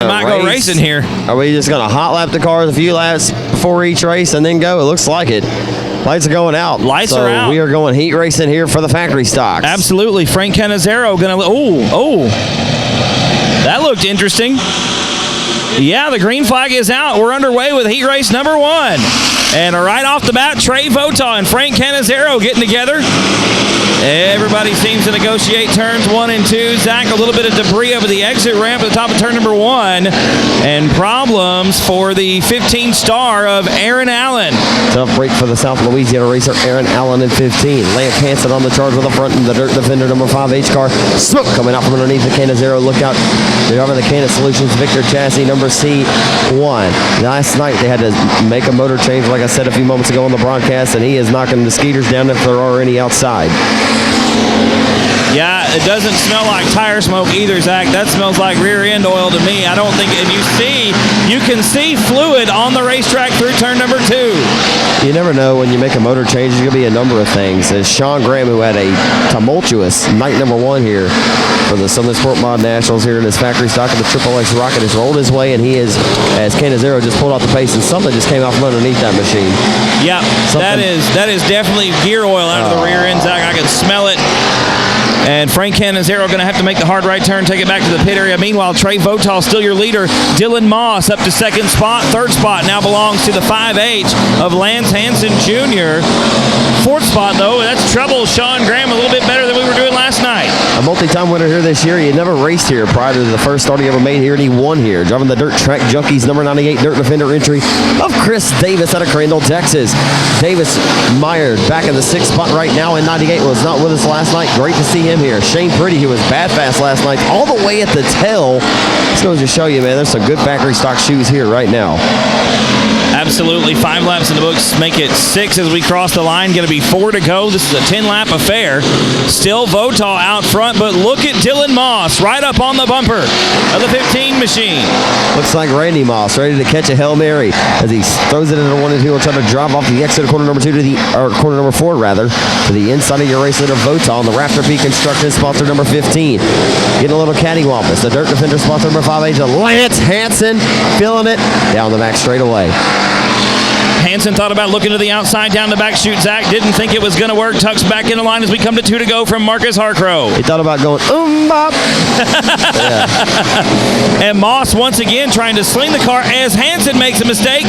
Might go racing here. Are we just going to hot lap the cars a few laps before each race and then go? It looks like it. Lights are going out. Lights are out. We are going heat racing here for the factory stocks. Absolutely. Frank Cannizzaro going to... Oh. That looked interesting. Yeah, the green flag is out. We're underway with heat race number 1. And right off the bat, Trey Vota and Frank Cannizzaro getting together. Everybody seems to negotiate turns 1 and 2. Zach, a little bit of debris over the exit ramp at the top of turn number 1. And problems for the 15 star of Aaron Allen. Tough break for the South Louisiana racer, Aaron Allen in 15. Lance Hansen on the charge with the front and the Dirt Defender number 5 H car. Smoke coming out from underneath the Cannizzaro. Look out. Driving the Cannon Solutions Victor chassis number C1. Last night they had to make a motor change, like I said a few moments ago on the broadcast, and he is knocking the skeeters down if there are any outside. Yeah, it doesn't smell like tire smoke either, Zach. That smells like rear end oil to me. I don't think, and you can see fluid on the racetrack through turn number 2. You never know when you make a motor change. There's going to be a number of things. As Sean Graham, who had a tumultuous night number 1 here for the Southern Sport Mod Nationals here in his factory stock of the Triple X Rocket, has rolled his way, and he is, as Cannizzaro just pulled off the pace, and something just came out from underneath that machine. Yeah, that is definitely gear oil out of the rear end, Zach. I can smell it. And Frank Cannizzaro going to have to make the hard right turn, take it back to the pit area. Meanwhile, Trey Votal still your leader. Dylan Moss up to 2nd spot. 3rd spot now belongs to the 5H of Lance Hansen Jr. 4th spot, though, that's trouble. Sean Graham a little bit better than we were doing last night. A multi-time winner here this year. He had never raced here prior to the first start he ever made here, and he won here. Driving the Dirt Track Junkies number 98 Dirt Defender entry of Chris Davis out of Crandall, Texas. Davis mired back in the 6th spot right now in 98. Was not with us last night. Great to see him here. Shane Pretty, who was bad fast last night, all the way at the tail. This goes to show you, man, there's some good factory stock shoes here right now. Absolutely. 5 laps in the books make it 6 as we cross the line. Going to be 4 to go. This is a 10-lap affair. Still Votal out front, but look at Dylan Moss right up on the bumper of the 15 machine. Looks like Randy Moss ready to catch a Hail Mary as he throws it into 1 and 2. He'll try to drive off the exit of corner number 2 corner number 4 rather, to the inside of your race leader Votal. The Rafter P Construction sponsor number 15. Getting a little cattywampus. The Dirt Defender sponsor number 5H, Lance Hansen, feeling it down the back straightaway. Hansen thought about looking to the outside down the back chute. Zach didn't think it was going to work. Tucks back in the line as we come to 2 to go from Marcus Harcrow. He thought about going, bop. And Moss once again trying to sling the car as Hansen makes a mistake.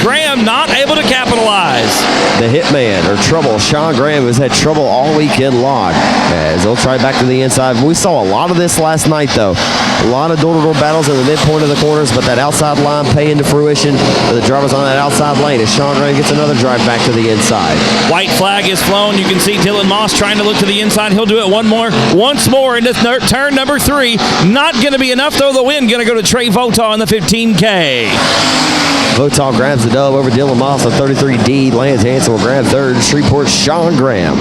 Graham not able to capitalize. The hitman, or trouble, Sean Graham, has had trouble all weekend long as he'll try back to the inside. We saw a lot of this last night, though. A lot of door-to-door battles in the midpoint of the corners, but that outside line paying to fruition for the drivers on that outside lane. Sean Graham gets another drive back to the inside. White flag is flown. You can see Dylan Moss trying to look to the inside. He'll do it once more into turn number 3. Not going to be enough, though. The win going to go to Trey Votal in the 15K. Votal grabs the dub over Dylan Moss on 33D. Lance Hansen will grab 3rd. Shreveport's Sean Graham.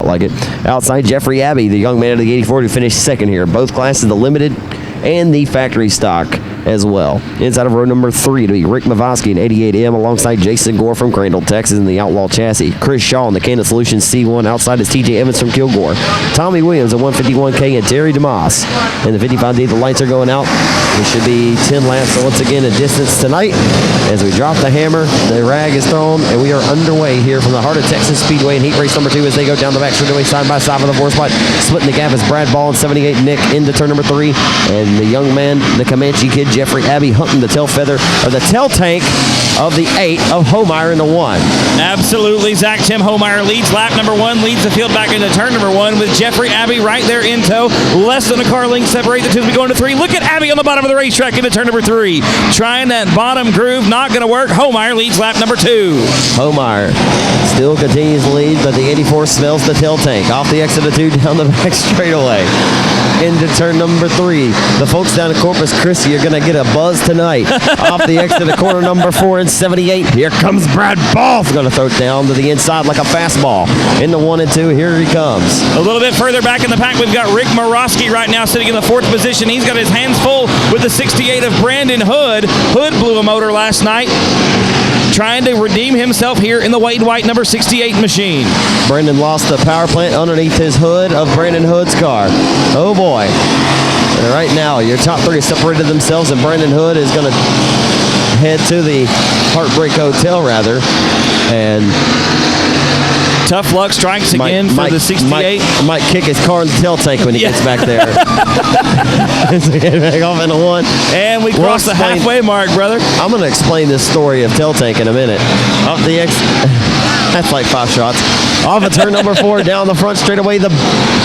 I like it. Outside, Jeffrey Abbey, the young man of the 84, who finished 2nd here. Both classes, the limited and the factory stock as well. Inside of row number 3 to be Rick Mavosky in 88M alongside Jason Gore from Crandall, Texas in the Outlaw chassis. Chris Shaw in the Cannon Solutions C1. Outside is TJ Evans from Kilgore. Tommy Williams at 151K and Terry DeMoss. In the 55D, the lights are going out. It should be 10 laps. So once again, a distance tonight as we drop the hammer. The rag is thrown, and we are underway here from the Heart O Texas Speedway in heat race number 2 as they go down the back straightaway side by side for the 4th spot. Splitting the gap is Brad Ball and 78 Nick into turn number 3. And the young man, the Comanche kid, Jeffrey Abbey, hunting the tail feather or the tail tank of the 8 of Homeyer in the 1. Absolutely. Zach Tim Homeyer leads lap number 1, leads the field back into turn number 1 with Jeffrey Abbey right there in tow. Less than a car length separate the two as we go into 3. Look at Abbey on the bottom of the racetrack into turn number 3. Trying that bottom groove, not going to work. Homeyer leads lap number 2. Homeyer still continues to lead, but the 84 smells the tail tank. Off the exit of 2 down the back straightaway. Into turn number 3. The folks down at Corpus Christi are going to get a buzz tonight. Off the exit of corner number 4 and 78. Here comes Brad Ball. Going to throw it down to the inside like a fastball. Into 1 and 2. Here he comes. A little bit further back in the pack, we've got Rick Morosky right now sitting in the 4th position. He's got his hands full with the 68 of Brandon Hood. Hood blew a motor last night. trying to redeem himself here in the Wade White number 68 machine. Brendan lost the power plant underneath his hood of Brandon Hood's car. Oh boy. And right now, your top three have separated themselves, and Brandon Hood is going to head to the Heartbreak Hotel, rather. And Tough Luck strikes again for the 68. Might kick his car in the tail tank when he gets back there. Back off into one. And we cross the halfway mark, brother. I'm going to explain this story of tail tank in a minute. Off the that's like 5 shots. Off of turn number 4, down the front straightaway, the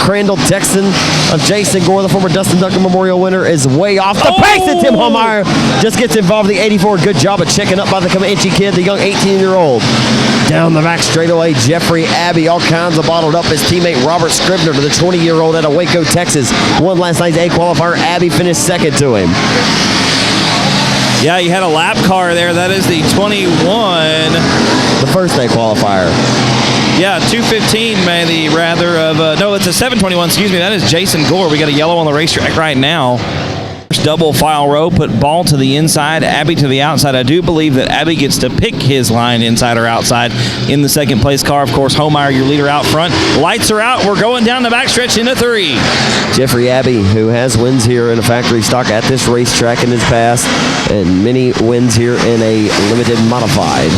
Crandall Texan of Jason Gore, the former Dustin Duncan Memorial winner, is way off the pace, and Tim Homeyer just gets involved. The 84, good job of checking up by the Comanche kid, the young 18-year-old. Down the back straightaway, Jeffrey Abbey, all kinds of bottled up. His teammate Robert Scribner, to the 20-year-old out of Waco, Texas, won last night's A qualifier. Abbey finished second to him. Yeah, you had a lap car there. That is the 21. The first day qualifier. Yeah, 2:15 maybe rather of no, it's a 7:21. Excuse me. That is Jason Gore. We got a yellow on the racetrack right now. Double file row, put Ball to the inside, Abbey to the outside. I do believe that Abbey gets to pick his line inside or outside in the second place car. Of course, Homeyer, your leader out front. Lights are out. We're going down the backstretch into 3. Jeffrey Abbey, who has wins here in a factory stock at this racetrack in his past, and many wins here in a limited modified,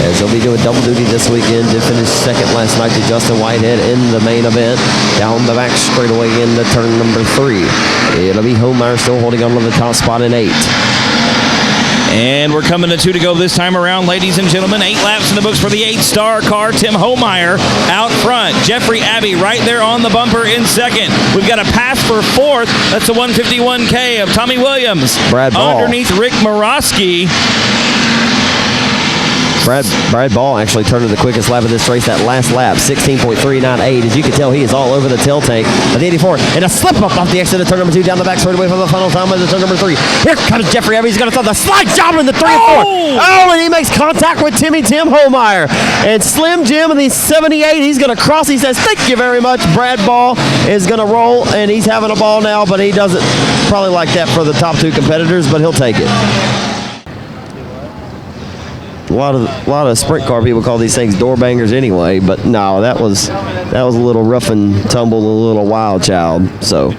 as he'll be doing double duty this weekend. Did finish second last night to Justin Whitehead in the main event. Down the back straightaway into turn number 3. It'll be Homeyer still holding on to the top spot in 8. And we're coming to 2 to go this time around, ladies and gentlemen. 8 laps in the books for the 8-star car. Tim Homeyer out front. Jeffrey Abbey right there on the bumper in second. We've got a pass for 4th. That's a 151K of Tommy Williams. Brad Ball. Underneath Rick Morosky. Brad Ball actually turned to the quickest lap of this race, that last lap, 16.398. As you can tell, he is all over the tail tank of the 84. And a slip up off the exit of turn number 2, down the back straightaway for the final time of the turn number 3. Here comes Jeffrey Abbey. He's going to throw the slide job in the 3 and 4. Oh, and he makes contact with Tim Homeyer. And Slim Jim in the 78, he's going to cross. He says, thank you very much. Brad Ball is going to roll, and he's having a ball now, but he doesn't probably like that for the top 2 competitors, but he'll take it. A lot of sprint car people call these things door bangers anyway, but no, that was a little rough and tumble, a little wild child. So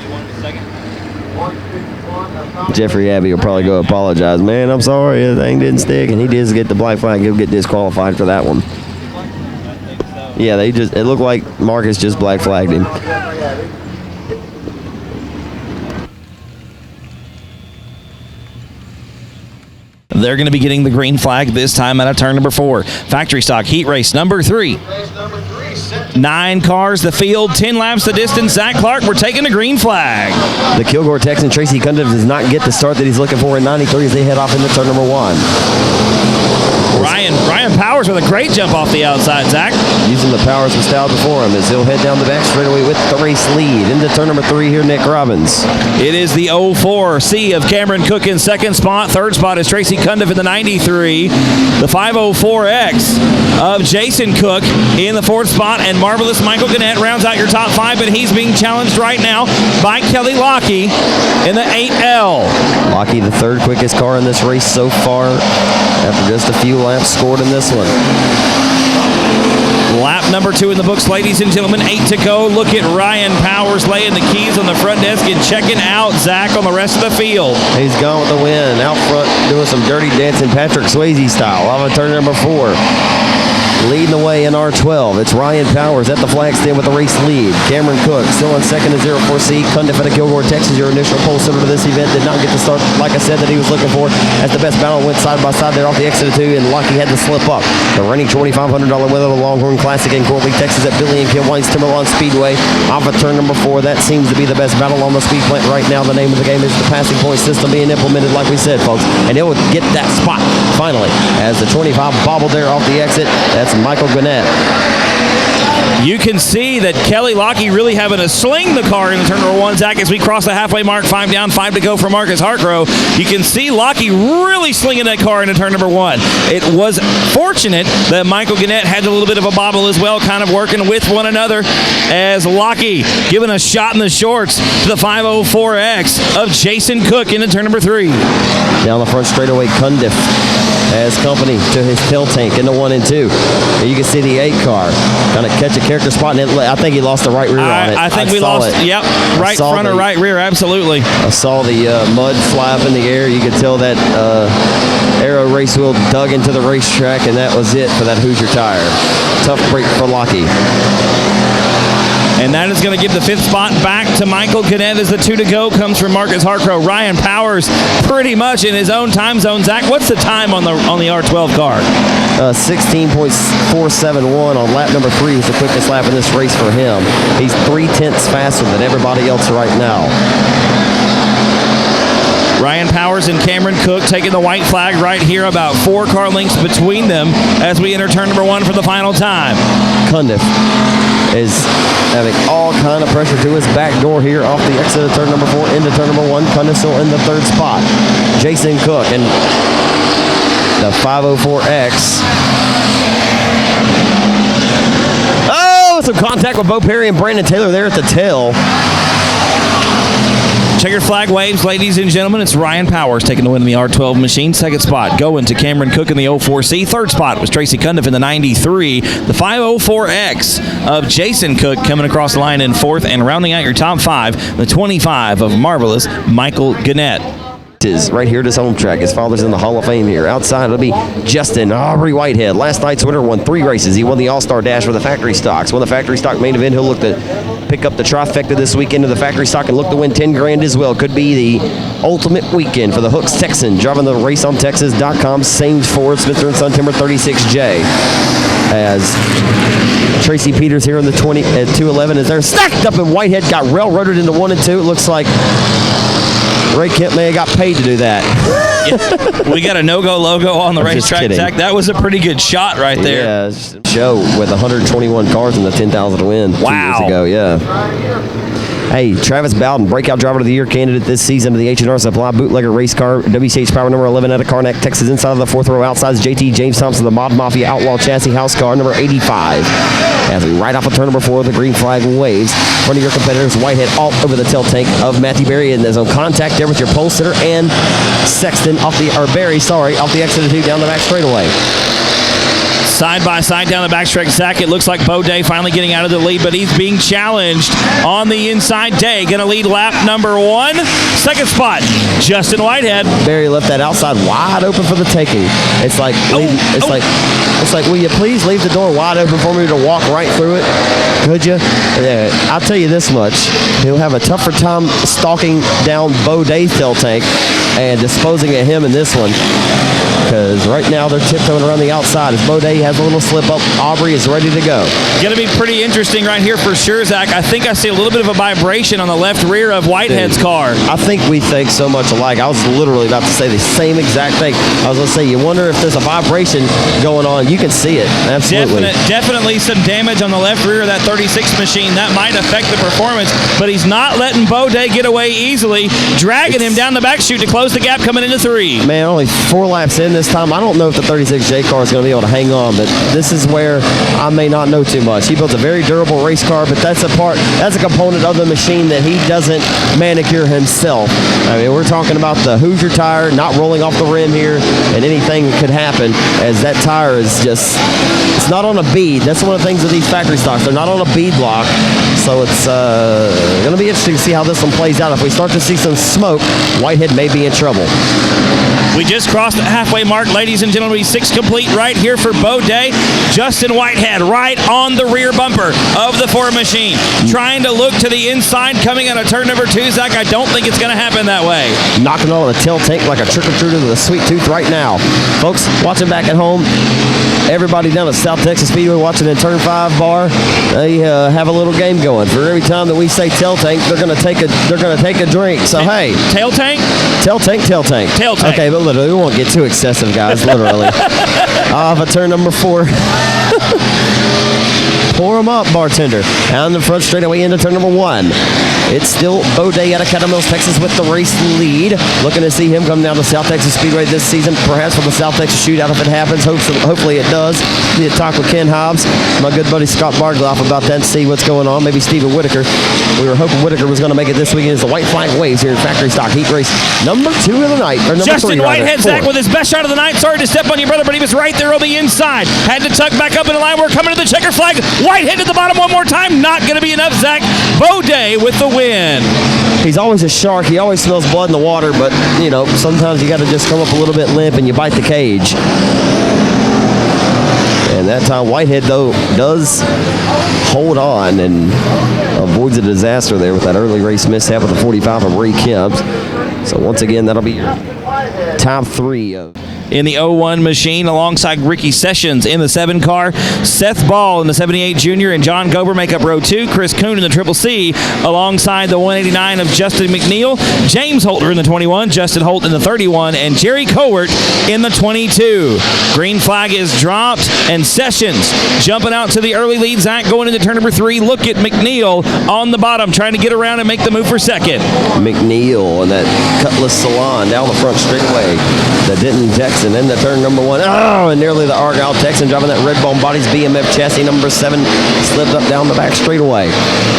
Jeffrey Abbey will probably go apologize. Man, I'm sorry, the thing didn't stick, and he did get the black flag. He'll get disqualified for that one. Yeah, it looked like Marcus just black flagged him. They're going to be getting the green flag this time out of turn number 4. Factory stock heat race number 3. 9 cars the field, 10 laps the distance. Zach Clark, we're taking the green flag. The Kilgore Texan Tracy Cundiff does not get the start that he's looking for in 93 as they head off into turn number 1. Ryan Powers with a great jump off the outside, Zach. Using the powers bestowed before him as he'll head down the back straightaway with the race lead. Into turn number 3 here, Nick Robbins. It is the 04C of Cameron Cook in second spot. Third spot is Tracy Cundiff in the 93. The 504X of Jason Cook in the 4th spot. And Marvelous Michael Gannett rounds out your top 5, but he's being challenged right now by Kelly Lockie in the 8L. Lockie, the 3rd quickest car in this race so far after just a few laps scored in this one. Lap number 2 in the books, ladies and gentlemen. 8 to go. Look at Ryan Powers laying the keys on the front desk and checking out Zach on the rest of the field. He's gone with the win. Out front doing some dirty dancing Patrick Swayze style. On turn number 4. Leading the way in R12, it's Ryan Powers at the flag stand with the race lead. Cameron Cook still in second in 04C. Cundiff out of Kilgore, Texas, your initial pole sitter to this event. Did not get the start, like I said, that he was looking for. As the best battle went side by side there off the exit of 2, and Lockie had to slip up. The reigning $2,500 winner of the Longhorn Classic in Corley, Texas at Billy and Kim White's Timberlawn Speedway. Off of turn number 4, that seems to be the best battle on the speed plant right now. The name of the game is the passing point system being implemented, like we said, folks. And it will get that spot, finally, as the 25 bobbled there off the exit. That's Michael Gannett. You can see that Kelly Lockie really having to sling the car into turn number 1, Zach, as we cross the halfway mark. 5 down, 5 to go for Marcus Hartgrove. You can see Lockie really slinging that car into turn number 1. It was fortunate that Michael Gannett had a little bit of a bobble as well, kind of working with one another, as Lockie giving a shot in the shorts to the 504X of Jason Cook into turn number 3. Down the front straightaway, Cundiff as company to his tail tank in the 1 and 2. And you can see the 8 car kind of catch a character spot, and I think he lost the right rear on it. I think we lost it. Yep, right front or right rear, absolutely. I saw the mud fly up in the air. You could tell that Aero race wheel dug into the racetrack, and that was it for that Hoosier tire. Tough break for Lockie. And that is going to give the 5th spot back to Michael Gannett as the 2 to go comes from Marcus Harcrow. Ryan Powers pretty much in his own time zone. Zach, what's the time on the R12 car? 16.471 on lap number 3 was the quickest lap in this race for him. He's 3/10 faster than everybody else right now. Ryan Powers and Cameron Cook taking the white flag right here, about 4 car lengths between them as we enter turn number 1 for the final time. Cundiff is having all kind of pressure to his back door here off the exit of turn number 4 into turn number 1. Cundiff still in the 3rd spot. Jason Cook and the 504X. Oh, some contact with Bo Perry and Brandon Taylor there at the tail. Checkered flag waves, ladies and gentlemen. It's Ryan Powers taking the win in the R12 machine. 2nd spot going to Cameron Cook in the 04C. 3rd spot was Tracy Cundiff in the 93. The 504X of Jason Cook coming across the line in 4th, and rounding out your top 5, the 25 of marvelous Michael Gannett. Is right here at his home track. His father's in the Hall of Fame here. Outside, it'll be Justin Aubrey Whitehead. Last night's winner won 3 races. He won the All-Star Dash for the factory stocks. Won the factory stock main event. He'll look to pick up the trifecta this weekend of the factory stock and look to win 10 grand as well. Could be the ultimate weekend for the Hooks Texan. Driving the raceontexas.com. Sames Ford, Spencer & Son Timber 36J. As Tracy Peters here in the 211 is there. Stacked up, and Whitehead got railroaded into 1 and 2. It looks like Ray Kemp may have got paid to do that. Yeah. We got a no-go logo on the racetrack, Zach. That was a pretty good shot right there. Yeah, show with 121 cars in the 10,000 to win 2 years ago. Yeah. Hey, Travis Bowden, breakout driver of the year candidate this season of the H&R Supply bootlegger race car, WCH Power number 11 out of Karnak, Texas, inside of the 4th row. Outside is JT James Thompson, the Mod Mafia Outlaw Chassis House car number 85. As we ride off of turn number 4, the green flag waves. One of your competitors, Whitehead, all over the tail tank of Matthew Berry, and there's on contact there with your pole sitter and Sexton off the exit of 2 down the back straightaway. Side by side down the backstretch, Zach. It looks like Bo Day finally getting out of the lead, but he's being challenged on the inside. Day going to lead lap number 1. 2nd spot, Justin Whitehead. Barry left that outside wide open for the taking. It's like, will you please leave the door wide open for me to walk right through it? Could you? Yeah, I'll tell you this much. He'll have a tougher time stalking down Bo Day's tail tank and disposing of him in this one. Because right now they're tiptoeing around the outside. As Bo Day has a little slip up, Aubrey is ready to go. Going to be pretty interesting right here for sure, Zach. I think I see a little bit of a vibration on the left rear of Whitehead's car. I think we think so much alike. I was literally about to say the same exact thing. I was going to say, you wonder if there's a vibration going on. You can see it. Absolutely. Definitely some damage on the left rear of that 36 machine. That might affect the performance, but he's not letting Bo Day get away easily, dragging him down the back chute to close the gap coming into 3. Man, only 4 laps in this time. I don't know if the 36J car is going to be able to hang on, but this is where I may not know too much. He builds a very durable race car, but that's a component of the machine that he doesn't manicure himself. I mean, we're talking about the Hoosier tire not rolling off the rim here, and anything could happen as that tire is just, it's not on a bead. That's one of the things with these factory stocks. They're not on a bead block, so it's going to be interesting to see how this one plays out. If we start to see some smoke, Whitehead may be in trouble. We just crossed the halfway mark, ladies and gentlemen. 6 complete right here for Bo Day. Justin Whitehead right on the rear bumper of the Ford machine, trying to look to the inside, coming out of turn number 2. Zach, I don't think it's going to happen that way. Knocking on the tail tank like a trick-or-treater to the sweet tooth right now. Folks, watching back at home, everybody down at South Texas Speedway watching in turn 5 bar, they have a little game going. For every time that we say tail tank, they're going to take a drink. So hey, tail tank, tail tank, tail tank, tail tank. Okay, but literally, we won't get too excessive, guys. Literally, off of turn number 4. Pour them up, bartender. Down the front straightaway into turn number 1. It's still Bo Day out of Kettle Mills, Texas with the race lead. Looking to see him come down to South Texas Speedway this season, perhaps for the South Texas Shootout if it happens. Hopefully it does. Need to talk with Ken Hobbs, my good buddy Scott Bargloff about that and see what's going on. Maybe Stephen Whitaker. We were hoping Whitaker was going to make it this weekend as the white flag waves here in factory stock heat race number 2 of the night. Or number Justin 3, Whitehead, Zach, with his best shot of the night. Sorry to step on your brother, but he was right there on the inside. Had to tuck back up in the line. We're coming to the checker flag. Whitehead to the bottom one more time. Not going to be enough, Zach. Bo Day with the win. He's always a shark. He always smells blood in the water, but, you know, sometimes you got to just come up a little bit limp and you bite the cage. And that time, Whitehead, though, does hold on and avoids a disaster there with that early race mishap with the 45 of Ray Kemp. So, once again, that'll be your top 3 of... In the 01 machine alongside Ricky Sessions in the 7 car. Seth Ball in the 78 Junior and John Gober make up row 2. Chris Kuhn in the Triple C alongside the 189 of Justin McNeil. James Holter in the 21. Justin Holt in the 31. And Jerry Cowart in the 22. Green flag is dropped and Sessions jumping out to the early lead. Zach going into turn number 3. Look at McNeil on the bottom trying to get around and make the move for second. McNeil and that Cutlass Salon down the front straightaway. That didn't Texan into turn number 1. Oh, and nearly the Argyle Texan driving that red bone bodies BMF chassis number 7 slipped up down the back straightaway.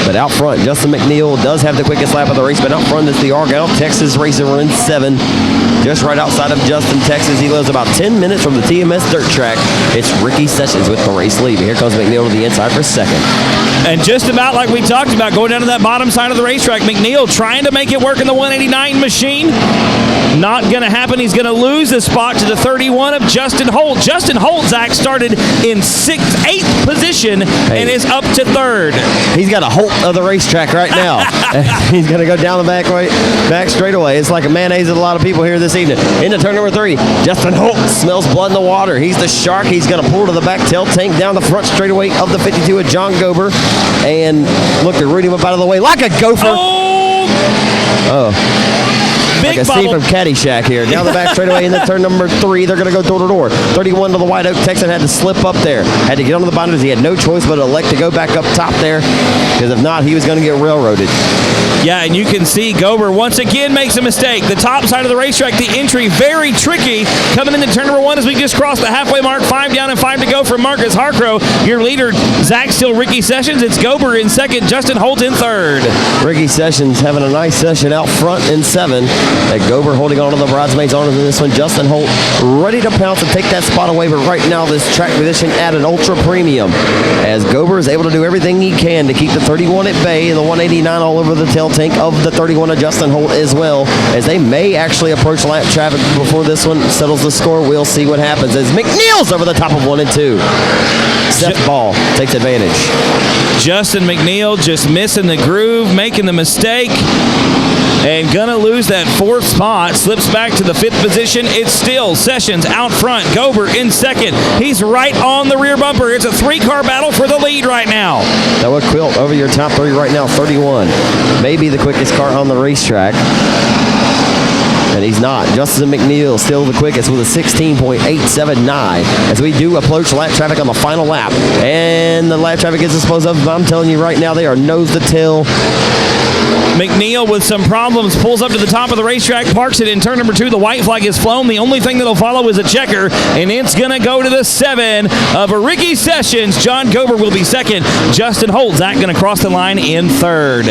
But out front, Justin McNeil does have the quickest lap of the race, but out front is the Argyle Texas racer running 7. Just right outside of Justin, Texas. He lives about 10 minutes from the TMS dirt track. It's Ricky Sessions with the race lead. Here comes McNeil to the inside for second. And just about like we talked about, going down to that bottom side of the racetrack, McNeil trying to make it work in the 189 machine. Not going to happen. He's going to lose the spot to the 31 of Justin Holt. Justin Holt, Zach, started in 8th position and is up to 3rd. He's got a Holt of the racetrack right now. He's going to go down the back straightaway. It's like a mayonnaise with a lot of people here this evening. Into turn number 3, Justin Holt smells blood in the water. He's the shark. He's going to pull to the back tail tank down the front straightaway of the 52 of John Gober. And look, they're rooting him up out of the way like a gopher. Big like a scene from Caddyshack here. Down the back straightaway into turn number 3. They're going to go door to door. 31 to the White Oak Texan had to slip up there. Had to get onto the binders. He had no choice but to elect to go back up top there, because if not, he was going to get railroaded. Yeah, and you can see Gober once again makes a mistake. The top side of the racetrack, the entry, very tricky. Coming into turn number 1 as we just crossed the halfway mark. 5 down and 5 to go from Marcus Harcrow. Your leader, Zach, still Ricky Sessions. It's Gober in 2nd, Justin Holt in 3rd. Ricky Sessions having a nice session out front in 7. That Gober holding on to the bridesmaids on in this one. Justin Holt ready to pounce and take that spot away, but right now this track position at an ultra premium as Gober is able to do everything he can to keep the 31 at bay and the 189 all over the tail tank of the 31 of Justin Holt as well, as they may actually approach lap traffic before this one settles the score. We'll see what happens as McNeil's over the top of 1 and 2. Seth Ball takes advantage. Justin McNeil just missing the groove, making the mistake, and gonna lose that 4th spot. Slips back to the 5th position. It's still Sessions out front. Gober in 2nd. He's right on the rear bumper. It's a 3-car battle for the lead right now. That would Quilt over your top 3 right now. 31. Maybe the quickest car on the racetrack. And he's not. Justin McNeil still the quickest with a 16.879 as we do approach lap traffic on the final lap. And the lap traffic is disposed of. I'm telling you right now, they are nose to tail. McNeil with some problems pulls up to the top of the racetrack, parks it in turn number 2. The white flag is flown. The only thing that'll follow is a checker, and it's going to go to the 7 of Ricky Sessions. John Gober will be 2nd. Justin Holt, Zach, going to cross the line in 3rd.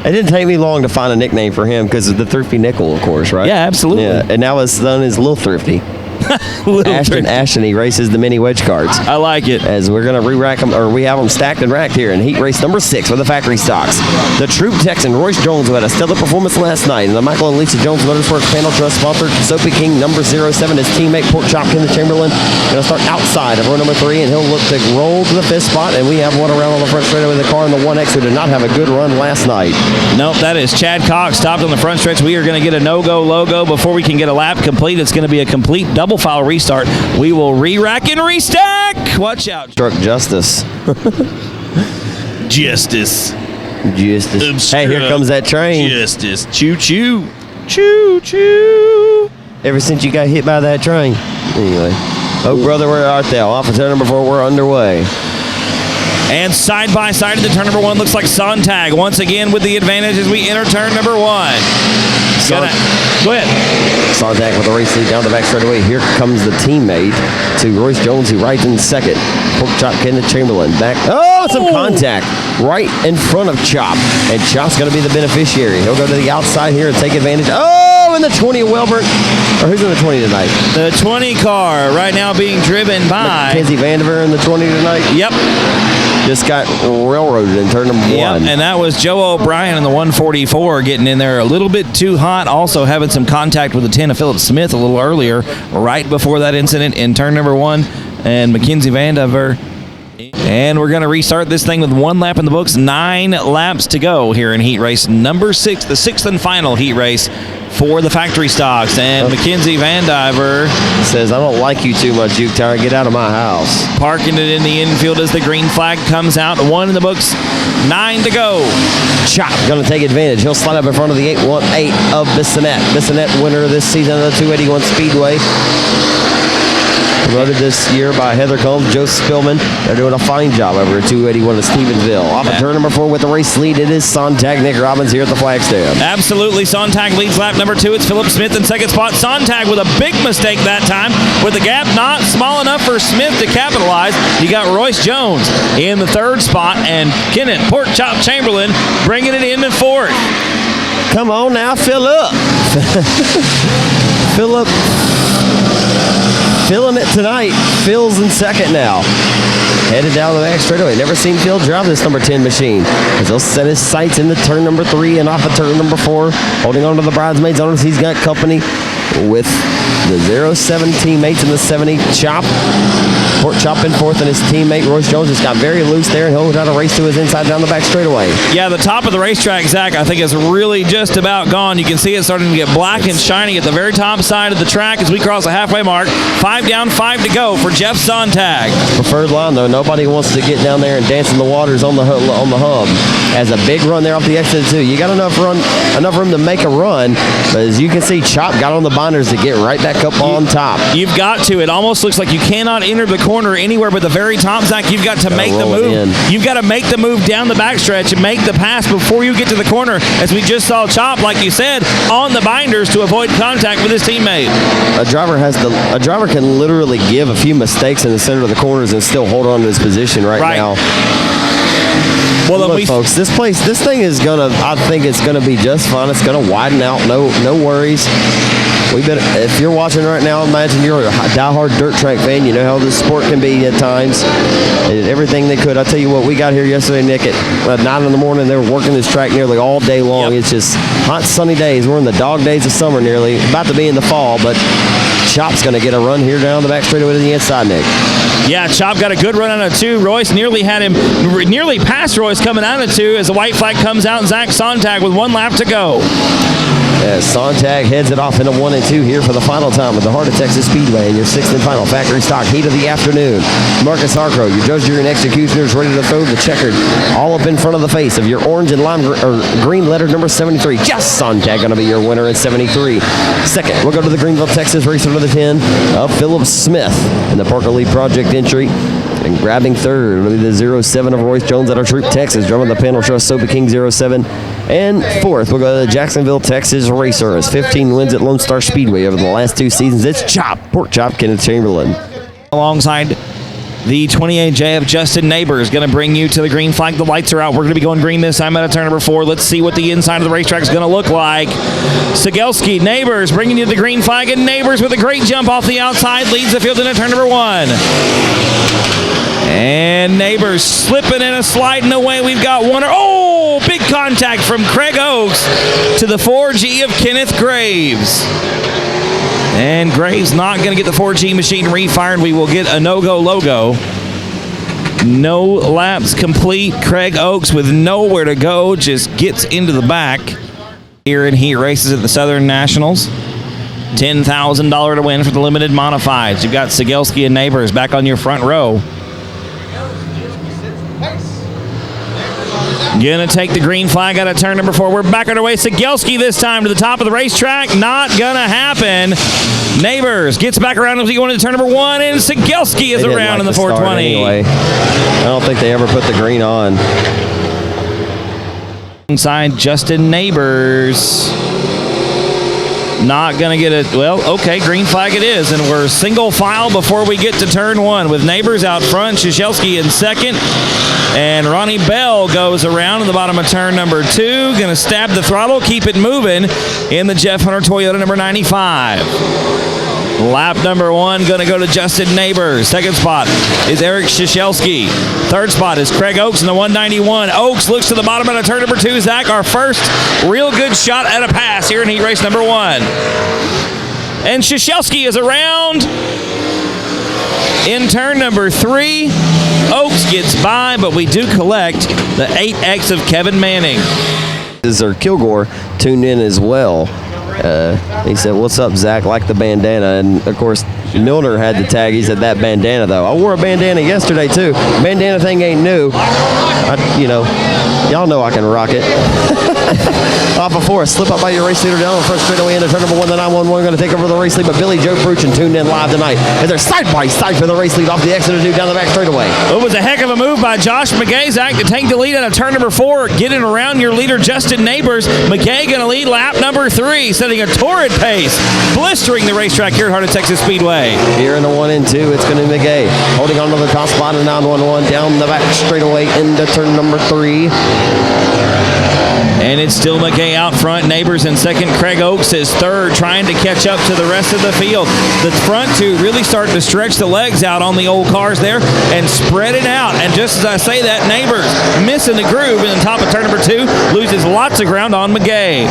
It didn't take me long to find a nickname for him because of the Thrifty Nickel, of course, right? Yeah, absolutely. Yeah, and now his son is Lil Thrifty. Ashton, he races the mini wedge carts. I like it. As we're going to re-rack them, or we have them stacked and racked here in heat race number 6 with the factory stocks. The Troop Texan Royce Jones, who had a stellar performance last night, and the Michael and Lisa Jones Motorsports Panel Trust sponsored Soapy King number 07, his teammate Port Chopkin the Chamberlain, going to start outside of row number 3, and he'll look to roll to the 5th spot, and we have one around on the front straightaway with the car in the 1X who did not have a good run last night. Nope, that is Chad Cox stopped on the front stretch. We are going to get a no-go logo before we can get a lap complete. It's going to be a complete double file restart. We will re-rack and restack. Watch out. Struck Justice. Justice. Hey, here comes that train. Justice. Choo-choo. Choo-choo. Ever since you got hit by that train. Anyway. Oh, brother, where art thou? Off of turn number 4, we're underway. And side by side in the turn number 1 looks like Sontag once again with the advantage as we enter turn number 1. Go ahead. Sontag with the race lead down the back straightaway. Here comes the teammate to Royce Jones, who rides in second. Pork Chop Kenneth Chamberlain back. Oh, some contact right in front of Chop. And Chop's going to be the beneficiary. He'll go to the outside here and take advantage. Oh, in the 20 of Welbert. Or who's in the 20 tonight? The 20 car right now being driven by Mackenzie Vandiver in the 20 tonight. Yep. Just got railroaded in turn number 1. Yep, and that was Joe O'Brien in the 144 getting in there a little bit too hot. Also having some contact with the 10 of Philip Smith a little earlier, right before that incident in turn number 1. And Mackenzie Vandiver. And we're going to restart this thing with 1 lap in the books. 9 laps to go here in heat race number 6, the 6th and final heat race for the factory stocks. And Mackenzie Vandiver says, I don't like you too much, Duke Tire. Get out of my house. Parking it in the infield as the green flag comes out. 1 in the books, 9 to go. Chop going to take advantage. He'll slide up in front of the 818 of Bissonette. Bissonette winner this season of the 281 Speedway. Promoted this year by Heather Combs, Joe Spillman. They're doing a fine job over at 281 of Stephenville. Off of turn number 4 with the race lead, it is Sontag, Nick Robbins here at the flag stand. Absolutely. Sontag leads lap number 2. It's Philip Smith in second spot. Sontag with a big mistake that time, with the gap not small enough for Smith to capitalize. You got Royce Jones in the 3rd spot, and Kenneth Pork Chop Chamberlain bringing it in 4th. Come on now, Philip. Philip. Feeling it tonight. Phil's in second now. Headed down the back straightaway. Never seen Phil drive this number 10 machine. As he'll set his sights in the turn number 3 and off of turn number 4. Holding on to the bridesmaids on as he's got company with the 07 teammates in the 70 Chop. Pork Chop in 4th, and his teammate Royce Jones just got very loose there, and he'll try to race to his inside down the back straightaway. Yeah, the top of the racetrack, Zach, I think is really just about gone. You can see it starting to get black and shiny at the very top side of the track as we cross the halfway mark. 5 down, 5 to go for Jeff Sontag. Preferred line, though. Nobody wants to get down there and dance in the waters on the hub. As a big run there off the exit, too. You got enough room to make a run, but as you can see, Chop got on the binders to get right back up on top. You've got to. It almost looks like you cannot enter the corner anywhere but the very top, Zach. You've got to make the move. You've got to make the move down the backstretch and make the pass before you get to the corner, as we just saw Chop, like you said, on the binders to avoid contact with his teammate. A driver can literally give a few mistakes in the center of the corners and still hold on to his position right now. Well, look, folks, this thing is I think it's gonna be just fun. It's gonna widen out, no worries. If you're watching right now, imagine you're a diehard dirt track fan. You know how this sport can be at times. And everything they could. I'll tell you what, we got here yesterday, Nick, at 9 in the morning. They were working this track nearly all day long. Yep. It's just hot, sunny days. We're in the dog days of summer nearly. About to be in the fall, but Chop's going to get a run here down the back straightaway to the inside, Nick. Yeah, Chop got a good run on a 2. Royce nearly passed Royce coming out of 2 as the white flag comes out, and Zach Sontag with 1 lap to go. As Sontag heads it off into 1 and 2 here for the final time at the Heart of Texas Speedway in your 6th and final factory stock heat of the afternoon. Marcus Harcrow, your judge, jury, and executioners ready to throw the checkered all up in front of the face of your orange and lime green letter number 73. Just Sontag going to be your winner at 73. Second, we'll go to the Greenville, Texas race under the 10 of Philip Smith in the Parker Lee Project entry. And grabbing third will be the 07 of Royce Jones at our Troop, Texas. Drumming the panel trust Soba King 07. And fourth, we'll go to the Jacksonville, Texas racer. Has 15 wins at Lone Star Speedway over the last 2 seasons. It's Pork Chop Kenneth Chamberlain. Alongside the 28J of Justin Neighbors, going to bring you to the green flag. The lights are out. We're going to be going green this time out of turn number 4. Let's see what the inside of the racetrack is going to look like. Sigelski, Neighbors bringing you the green flag, and Neighbors with a great jump off the outside leads the field into turn number 1. And Neighbors slipping and sliding away. We've got one. Oh, big contact from Craig Oakes to the 4G of Kenneth Graves. And Graves not going to get the 4G machine refired. We will get a no-go logo. No laps complete. Craig Oakes with nowhere to go just gets into the back here in heat races at the Southern Nationals. $10,000 to win for the limited modifieds. You've got Sigelski and Neighbors back on your front row. Gonna take the green flag out of turn number 4. We're back underway. Sigelski this time to the top of the racetrack. Not gonna happen. Neighbors gets back around as we go into turn number 1, and Sigelski is around in the 420. Anyway. I don't think they ever put the green on. Inside Justin Neighbors. Not going to get it. Well, okay, green flag it is. And we're single file before we get to turn 1 with Neighbors out front, Krzyzewski in second. And Ronnie Bell goes around in the bottom of turn number 2. Going to stab the throttle, keep it moving in the Jeff Hunter Toyota number 95. Lap number 1 going to go to Justin Neighbors. Second spot is Eric Krzyzewski. Third spot is Craig Oakes in the 191. Oakes looks to the bottom of turn number 2. Zach, our first real good shot at a pass here in heat race number 1. And Krzyzewski is around in turn number 3. Oakes gets by, but we do collect the 8X of Kevin Manning. Kilgore tuned in as well. He said, "What's up, Zach? Like the bandana." And of course, Milner had the tag. He said, "That bandana, though. I wore a bandana yesterday, too. Bandana thing ain't new. Y'all know I can rock it." Off before, slip up by your race leader down the front straightaway into turn number 1. The 911 going to take over the race lead, but Billy Joe Pruchin tuned in live tonight as they're side by side for the race lead off the exit of 2 down the back straightaway. It was a heck of a move by Josh McGay, Zach, to take the lead out of turn number 4, getting around your leader, Justin Neighbors. McGay going to lead lap number 3, setting a torrid pace, blistering the racetrack here at Heart O Texas Speedway. Here in the 1 and 2, it's going to be McGay holding on to the top spot of 911 down the back straightaway into turn number 3. And it's still McGay out front. Neighbors in second. Craig Oakes is third, trying to catch up to the rest of the field. The front 2 really starting to stretch the legs out on the old cars there and spread it out. And just as I say that, Neighbors missing the groove in the top of turn number 2, loses lots of ground on McGay.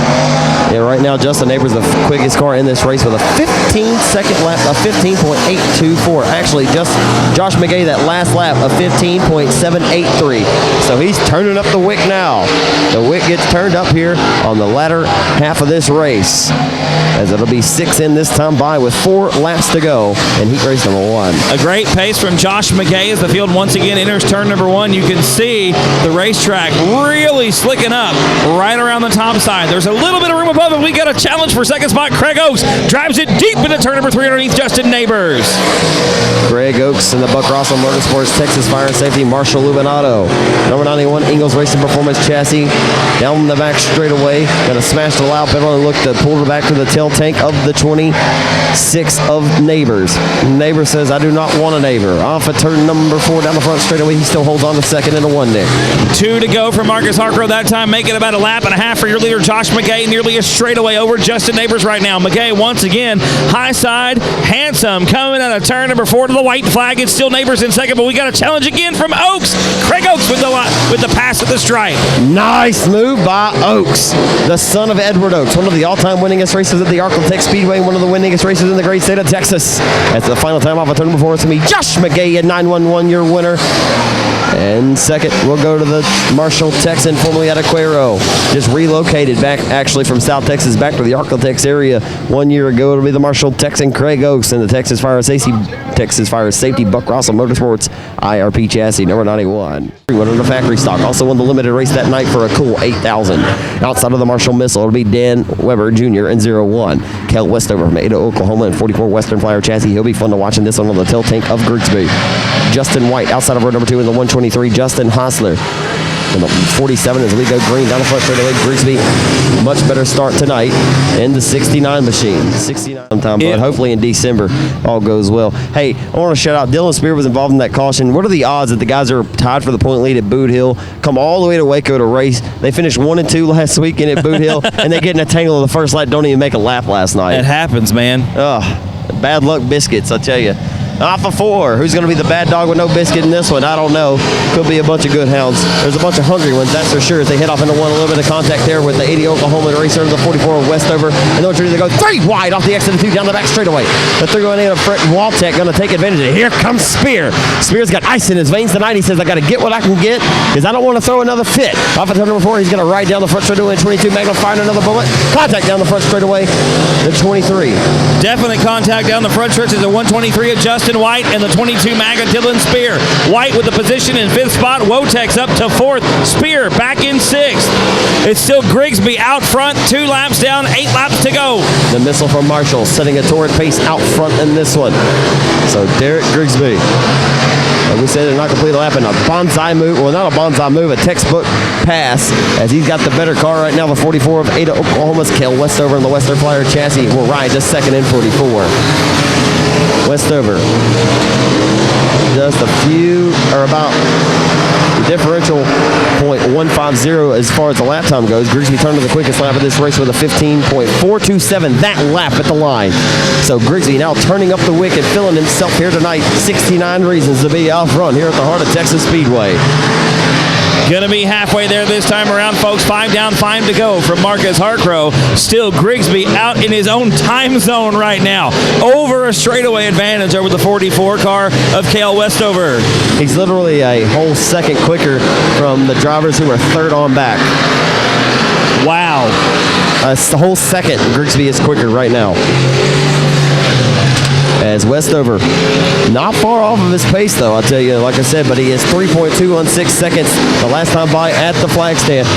Yeah, right now, Justin Neighbors the quickest car in this race with a 15-second lap of 15.824. Actually, just Josh McGay that last lap of 15.783. So he's turning up the wick now. The wick gets turned up here on the latter half of this race, as it'll be 6 in this time by with 4 laps to go in heat race number 1. A great pace from Josh McGay as the field once again enters turn number 1. You can see the racetrack really slicking up right around the top side. There's a little bit of room above it. We got a challenge for second spot. Craig Oakes drives it deep into turn number 3 underneath Justin Neighbors. Craig Oakes in the Buck Russell Motorsports Texas Fire and Safety Marshall Lubinato. Number 91 Ingles Racing Performance chassis down the back straightaway. Gonna smash the loud pedal and look to pull it back to the tail tank of the 26 of Neighbors. Neighbors says, "I do not want a neighbor." Off of turn number 4 down the front straightaway. He still holds on to second in a 1, Nick. 2 to go for Marcus Harker that time, making about a lap and a half for your leader, Josh McGay, nearly a straightaway over Justin Neighbors right now. McGay once again, high side, handsome, coming out of turn number 4 to the white flag. It's still Neighbors in second, but we got a challenge again from Oakes. Craig Oakes with the pass at the stripe. Nice move by Oakes, the son of Edward Oakes, one of the all-time winningest racers at the Heart O Texas Speedway, one of the winningest racers in the great state of Texas. That's the final time off of turn number 4. It's going to be Josh McGay at 911, your winner. And second, we'll go to the Marshall Texan, formerly out of Cuero. Just relocated back, actually, from South Texas back to the Heart O Texas area 1 year ago. It'll be the Marshall Texan, Craig Oakes, and the Texas Fire Safety Buck Russell Motorsports IRP chassis, number 91. Won the factory stock. Also won the limited race that night for a cool $8,000. Outside of the Marshall Missile, it'll be Dan Weber Jr. in 01. Kel Westover from Ada, Oklahoma, and 44 Western Flyer chassis. He'll be fun to watch in this one on the tail tank of Grigsby. Justin White, outside of row number 2 in the 123. Justin Hosler in the 47 as we go green down the front straightaway. Grigsby, much better start tonight in the 69 machine. 69 sometime, but hopefully in December all goes well. Hey, I want to shout out Dylan Spear was involved in that caution. What are the odds that the guys that are tied for the point lead at Boot Hill come all the way to Waco to race? They finished 1 and 2 last weekend at Boot Hill, and they get in a tangle in the first lap. Don't even make a lap last night. It happens, man. Bad luck biscuits, I tell you. Off of 4. Who's going to be the bad dog with no biscuit in this one? I don't know. Could be a bunch of good hounds. There's a bunch of hungry ones, that's for sure. As they head off into 1, a little bit of contact there with the 80 Oklahoma racer, the 44 Westover. And they'll try to go 3 wide off the exit of 2 down the back straightaway. The 3 going in, Fred Waltech going to take advantage of it. Here comes Spear. Spear's got ice in his veins tonight. He says, "I got to get what I can get because I don't want to throw another fit." Off of turn number 4, he's going to ride down the front straightaway in 22. Magnum firing another bullet. Contact down the front straightaway. The 23. Definite contact down the front stretch is a 123 adjusted. Justin White and the 22 Maga Dylan Spear. White with the position in 5th spot. Wotex up to 4th. Spear back in 6th. It's still Grigsby out front, 2 laps down, 8 laps to go. The missile from Marshall setting a torrid pace out front in this one. So Derek Grigsby, like we said, did not complete a lap in a bonsai move. Well, not a bonsai move, a textbook pass, as he's got the better car right now. The 44 of Ada, Oklahoma's Cale Westover in the Western Flyer chassis will ride just second in 44. Westover just a few, or about the differential .150 as far as the lap time goes. Grigsby turned to the quickest lap of this race with a 15.427 that lap at the line. So Grigsby now turning up the wick and filling himself here tonight. 69 reasons to be out front here at the Heart of Texas Speedway. Going to be halfway there this time around, folks. 5 down, 5 to go from Marcus Hartgrove. Still Grigsby out in his own time zone right now. Over a straightaway advantage over the 44 car of Cale Westover. He's literally a whole second quicker from the drivers who are third on back. Wow. It's the whole second Grigsby is quicker right now. As Westover, not far off of his pace, though, I'll tell you, like I said, but he is 3.216 seconds the last time by at the flag stand.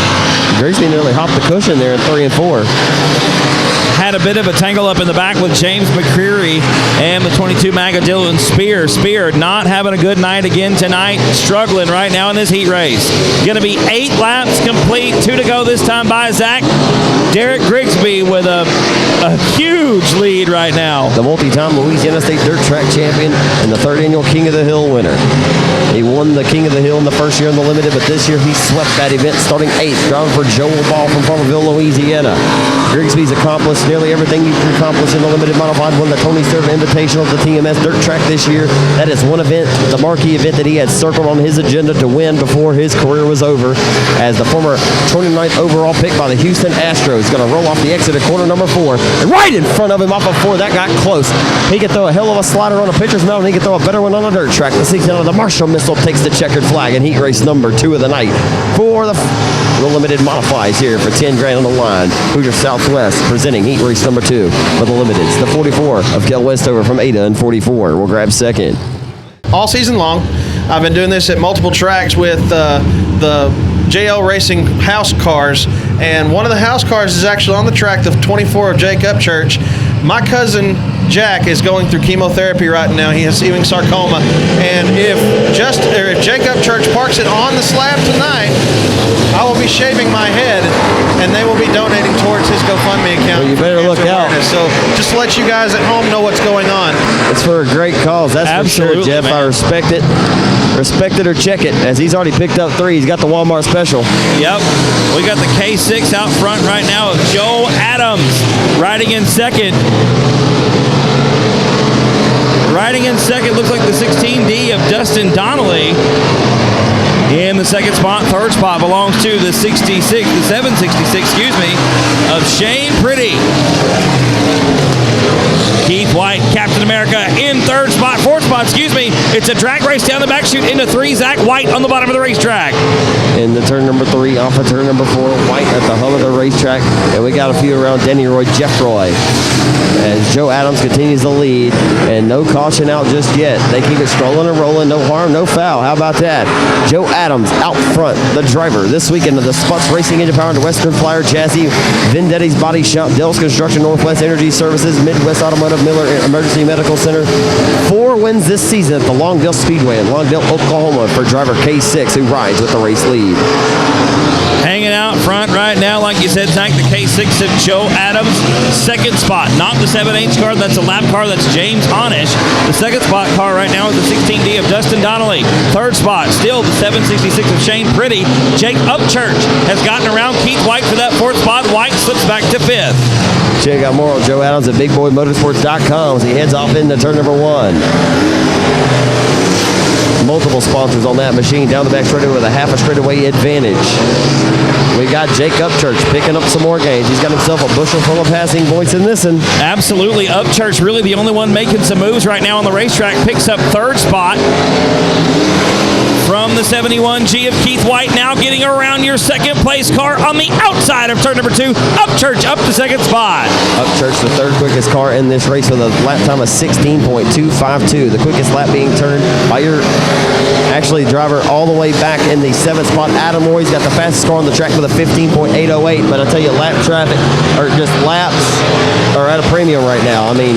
Grigsby nearly hopped the cushion there in 3 and 4. Had a bit of a tangle up in the back with James McCreary and the 22 Maga Dylan Spear. Spear not having a good night again tonight, struggling right now in this heat race. Going to be 8 laps complete, 2 to go this time by Zach. Derek Grigsby with a huge lead right now. The multi-time Louisiana State Dirt Track champion and the 3rd annual King of the Hill winner. He won the King of the Hill in the first year in the Limited, but this year he swept that event, starting 8th, driving for Joel Ball from Farmerville, Louisiana. Grigsby's accomplished nearly everything you can accomplish in the Limited Modified. Won the Tony Stewart Invitational at the TMS Dirt Track this year. That is one event, the marquee event that he had circled on his agenda to win before his career was over, as the former 29th overall pick by the Houston Astros going to roll off the exit at corner number 4. And right in front of him off of 4, that got close. He could throw a hell of a slider on a pitcher's mound, and he could throw a better one on a dirt track. The 16 of the Marshall Missile takes the checkered flag in heat race number 2 of the night for the Limited Modifies here for 10 grand on the line. Hoosier Southwest presenting heat race number 2 for the Limiteds. The 44 of Cale Westover from Ada and 44 will grab second. All season long, I've been doing this at multiple tracks with the JL Racing house cars, and one of the house cars is actually on the track, the 24 of Jake Upchurch. My cousin Jack is going through chemotherapy right now. He has Ewing sarcoma, and if Jake Upchurch parks it on the slab tonight, I will be shaving my head, and they will be donating towards his GoFundMe account. Well, you better look out. So just to let you guys at home know what's going on. It's for a great cause, that's Absolutely, for sure, Jeff. man. I respect it. Respect it or check it, as he's already picked up 3. He's got the Walmart special. Yep. We got the K6 out front right now of Joe Adams riding in second. Riding in second looks like the 16D of Dustin Donnelly. In the second spot, third spot belongs to the 766, of Shane Pretty. Keith White, Captain America, in third spot, fourth spot, It's a drag race down the back chute into 3. Zach White on the bottom of the racetrack. In the turn number 3, off of turn number 4, White at the hub of the racetrack. And we got a few around Denny Roy, Jeff Roy. As Joe Adams continues to lead, and no caution out just yet. They keep it strolling and rolling, no harm, no foul. How about that? Joe Adams out front, the driver this weekend of the Sputz Racing Engine Power and Western Flyer Chassis, Vendetti's Body Shop, Dell's Construction, Northwest Energy Services, Midwest Automotive, Miller Emergency Medical Center. 4 wins this season at the Longdale Speedway in Longdale, Oklahoma for driver K6, who rides with the race lead. Hanging out front right now, like you said, Zach, the K6 of Joe Adams. Second spot, not the 7H car, that's a lap car, that's James Honish. The second spot car right now is the 16D of Dustin Donnelly. Third spot, still the 766 of Shane Pretty. Jake Upchurch has gotten around Keith White for that fourth spot. White slips back to 5th. Check out more on Joe Adams at BigBoyMotorsports.com as he heads off into turn number 1. Multiple sponsors on that machine down the back straightaway with a half a straightaway advantage. We got Jake Upchurch picking up some more gains. He's got himself a bushel full of passing points in this one. Absolutely. Upchurch really the only one making some moves right now on the racetrack. Picks up third spot. from the 71G of Keith White, now getting around your second place car on the outside of turn number 2. Upchurch up to second spot. Upchurch, the third quickest car in this race with a lap time of 16.252. The quickest lap being turned by your driver all the way back in the 7th spot. Adam Roy's got the fastest car on the track with a 15.808. But I tell you, lap traffic, or just laps, are at a premium right now. I mean,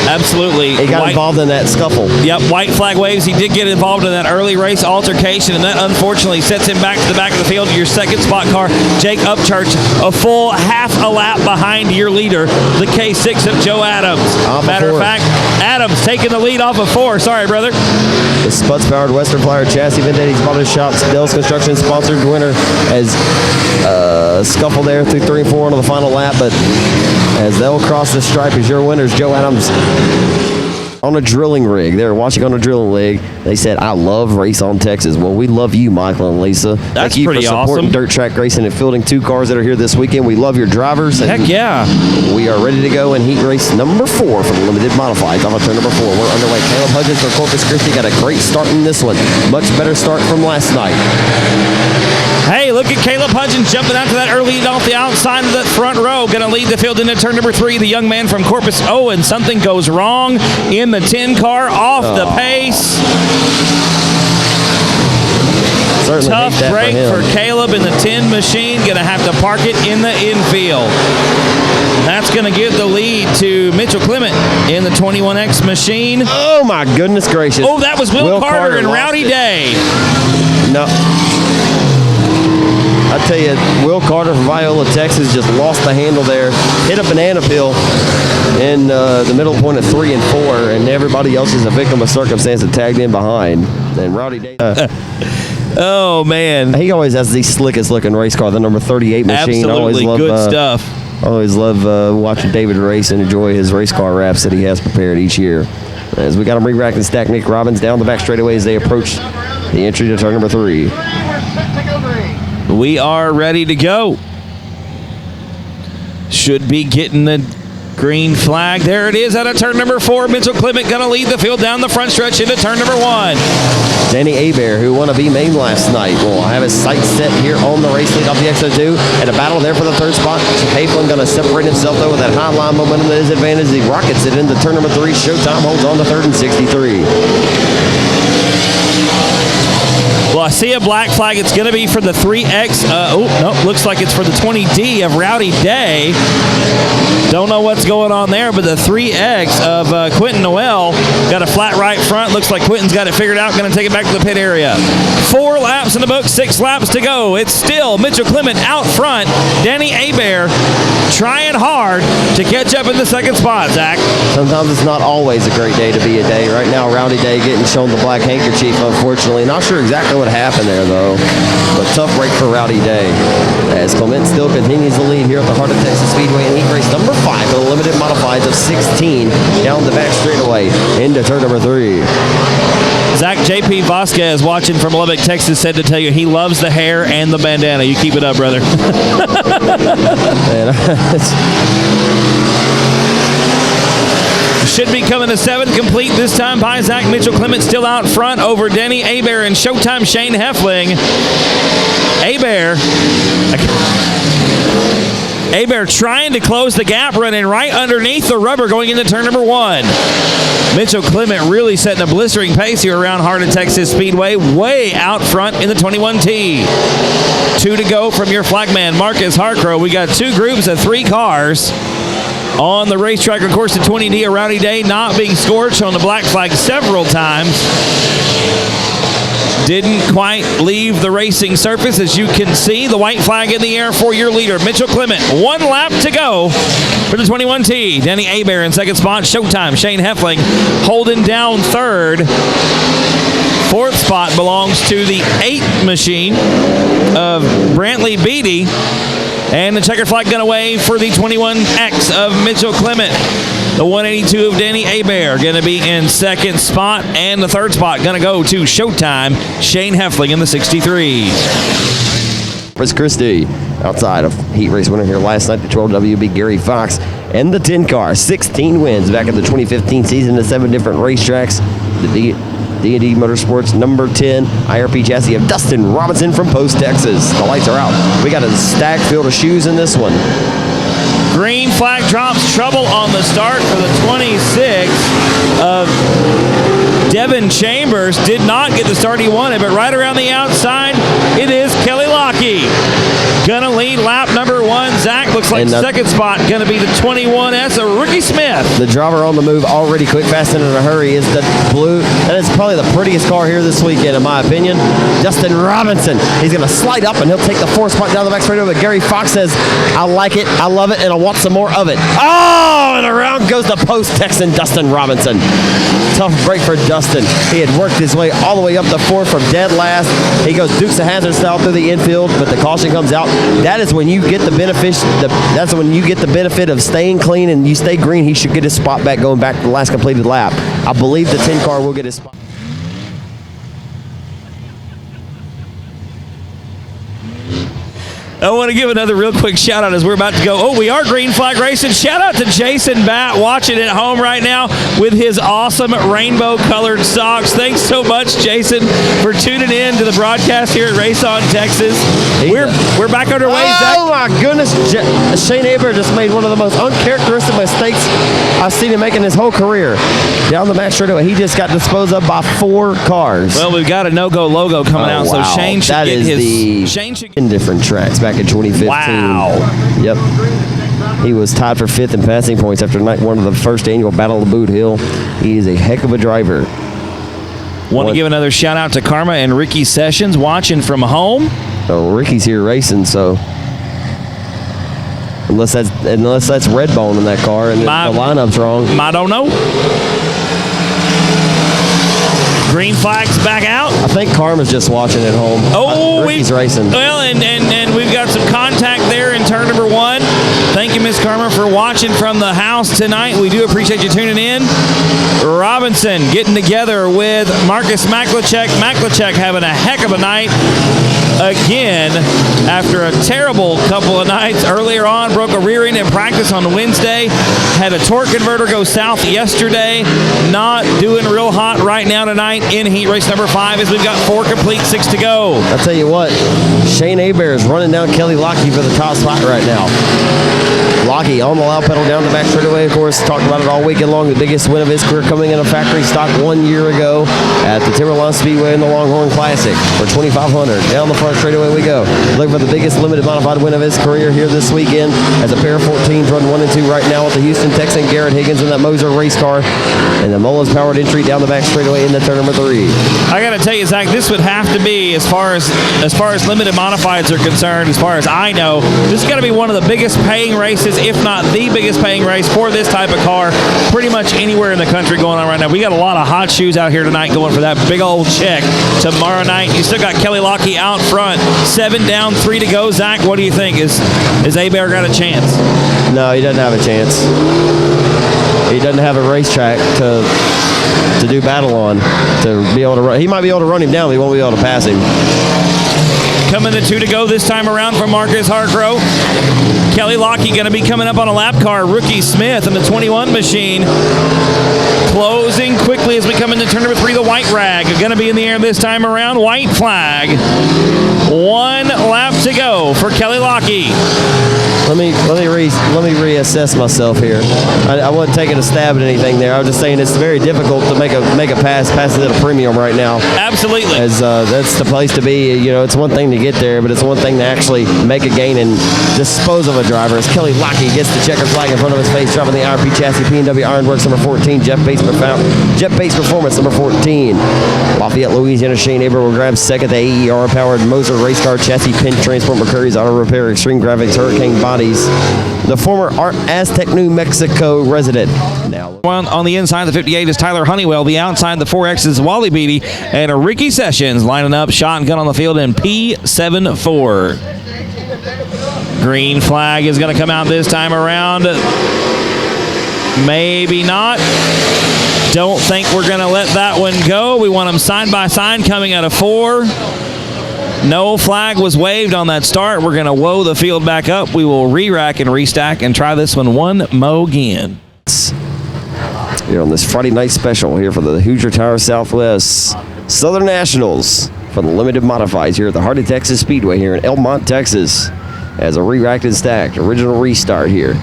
absolutely. He got involved in that scuffle. Yep, white flag waves. He did get involved in that early race altercation, and that unfortunately sets him back to the back of the field. Your second spot car, Jake Upchurch, a full half a lap behind your leader, the K6 of Joe Adams. Matter of fact, Adams taking the lead off of 4. Sorry, brother. The Spuds-powered Western Flyer chassis, Vendetti Body Shops, Dell's Construction sponsored winner as scuffle there through 3 and 4 into the final lap, but as they'll cross the stripe as your winners, Joe Adams on a drilling rig. They were watching on a drilling rig. They said, I love Race on Texas. Well, we love you, Michael and Lisa. That's Thank you pretty for supporting awesome. dirt track racing and fielding 2 cars that are here this weekend. We love your drivers. Heck yeah. We are ready to go in heat race number 4 for the limited modifieds. On turn number 4, we're underway. Caleb Hudgens from Corpus Christi got a great start in this one. Much better start from last night. Hey, look at Caleb Hudgens jumping out to that early lead off the outside of the front row. Going to lead the field into turn number 3. The young man from Corpus. Oh, and something goes wrong in the 10 car off the pace. Certainly tough break for Caleb in the 10 machine. Going to have to park it in the infield. That's going to give the lead to Mitchell Clement in the 21X machine. Oh, my goodness gracious. Oh, that was Will Carter and Rowdy Day. No. I tell you, Will Carter from Viola, Texas just lost the handle there, hit a banana peel in the middle point of 3 and 4, and everybody else is a victim of circumstance that tagged in behind. And Rowdy Day. Oh, man. He always has the slickest looking race car, the number 38 machine. Absolutely good stuff. I always love watching David race and enjoy his race car wraps that he has prepared each year. As we got him re-racked and stacked, Nick Robbins down the back straightaway as they approach the entry to turn number 3. We are ready to go. Should be getting the green flag. There it is out of turn number 4. Mitchell Clement going to lead the field down the front stretch into turn number 1. Danny Hebert, who won a B-Main last night, will have his sights set here on the race lead off the XO2. And a battle there for the 3rd spot. Haeflin going to separate himself, though, with that high line momentum to his advantage. He rockets it into turn number 3. Showtime holds on to 3rd and 63. Well, I see a black flag. It's going to be for the 3X. Looks like it's for the 20D of Rowdy Day. Don't know what's going on there, but the 3X of Quentin Noel got a flat right front. Looks like Quentin's got it figured out. Going to take it back to the pit area. 4 laps in the book, 6 laps to go. It's still Mitchell Clement out front. Danny Hebert trying hard to catch up in the 2nd spot, Zach. Sometimes it's not always a great day to be a day. Right now, Rowdy Day getting shown the black handkerchief, unfortunately. Not sure exactly what happened there, though. But tough break for Rowdy Day. As Clement still continues the lead here at the Heart O Texas Speedway in heat race number 5 for the limited modifieds of 16 down the back straightaway into turn number 3. Zach, JP Vasquez watching from Lubbock, Texas, said to tell you he loves the hair and the bandana. You keep it up, brother. Should be coming to 7th, complete this time by Zach. Mitchell Clement still out front over Denny Hebert and Showtime Shane Heffling. Hebert trying to close the gap, running right underneath the rubber going into turn number 1. Mitchell Clement really setting a blistering pace here around Heart O Texas Speedway, way out front in the 21T. 2 to go from your flagman, Marcus Harcrow. We got 2 groups of 3 cars on the racetrack. Of course, the 20D, a Rowdy Day not being scorched on the black flag several times. Didn't quite leave the racing surface. As you can see, the white flag in the air for your leader, Mitchell Clement. 1 lap to go for the 21T. Danny Hebert in 2nd spot. Showtime Shane Heffling holding down 3rd. 4th spot belongs to the 8 machine of Brantley Beatty. And the checkered flag going to wave for the 21X of Mitchell Clement. The 182 of Danny Hebert going to be in 2nd spot. And the 3rd spot going to go to Showtime Shane Heffling in the 63. Chris Christie outside of heat race winner here last night, the 12WB Gary Fox, and the 10 car, 16 wins back in the 2015 season at 7 different racetracks. The D&D Motorsports number 10 IRP chassis of Dustin Robinson from Post, Texas. The lights are out. We got a stacked field of shoes in this one. Green flag drops, trouble on the start for the 26 of Devin Chambers. Did not get the start he wanted, but right around the outside, it is Kelly Lockie. Gonna lead lap number 1. Zach looks like second spot. Gonna be the 21S of Ricky Smith. The driver on the move already quick, fast, and in a hurry is the blue. That is probably the prettiest car here this weekend, in my opinion. Dustin Robinson. He's gonna slide up and he'll take the 4th spot down the back straightaway. But Gary Fox says, I like it, I love it, and I want some more of it. Oh, and around goes the Post Texan Dustin Robinson. Tough break for Dustin. He had worked his way all the way up the 4th from dead last. He goes Dukes of Hazzard style through the infield, but the caution comes out. That is when you get the benefit. That's when you get the benefit of staying clean and you stay green. He should get his spot back going back to the last completed lap. I believe the 10 car will get his spot. I want to give another real quick shout out as we're about to go. Oh, we are green flag racing. Shout out to Jason Batt watching at home right now with his awesome rainbow colored socks. Thanks so much, Jason, for tuning in to the broadcast here at Race On Texas. We're back underway. Oh my goodness. Shane Aber just made one of the most uncharacteristic mistakes I've seen him make in his whole career. Down the back straightaway, he just got disposed of by 4 cars. Well, we've got a no-go logo coming out, wow. so Shane should get his... Shane should in different tracks back in 2015. Wow. Yep. He was tied for 5th in passing points after night 1 of the first annual Battle of the Boot Hill. He is a heck of a driver. Want to give another shout out to Karma and Ricky Sessions watching from home. Oh, Ricky's here racing, so unless that's Redbone in that car and the lineup's wrong. I don't know. Green flag's back out. I think Karma's just watching at home. Oh, Ricky's racing. Well, and we've got some contact there in turn number 1. Thank you, Miss Karma, for watching from the house tonight. We do appreciate you tuning in. Robinson getting together with Marcus Maklachek. Maklachek having a heck of a night again after a terrible couple of nights earlier on. Broke a rear end in practice on Wednesday. Had a torque converter go south yesterday. Not doing real hot right now tonight in heat race number 5 as we've got 4 complete, 6 to go. I'll tell you what, Shane Aber is running down Kelly Lockie for the top spot right now. Lockie on the loud pedal down the back straightaway, of course, talked about it all weekend long. The biggest win of his career coming in a factory stock 1 year ago at the Timberline Speedway in the Longhorn Classic for $2,500. Down the front straightaway we go. Looking for the biggest limited modified win of his career here this weekend as a pair of 14s run 1 and 2 right now with the Houston Texan Garrett Higgins in that Moser race car and the Mullins powered entry down the back straightaway in the turn number 3. I got to tell you, Zach, this would have to be, as far as limited modifieds are concerned, as far as I know, this is going to be one of the biggest paying races, if not the biggest paying race for this type of car pretty much anywhere in the country going on right now. We got a lot of hot shoes out here tonight going for that big old check tomorrow night. You still got Kelly Lockie out front. 7 down, 3 to go. Zach, what do you think? Is Abear got a chance? No, he doesn't have a chance. He doesn't have a racetrack to do battle on, to be able to run. He might be able to run him down, but he won't be able to pass him. Coming to 2 to go this time around from Marcus Hargrove. Kelly Lockie going to be coming up on a lap car. Rookie Smith in the 21 machine. Closing quickly as we come into turn number 3. The white rag going to be in the air this time around. White flag. 1 lap to go for Kelly Lockie. Let me reassess myself here. I wasn't taking a stab at anything there. I was just saying it's very difficult to make a pass it at a premium right now. Absolutely. As that's the place to be. You know, it's one thing to get there, but it's one thing to actually make a gain and dispose of a driver. As Kelly Lockie gets the checkered flag in front of his face, driving the IRP chassis, P&W Ironworks number 14, Jet Base Performance number 14. Lafayette, Louisiana, Shane Aber will grab second. The AER powered Moser race car chassis, Pin Transport, Mercury's Auto Repair, Extreme Graphics, Hurricane Bodies. The former Art Aztec, New Mexico resident. Now on the inside, the 58 is Tyler Honeywell. The outside, the 4X is Wally Beatty. And a Ricky Sessions lining up shotgun on the field in P74. Green flag is going to come out this time around. Maybe not. Don't think we're going to let that one go. We want them side by side coming out of 4. No flag was waved on that start. We're going to woe the field back up. We will re-rack and restack and try this one more again. Here on this Friday night special here for the Hoosier Tire Southwest Southern Nationals for the limited modifieds here at the Heart O Texas Speedway here in Elm Mott, Texas. As a re-racked and stacked original restart here.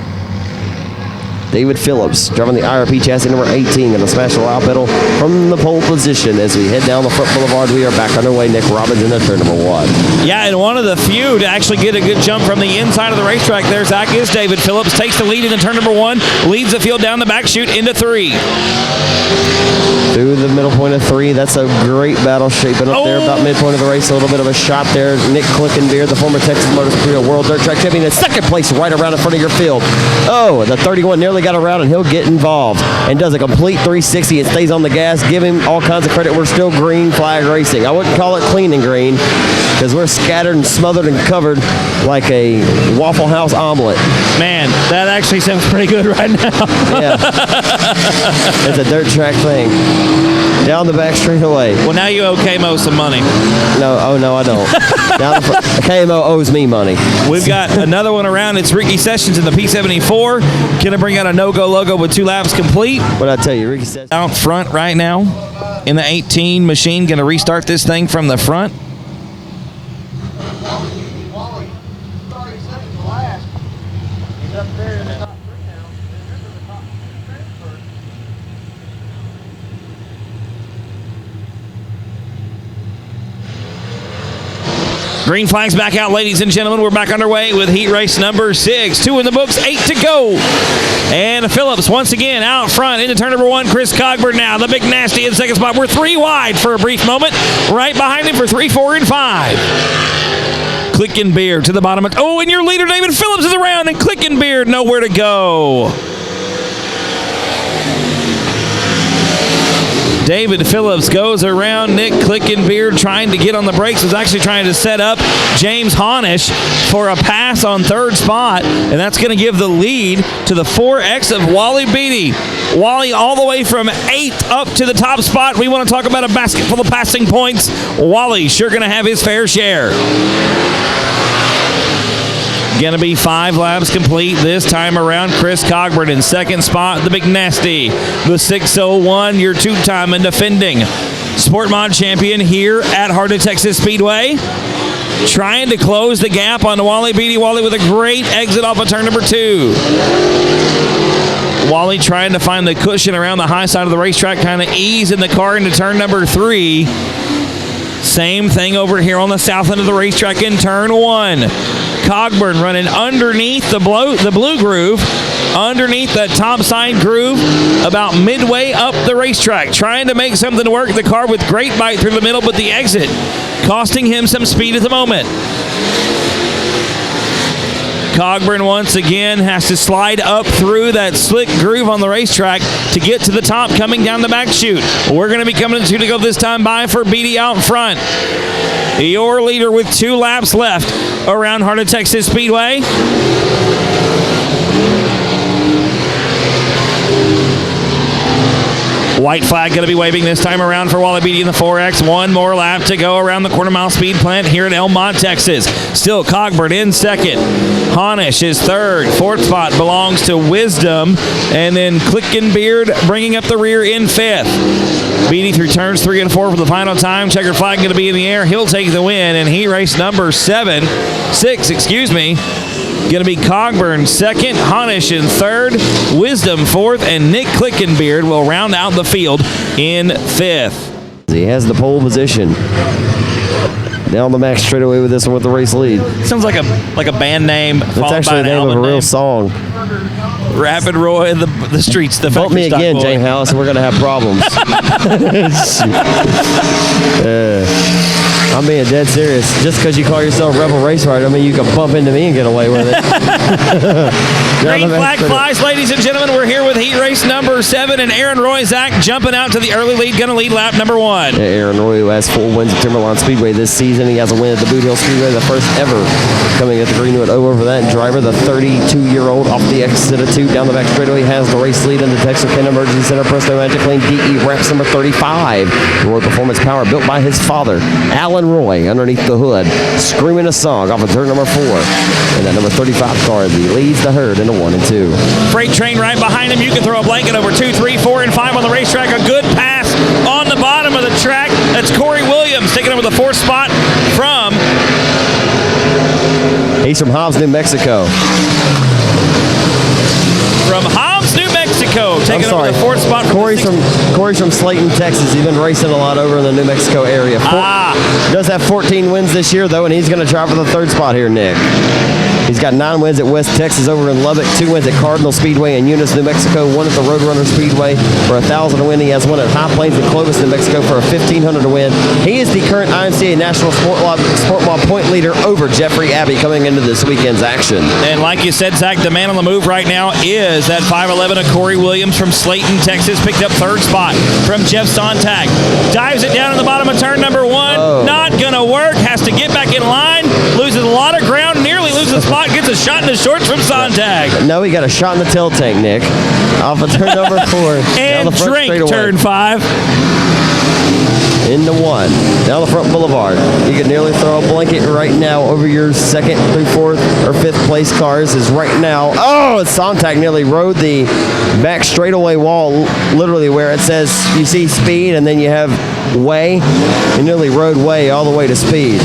David Phillips driving the IRP chassis number 18 on the smash allow pedal from the pole position. As we head down the front boulevard, we are back underway. Nick Robbins in the turn number 1. Yeah, and one of the few to actually get a good jump from the inside of the racetrack there, Zach, is David Phillips. Takes the lead in the turn number 1, leads the field down the back chute into 3. Through the middle point of 3. That's a great battle shaping up there about midpoint of the race. A little bit of a shot there. Nick Clickenbeard, the former Texas Motor Speedway World Dirt Track Champion, in second place right around in front of your field. Oh, the 31 nearly got around, and he'll get involved and does a complete 360 and stays on the gas. Give him all kinds of credit. We're still green flag racing. I wouldn't call it clean and green because we're scattered and smothered and covered like a Waffle House omelet. Man, that actually sounds pretty good right now. Yeah. It's a dirt track thing. Down the back straightaway. Well, now you owe KMO some money. No, I don't. Down the KMO owes me money. We've got another one around. It's Ricky Sessions in the P74. Going to bring out a no-go logo with 2 laps complete. What'd I tell you? Ricky Sessions out front right now in the 18 machine. Going to restart this thing from the front. Green flag's back out, ladies and gentlemen. We're back underway with heat race number 6. 2 in the books, 8 to go. And Phillips once again out front into turn number 1. Chris Cogburn now, the big nasty in second spot. We're 3 wide for a brief moment. Right behind him for 3, 4, and 5. Clickenbeard to the bottom. Oh, and your leader, David Phillips, is around, and Clickenbeard nowhere to go. David Phillips goes around Nick Clickenbeard trying to get on the brakes. Was actually trying to set up James Honish for a pass on 3rd spot, and that's going to give the lead to the 4X of Wally Beatty. Wally all the way from 8th up to the top spot. We want to talk about a basket full of passing points. Wally sure going to have his fair share. Going to be 5 laps complete this time around. Chris Cogburn in second spot. The big nasty. The 601, your 2-time and defending Sport Mod champion here at Heart O Texas Speedway. Trying to close the gap on Wally Beatty. Wally with a great exit off of turn number 2. Wally trying to find the cushion around the high side of the racetrack, kind of easing the car into turn number 3. Same thing over here on the south end of the racetrack in turn 1. Cogburn running underneath the blue groove, underneath that top side groove, about midway up the racetrack, trying to make something work. The car with great bite through the middle, but the exit costing him some speed at the moment. Cogburn once again has to slide up through that slick groove on the racetrack to get to the top, coming down the back chute. We're going to be coming to go this time by for Beatty out front. Your leader with 2 laps left around Heart O Texas Speedway. White flag going to be waving this time around for Wally Beatty in the 4X. 1 more lap to go around the quarter mile speed plant here at Elm Mott, Texas. Still Cogburn in second. Honish is 3rd. 4th spot belongs to Wisdom. And then Clickenbeard bringing up the rear in 5th. Beatty through turns 3 and 4 for the final time. Checkered flag going to be in the air. He'll take the win. And heat race number 6, going to be Cogburn 2nd, Honish in 3rd, Wisdom 4th, and Nick Clickenbeard will round out the field in 5th. He has the pole position. Down the max straightaway with this one with the race lead. Sounds like a band name. That's actually the name of a real song. Rapid Roy, the streets, the Bump me again, boy. Jane House, and we're going to have problems. I'm being dead serious. Just because you call yourself Rebel Race Rider, I mean, you can bump into me and get away with it. Green flag flies, ladies and gentlemen. We're here with heat race number 7, and Aaron Royzak jumping out to the early lead, going to lead lap number 1. Yeah, Aaron Roy, who has 4 wins at Timberline Speedway this season. He has a win at the Boot Hill Speedway, the first ever coming at the Greenwood over for that driver. The 32-year-old off the exit of 2 down the back straightaway has the race lead in the Texarkana Emergency Center Presto Magic Lane DE Wraps number 35. Roy Performance Power built by his father, Alan Aaron Roy underneath the hood, screaming a song off of turn number 4. And that number 35 car leads the herd into 1 and 2. Freight train right behind him. You can throw a blanket over 2, 3, 4, and 5 on the racetrack. A good pass on the bottom of the track. That's Corey Williams taking over the 4th spot from... He's from Hobbs, New Mexico. From Hobbs, New Mexico, taking over the 4th spot. Corey's from Slayton, Texas. He's been racing a lot over in the New Mexico area. Does have 14 wins this year, though, and he's going to try for the 3rd spot here, Nick. He's got 9 wins at West Texas over in Lubbock, 2 wins at Cardinal Speedway in Eunice, New Mexico, 1 at the Roadrunner Speedway for 1,000 to win. He has 1 at High Plains and Clovis, New Mexico for a 1,500 to win. He is the current IMCA National Sport Law point leader over Jeffrey Abbey coming into this weekend's action. And like you said, Zach, the man on the move right now is that 5'11" of Corey Williams from Slayton, Texas. Picked up 3rd spot from Jeff Sontag. Dives it down in the bottom of turn number 1. Not going to work. Has to get back in line. Loses a lot of ground. Nearly loses a spot. Gets a shot in the shorts from Sontag. No, he got a shot in the tail tank, Nick. Off of turn number 4. And drink turn 5. Into 1. Down the front boulevard. You can nearly throw a blanket right now over your 2nd through 4th or 5th place cars. Is right now. Oh, Sontag nearly rode the back straightaway wall, literally where it says you see speed and then you have way. He nearly rode way all the way to speed.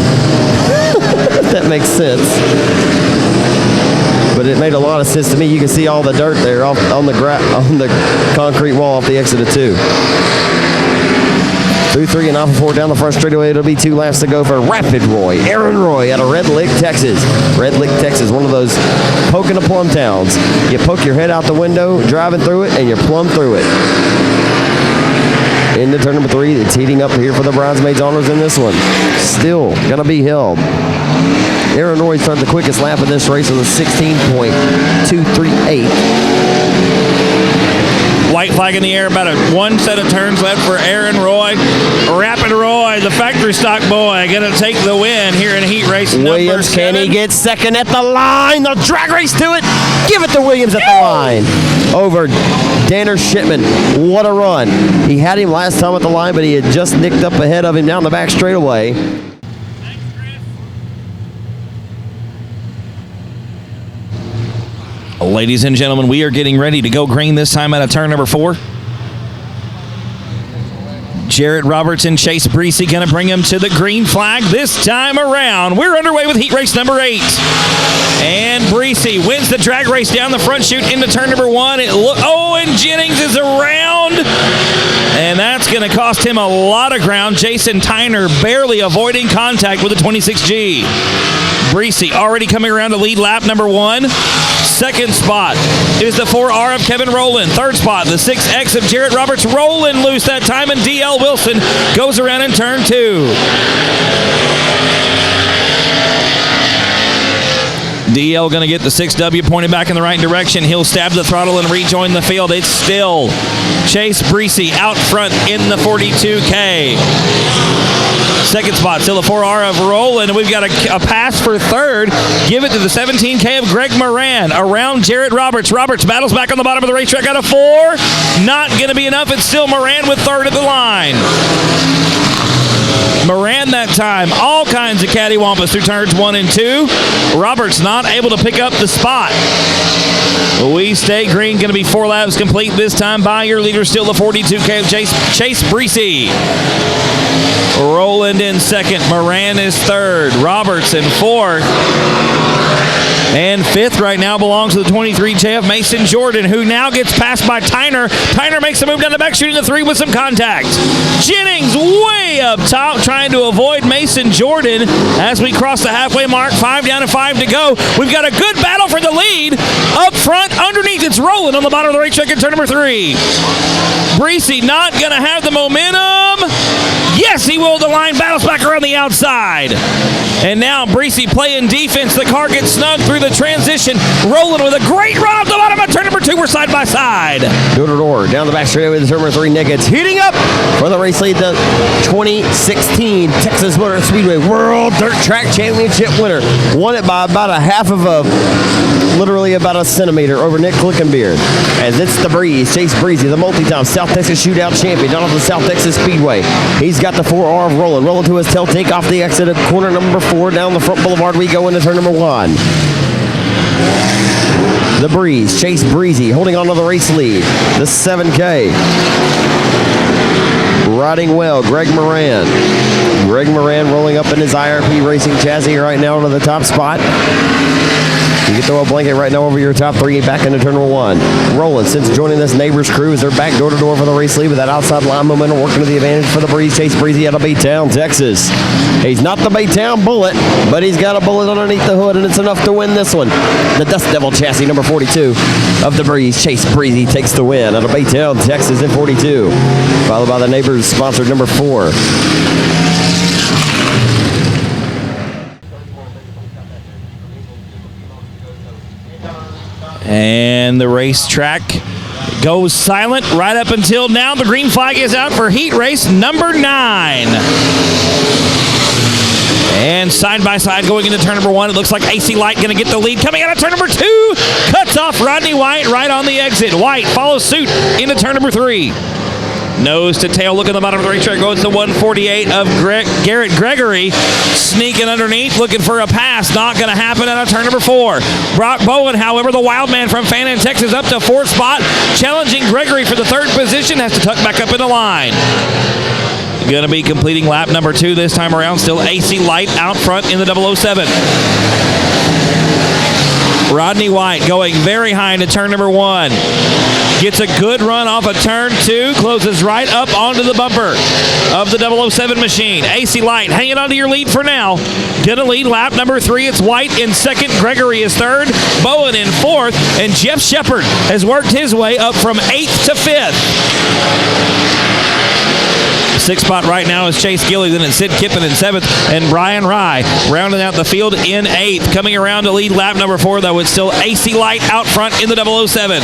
That makes sense. But it made a lot of sense to me. You can see all the dirt there on the concrete wall off the exit of 2. Through 3 and off of 4 down the front straightaway. It'll be 2 laps to go for Rapid Roy. Aaron Roy out of Red Lick, Texas. Red Lick, Texas, one of those poking the plum towns. You poke your head out the window, driving through it, and you plumb through it. Into turn number 3. It's heating up here for the bridesmaids honors in this one. Still going to be held. Aaron Roy started the quickest lap of this race with a 16.238. White flag in the air, about 1 set of turns left for Aaron Roy. Rapid Roy, the factory stock boy, going to take the win here in heat race Williams, number 7. can he get 2nd at the line? The drag race to it. Give it to Williams at the line. Over Danner Shipman. What a run. He had him last time at the line, but he had just nicked up ahead of him down the back straightaway. Ladies and gentlemen, we are getting ready to go green this time out of turn number 4. Jarrett Roberts and Chase Breesy going to bring him to the green flag this time around. We're underway with heat race number 8. And Breesy wins the drag race down the front chute into turn number 1. And Jennings is around. And that's going to cost him a lot of ground. Jason Tyner barely avoiding contact with the 26G. Breesy already coming around to lead lap number 1. 2nd spot is the 4R of Kevin Rowland. 3rd spot, the 6X of Jarrett Roberts. Rowland loose that time, and DL Wilson goes around in turn 2. DL going to get the 6W pointed back in the right direction. He'll stab the throttle and rejoin the field. It's still Chase Breesy out front in the 42K. 2nd spot, still the 4R of Rowland. We've got a pass for 3rd. Give it to the 17K of Greg Moran. Around Jarrett Roberts. Roberts battles back on the bottom of the racetrack out of 4. Not going to be enough. It's still Moran with 3rd at the line. Moran that time, all kinds of cattywampus through turns 1 and 2. Roberts not able to pick up the spot. We stay green, going to be 4 laps complete this time by your leader, still the 42K of Chase Breesy. Rowland in 2nd, Moran is 3rd, Roberts in 4th. And 5th right now belongs to the 23J of Mason Jordan, who now gets passed by Tyner. Tyner makes a move down the back, shooting the 3 with some contact. Jennings way up top, trying to avoid Mason Jordan as we cross the halfway mark. 5 down and 5 to go. We've got a good battle for the lead. Up front, underneath, it's Rowland on the bottom of the racetrack in turn number 3. Breesy not going to have the momentum. Yes, he will. The line battles back around the outside. And now Breesy playing defense. The car gets snug through the transition. Rowland with a great run off the bottom of turn number 2. We're side by side. Door to door. Down the back straightaway with turn number 3. Nick, it's heating up for the race lead. The 2016 Texas Motor Speedway World Dirt Track Championship winner. Won it by about a half of a literally about a centimeter over Nick Klickenbeard. As it's the Breeze, Chase Breezy, the multi-time South Texas Shootout champion down at the South Texas Speedway. He's got the 4R of rolling to his tail, take off the exit at corner number 4. Down the front boulevard we go into turn number 1. The Breeze, Chase Breezy, holding on to the race lead. The 7K. Riding well, Greg Moran. Greg Moran rolling up in his IRP Racing chassis right now to the top spot. You can throw a blanket right now over your top 3 back into turn number 1. Rolling since joining this neighbor's crew as they're back door to door for the race lead with that outside line momentum working to the advantage for the Breeze. Chase Breezy out of Baytown, Texas. He's not the Baytown Bullet, but he's got a bullet underneath the hood, and it's enough to win this one. The Dust Devil chassis, number 42 of the Breeze. Chase Breezy takes the win out of Baytown, Texas in 42. Followed by the neighbor's sponsored number 4. And the racetrack goes silent right up until now. The green flag is out for heat race number 9. And side by side going into turn number 1, it looks like AC Light going to get the lead. Coming out of turn number 2, cuts off Rodney White right on the exit. White follows suit into turn number 3. Nose to tail look at the bottom of the racetrack, goes to 148 of Garrett Gregory, sneaking underneath, looking for a pass. Not going to happen out of turn number 4. Brock Bowen, however, the wild man from Fannin, Texas, up to 4th spot, challenging Gregory for the 3rd position, has to tuck back up in the line. Going to be completing lap number 2 this time around. Still AC Light out front in the 007. Rodney White going very high into turn number 1. Gets a good run off of turn 2. Closes right up onto the bumper of the 007 machine. AC Light hanging on to your lead for now. Gonna lead lap number 3. It's White in 2nd. Gregory is 3rd. Bowen in 4th. And Jeff Shepard has worked his way up from 8th to 5th. 6th spot right now is Chase Gilly, then it's Sid Kippen in 7th, and Brian Rye rounding out the field in 8th. Coming around to lead lap number 4, though, it's still AC Light out front in the 007.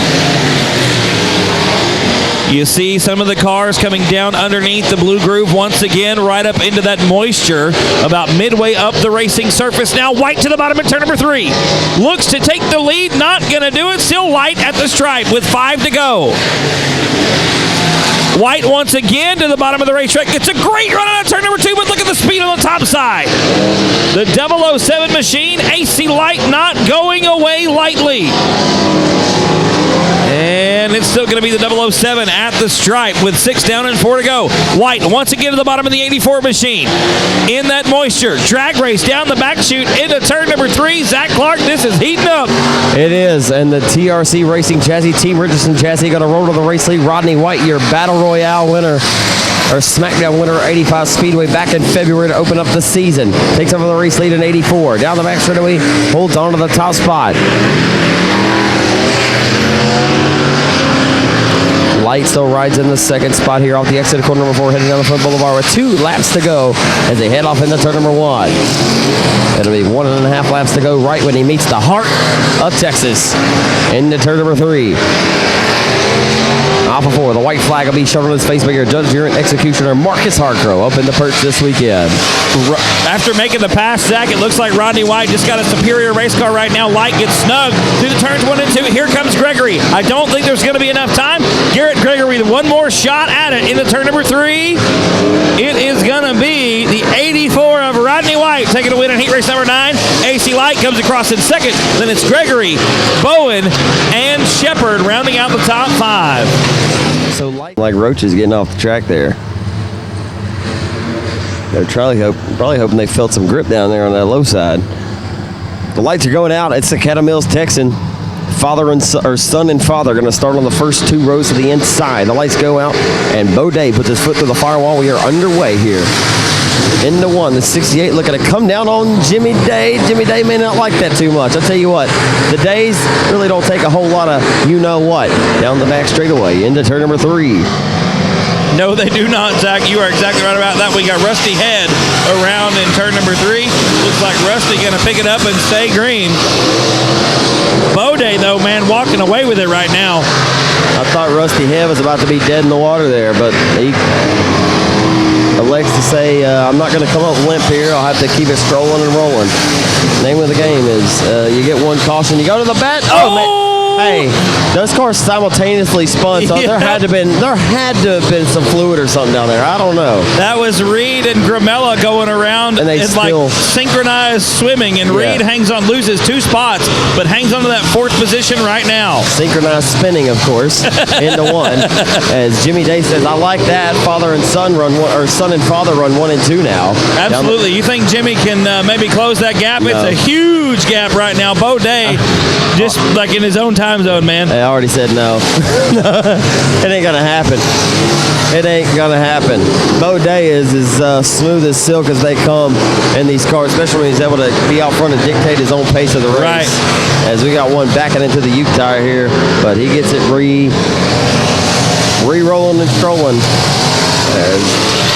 You see some of the cars coming down underneath the blue groove once again, right up into that moisture, about midway up the racing surface. Now White to the bottom at turn number 3. Looks to take the lead, not going to do it. Still Light at the stripe with 5 to go. White once again to the bottom of the racetrack. Gets a great run out of turn number 2, but look at the speed on the top side. The 007 machine, AC Light not going away lightly. And it's still going to be the 007 at the stripe with 6 down and 4 to go. White once again to the bottom of the 84 machine. In that moisture, drag race down the back chute into turn number 3. Zach Clark, this is heating up. It is, and the TRC Racing Chassis, Team Richardson Chassis, going to roll to the race lead. Rodney White, your Battle Royale winner, or SmackDown winner at 85 Speedway back in February to open up the season. Takes over the race lead in 84. Down the back straightaway, holds on to the top spot. Light still rides in the 2nd spot here off the exit of corner number 4, heading down the front boulevard with 2 laps to go as they head off into turn number 1. It'll be 1.5 laps to go right when he meets the Heart of Texas into turn number 3. Off of 4, the white flag will be shown on his face by your judge, juror, and executioner Marcus Hartgrove up in the perch this weekend. After making the pass, Zach, it looks like Rodney White just got a superior race car right now. Light gets snug through the turns 1 and 2. Here comes Gregory. I don't think there's going to be enough time. Garrett Gregory with one more shot at it into turn number 3. It is going to be the 84 of Rodney White taking a win in heat race number 9. AC Light comes across in 2nd. Then it's Gregory, Bowen, and Shepard rounding out the top 5. So like roaches getting off the track there. They're probably hoping they felt some grip down there on that low side. The lights are going out. It's the Caddo Mills Texan. Father and son and father going to start on the first 2 rows to the inside. The lights go out, and Bo Day puts his foot through the firewall. We are underway here. Into 1, the 68 looking to come down on Jimmy Day. Jimmy Day may not like that too much. I'll tell you what, the Days really don't take a whole lot of you-know-what down the back straightaway into turn number 3. No, they do not, Zach. You are exactly right about that. We got Rusty Head around in turn number 3. Looks like Rusty going to pick it up and stay green. Bode, though, man, walking away with it right now. I thought Rusty Head was about to be dead in the water there, but he elects to say, I'm not going to come up limp here. I'll have to keep it strolling and rolling. Name of the game is you get one caution. You go to the bat. Oh, man. Hey, those cars simultaneously spun, so there had to have been some fluid or something down there. I don't know. That was Reed and Gramella going around and in like synchronized swimming, and Reed loses 2 spots, but hangs on to that 4th position right now. Synchronized spinning, of course, into 1. As Jimmy Day says, I like that. Father and son son and father run 1 and 2 now. Absolutely. You think Jimmy can maybe close that gap? No. It's a huge gap right now. Bo Day, just like in his own time zone, man. I already said no. It ain't gonna happen. It ain't gonna happen. Bo Day is as smooth as silk as they come in these cars, especially when he's able to be out front and dictate his own pace of the race. Right. As we got one backing into the Uke tire here, but he gets it re-rolling and strolling.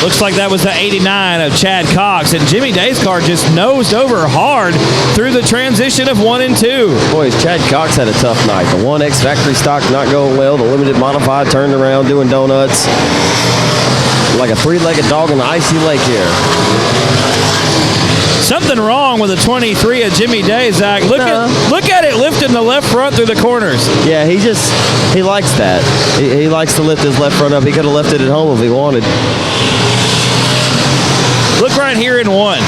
Looks like that was the 89 of Chad Cox, and Jimmy Day's car just nosed over hard through the transition of 1 and 2. Boys, Chad Cox had a tough night. The 1X factory stock not going well. The limited modified turned around doing donuts. Like a 3-legged dog in the icy lake here. Something wrong with the 23 of Jimmy Day, Zach. Look at it lifting the left front through the corners. Yeah, he likes that. He likes to lift his left front up. He could have left it at home if he wanted. Look right here in 1.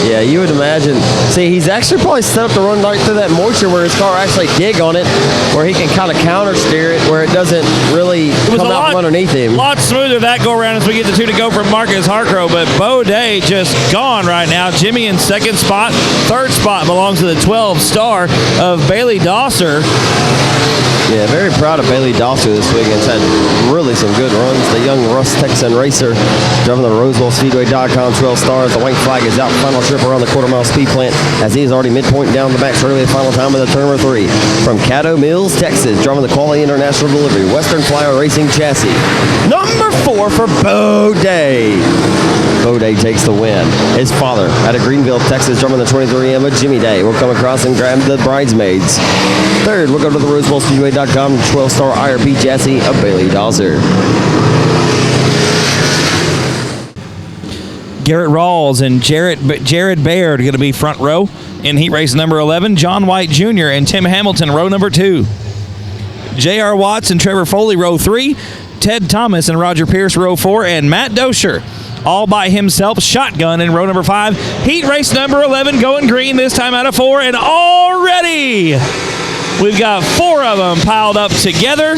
Yeah, you would imagine. See, he's actually probably set up to run right through that moisture where his car actually dig on it, where he can kind of counter steer it, where it doesn't really come out from underneath him. A lot smoother that go around as we get the 2 to go from Marcus Harcrow, but Bo Day just gone right now. Jimmy in 2nd spot. 3rd spot belongs to the 12 star of Bailey Dosser. Yeah, very proud of Bailey Dosser this weekend. He's had really some good runs. The young Russ Texan racer driving the RosewellSpeedway.com 12 stars. The white flag is out. Final trip around the quarter-mile speed plant as he is already midpoint down the back. Early final time of the turn number 3. From Caddo Mills, Texas, driving the Quality International Delivery Western Flyer Racing chassis. Number 4 for Bo Day. Bo Day takes the win. His father out of Greenville, Texas, driving the 23M of Jimmy Day will come across and grab the bridesmaids. 3rd, we'll go to the RosewellSpeedway.com 12-star IRP chassis of Bailey Dosser. Garrett Rawls and Jared Baird going to be front row in heat race number 11. John White Jr. and Tim Hamilton, row number 2. J.R. Watts and Trevor Foley, row 3. Ted Thomas and Roger Pierce, row 4. And Matt Dosher, all by himself, shotgun in row number 5. Heat race number 11 going green this time out of 4. And already we've got 4 of them piled up together.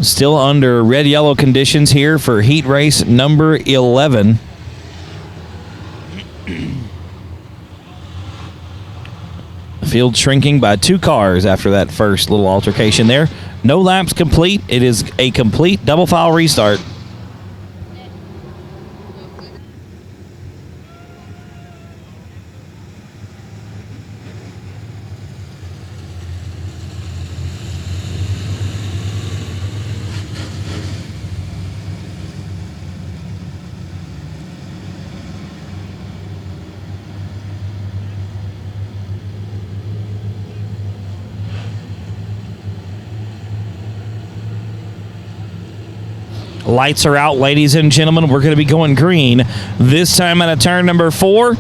Still under red-yellow conditions here for heat race number 11. The field shrinking by 2 cars after that first little altercation there. No laps complete. It is a complete double file restart. Lights are out, ladies and gentlemen. We're going to be going green. This time at a turn number 4.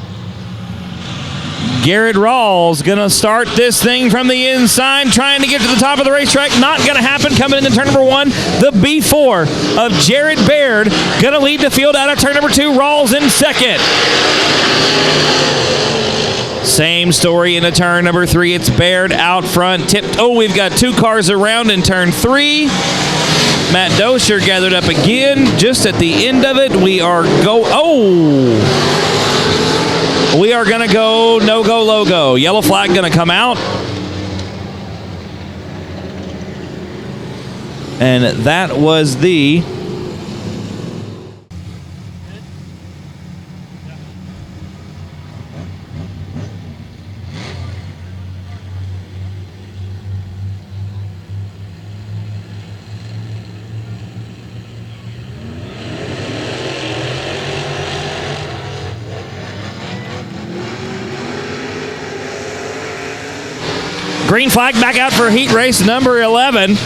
Garrett Rawls going to start this thing from the inside, trying to get to the top of the racetrack. Not going to happen. Coming into turn number 1, the B4 of Jared Baird going to lead the field out of turn number 2. Rawls in 2nd. Same story into turn number 3. It's Baird out front. Tipped. Oh, we've got 2 cars around in turn 3. Matt Dosher gathered up again. Just at the end of it, we are going to go no-go logo. Yellow flag going to come out. And that was the Green flag back out for heat race number 11.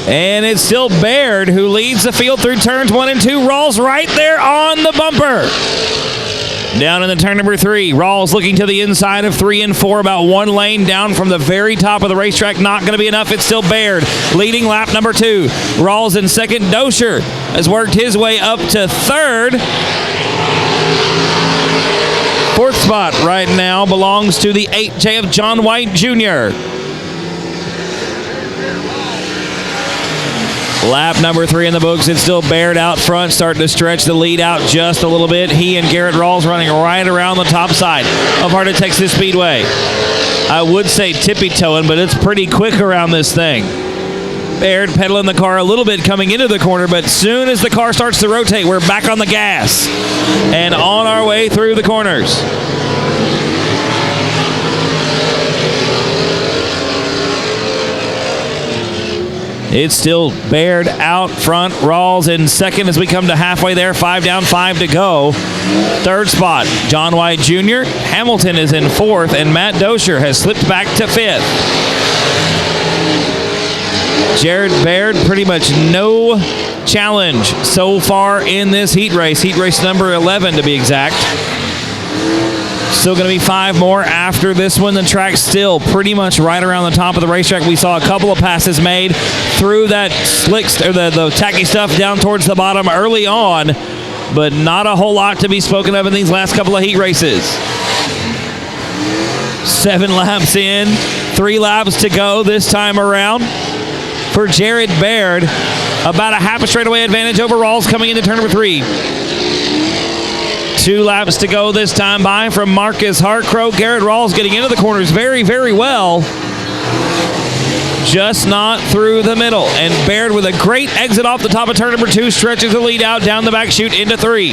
And it's still Baird who leads the field through turns 1 and 2. Rawls right there on the bumper. Down in the turn number 3, Rawls looking to the inside of 3 and 4, about 1 lane down from the very top of the racetrack. Not going to be enough. It's still Baird leading lap number 2. Rawls in second. Dosher has worked his way up to third. Fourth spot right now belongs to the 8J of John White Jr. Lap number 3 in the books. It's still Baird out front, starting to stretch the lead out just a little bit. He and Garrett Rawls running right around the top side of Heart O Texas Speedway. I would say tippy-toeing, but it's pretty quick around this thing. Baird pedaling the car a little bit coming into the corner, but soon as the car starts to rotate, we're back on the gas and on our way through the corners. It's still Baird out front. Rawls in second as we come to halfway there. 5 down, 5 to go. Third spot, John White Jr. Hamilton is in fourth, and Matt Dosher has slipped back to fifth. Jared Baird, pretty much no challenge so far in this heat race. Heat race number 11 to be exact. Still going to be 5 more after this one. The track's still pretty much right around the top of the racetrack. We saw a couple of passes made through that slick, or the tacky stuff down towards the bottom early on, but not a whole lot to be spoken of in these last couple of heat races. 7 laps in, 3 laps to go this time around for Jared Baird. About a half a straightaway advantage over Rawls coming into turn number 3. 2 laps to go this time by from Marcus Hartcrow. Garrett Rawls getting into the corners very, very well. Just not through the middle. And Baird with a great exit off the top of turn number 2 stretches the lead out down the back chute into 3.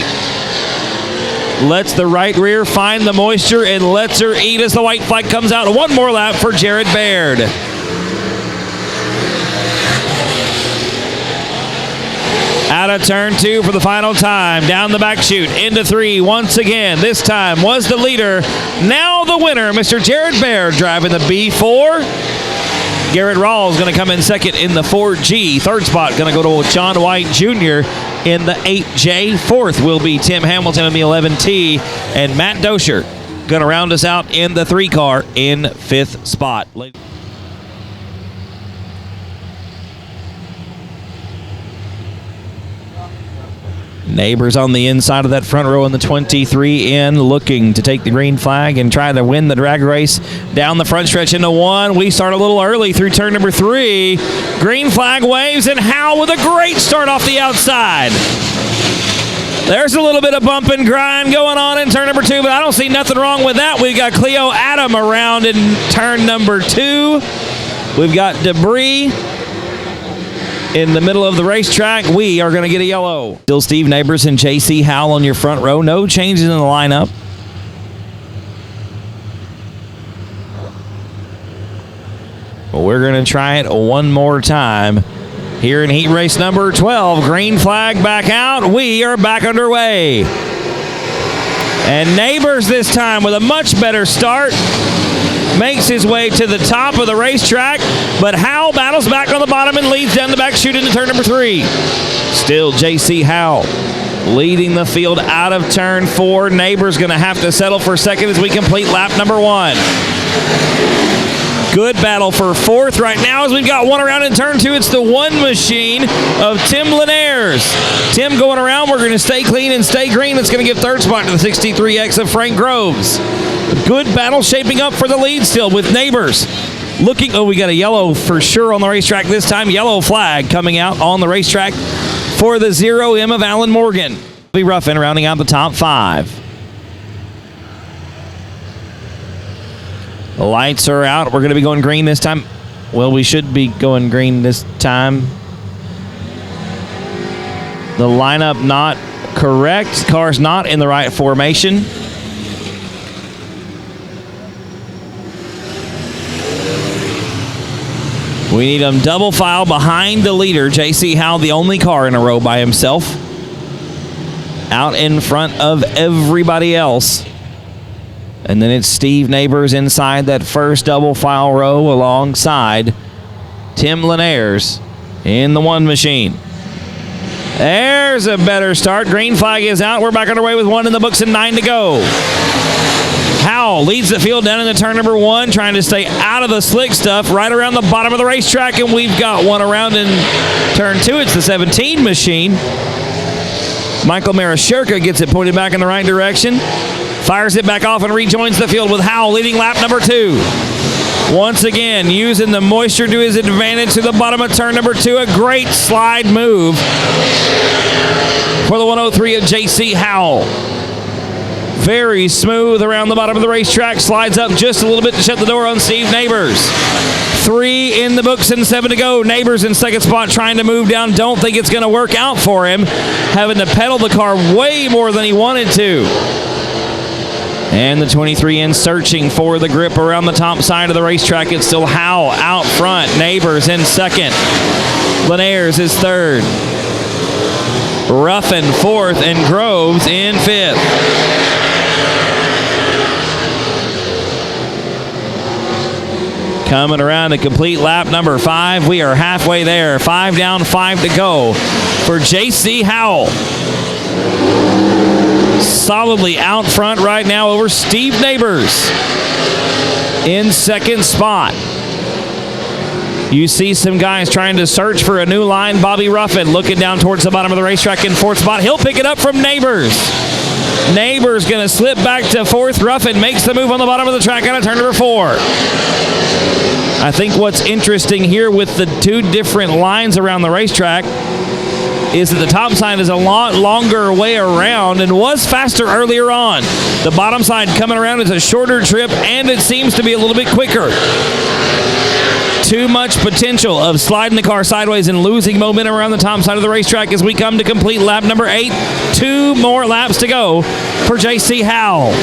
Lets the right rear find the moisture and lets her eat as the white flag comes out. 1 more lap for Jared Baird. Out of turn 2 for the final time. Down the back chute into 3 once again. This time was the leader. Now the winner, Mr. Jared Baird, driving the B4. Garrett Rawls going to come in second in the 4G. Third spot going to go to John White Jr. in the 8J. Fourth will be Tim Hamilton in the 11T. And Matt Dosher going to round us out in the 3 car in 5th spot. Neighbors on the inside of that front row in the 23 in, looking to take the green flag and try to win the drag race down the front stretch into 1. We start a little early through turn number 3. Green flag waves, and Howell with a great start off the outside. There's a little bit of bump and grind going on in turn number 2, but I don't see nothing wrong with that. We've got Cleo Adam around in turn number 2. We've got debris in the middle of the racetrack. We are going to get a yellow. Still Steve Neighbors and J.C. Howell on your front row. No changes in the lineup. But we're going to try it one more time here in heat race number 12. Green flag back out. We are back underway. And Neighbors this time with a much better start makes his way to the top of the racetrack, but Howell battles back on the bottom and leads down the back chute into turn number 3. Still J.C. Howell leading the field out of turn 4. Neighbors going to have to settle for second as we complete lap number 1. Good battle for 4th right now as we've got one around in turn 2. It's the one machine of Tim Linares. Tim going around. We're going to stay clean and stay green. That's going to give 3rd spot to the 63X of Frank Groves. Good battle shaping up for the lead still with Neighbors looking. Oh, we got a yellow for sure on the racetrack this time. Yellow flag coming out on the racetrack for the 0M of Alan Morgan. Be Ruffin rounding out the top 5. The lights are out. We're going to be going green this time. Well, we should be going green this time. The lineup not correct. Car's not in the right formation. We need them double file behind the leader. J.C. Howell, the only car in a row by himself. Out in front of everybody else. And then it's Steve Neighbors inside that first double file row alongside Tim Linares in the one machine. There's a better start. Green flag is out. We're back underway with 1 in the books and 9 to go. Howell leads the field down in the turn number 1, trying to stay out of the slick stuff right around the bottom of the racetrack, and we've got one around in turn 2. It's the 17 machine. Michael Marashirka gets it pointed back in the right direction, fires it back off and rejoins the field with Howell leading lap number 2. Once again, using the moisture to his advantage to the bottom of turn number 2. A great slide move for the 103 of J.C. Howell. Very smooth around the bottom of the racetrack. Slides up just a little bit to shut the door on Steve Neighbors. 3 in the books and 7 to go. Neighbors in second spot trying to move down. Don't think it's going to work out for him. Having to pedal the car way more than he wanted to. And the 23 in searching for the grip around the top side of the racetrack. It's still Howell out front. Neighbors in second. Linares is third. Ruffin fourth and Groves in fifth. Coming around to complete lap number 5. We are halfway there. 5 down, 5 to go for J.C. Howell. Solidly out front right now over Steve Neighbors in second spot. You see some guys trying to search for a new line. Bobby Ruffin looking down towards the bottom of the racetrack in fourth spot. He'll pick it up from Neighbors. Neighbors going to slip back to fourth. Ruffin makes the move on the bottom of the track out of turn number 4. I think what's interesting here with the 2 different lines around the racetrack is that the top side is a lot longer way around and was faster earlier on. The bottom side coming around is a shorter trip, and it seems to be a little bit quicker. Too much potential of sliding the car sideways and losing momentum around the top side of the racetrack as we come to complete lap number 8. 2 more laps to go for J.C. Howell.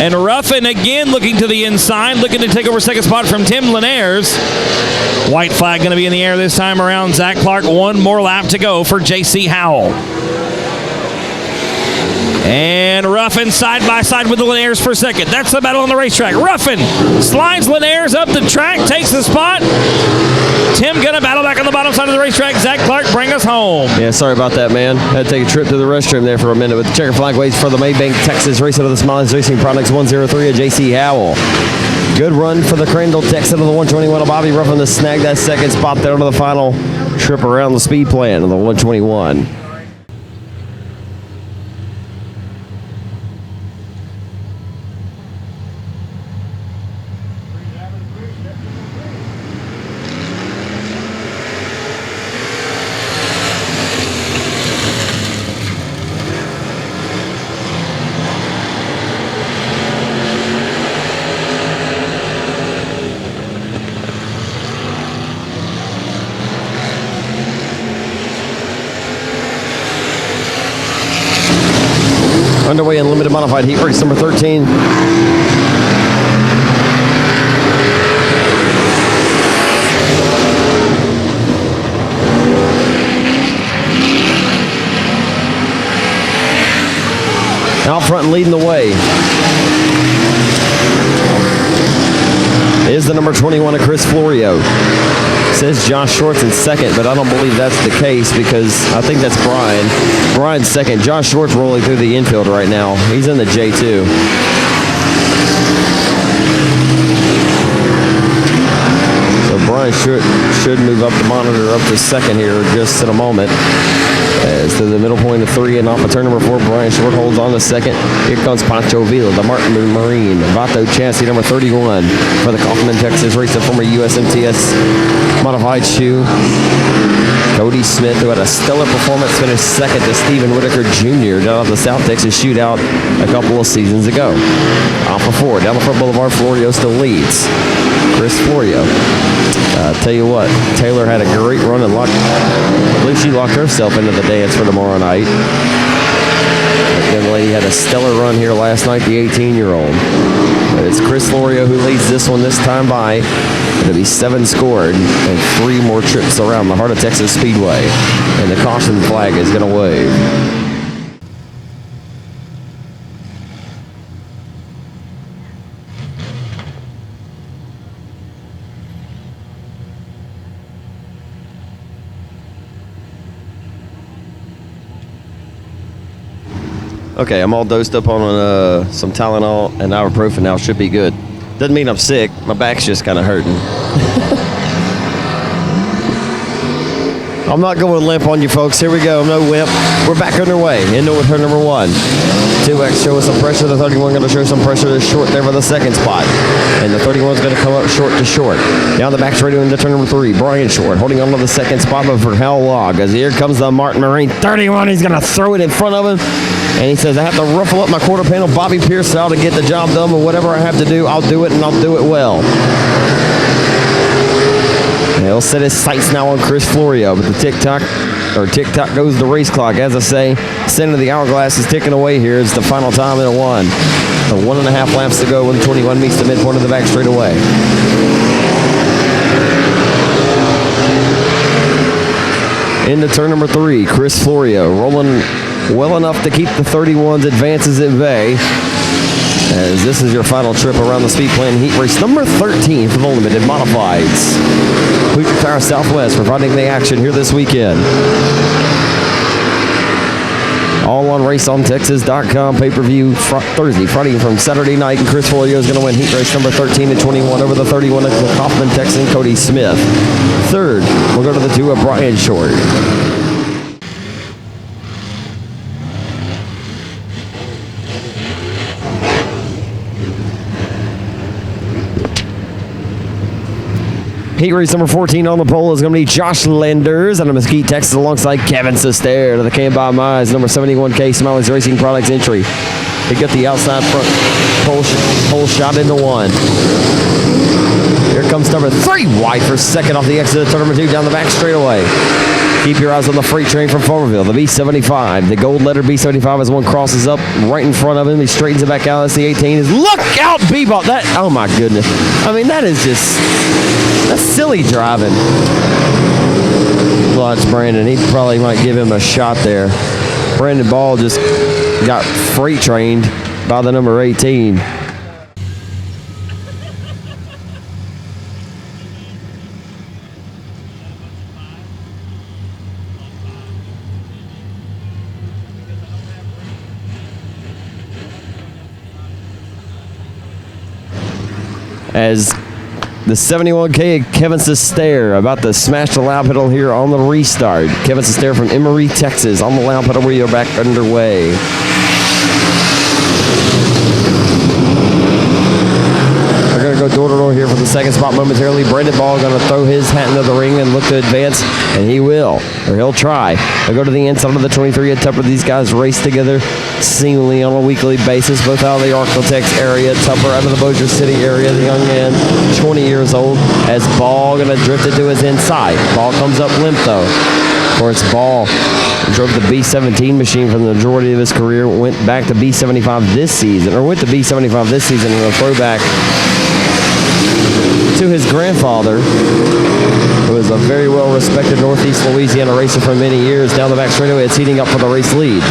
And Ruffin again looking to the inside, looking to take over second spot from Tim Linares. White flag going to be in the air this time around. Zach Clark, 1 more lap to go for J.C. Howell. And Ruffin side by side with the Linares for second. That's the battle on the racetrack. Ruffin slides Linares up the track, takes the spot. Tim gonna battle back on the bottom side of the racetrack. Zach Clark, bring us home. Yeah, sorry about that, man. Had to take a trip to the restroom there for a minute. But the checker flag waits for the Maybank, Texas race out of the Smiles Racing Products 103 of J.C. Howell. Good run for the Crandall Tex out of the 121 of Bobby Ruffin to snag that second spot there on the final trip around the speed plan of the 121. Underway in limited modified heat race number 13. Out front and leading the way is the number 21 of Chris Florio. Says Josh Schwartz in second, but I don't believe that's the case because I think that's Brian. Brian's second. Josh Schwartz rolling through the infield right now. He's in the J2. So Brian should move up the monitor up to second here just in a moment. As to the middle point of 3 and off of turn number 4, Brian Short holds on to second. Here comes Pancho Villa, the Martin Marine. Vato Chassis, number 31 for the Kaufman, Texas race, the former USMTS modified shoe. Cody Smith, who had a stellar performance, finished second to Stephen Whitaker Jr. down off the South Texas Shootout a couple of seasons ago. Off of 4, down the front boulevard, Florio still leads. Chris Florio. Tell you what, Taylor had a great run and locked. I believe she locked herself into the dance for tomorrow night. That young lady had a stellar run here last night, the 18-year-old. But it's Chris Florio who leads this one this time by. It'll be 7 scored and 3 more trips around the Heart of Texas Speedway. And the caution flag is going to wave. Okay, I'm all dosed up on some Tylenol and ibuprofen now. Should be good. Doesn't mean I'm sick. My back's just kind of hurting. I'm not going limp on you folks. Here we go. No whip. We're back underway. Into with turn number 1. 2X show us some pressure. The 31 going to show some pressure. They're short there for the second spot. And the 31 is going to come up short to short. Down the back straight into turn number 3. Brian Short holding on to the second spot, but for how long? As here comes the Martin Marine 31. He's going to throw it in front of him. And he says, I have to ruffle up my quarter panel Bobby Pierce style to get the job done, but whatever I have to do, I'll do it, and I'll do it well. And he'll set his sights now on Chris Florio, but the tick-tock goes the race clock. As I say, center of the hourglass is ticking away here. It's the final time in a 1. So 1.5 laps to go when the 21 meets the midpoint of the back straightaway. Into turn number 3, Chris Florio rolling well enough to keep the 31's advances at bay. As this is your final trip around the Speed Plan Heat Race number 13 for the Limited Modifieds. Hoosier Tire Southwest providing the action here this weekend. All on RaceOnTexas.com pay-per-view Thursday, Friday from Saturday night. And Chris Florio is going to win Heat Race number 13 and 21 over the 31 of the Kaufman Texan Cody Smith. Third, we'll go to the 2 of Brian Short. Heat race number 14 on the pole is going to be Josh Landers out of Mesquite, Texas, alongside Kevin Sestair to the Can by Mize, number 71K Smiley's Racing Products entry. They get the outside front pole shot into 1. Here comes number 3 wide for second off the exit of turn number 2 down the back straightaway. Keep your eyes on the freight train from Farmerville, the B75. The gold letter B75 as one crosses up right in front of him. He straightens it back out. That's the 18. Look out, Bebop. That, oh my goodness. I mean, that's silly driving. Watch Brandon. He probably might give him a shot there. Brandon Ball just got freight trained by the number 18. As the 71K Kevin Sestair about to smash the loud pedal here on the restart. Kevin Sestair from Emory, Texas on the loud pedal. We are back underway. We're going to go door to door here for the second spot momentarily. Brandon Ball going to throw his hat into the ring and look to advance, and he will, or he'll try. They'll go to the inside of the 23 at Tupper. These guys race together seemingly on a weekly basis, both out of the Arklatex area. Tupper out of the Bossier City area. The young man, 20 years old, as Ball going to drift it to his inside. Ball comes up limp though. Of course, Ball drove the B17 machine from the majority of his career, went back to B75 this season, or went to B75 this season in a throwback to his grandfather, who is a very well-respected Northeast Louisiana racer for many years. Down the back straightaway, it's heating up for the race lead.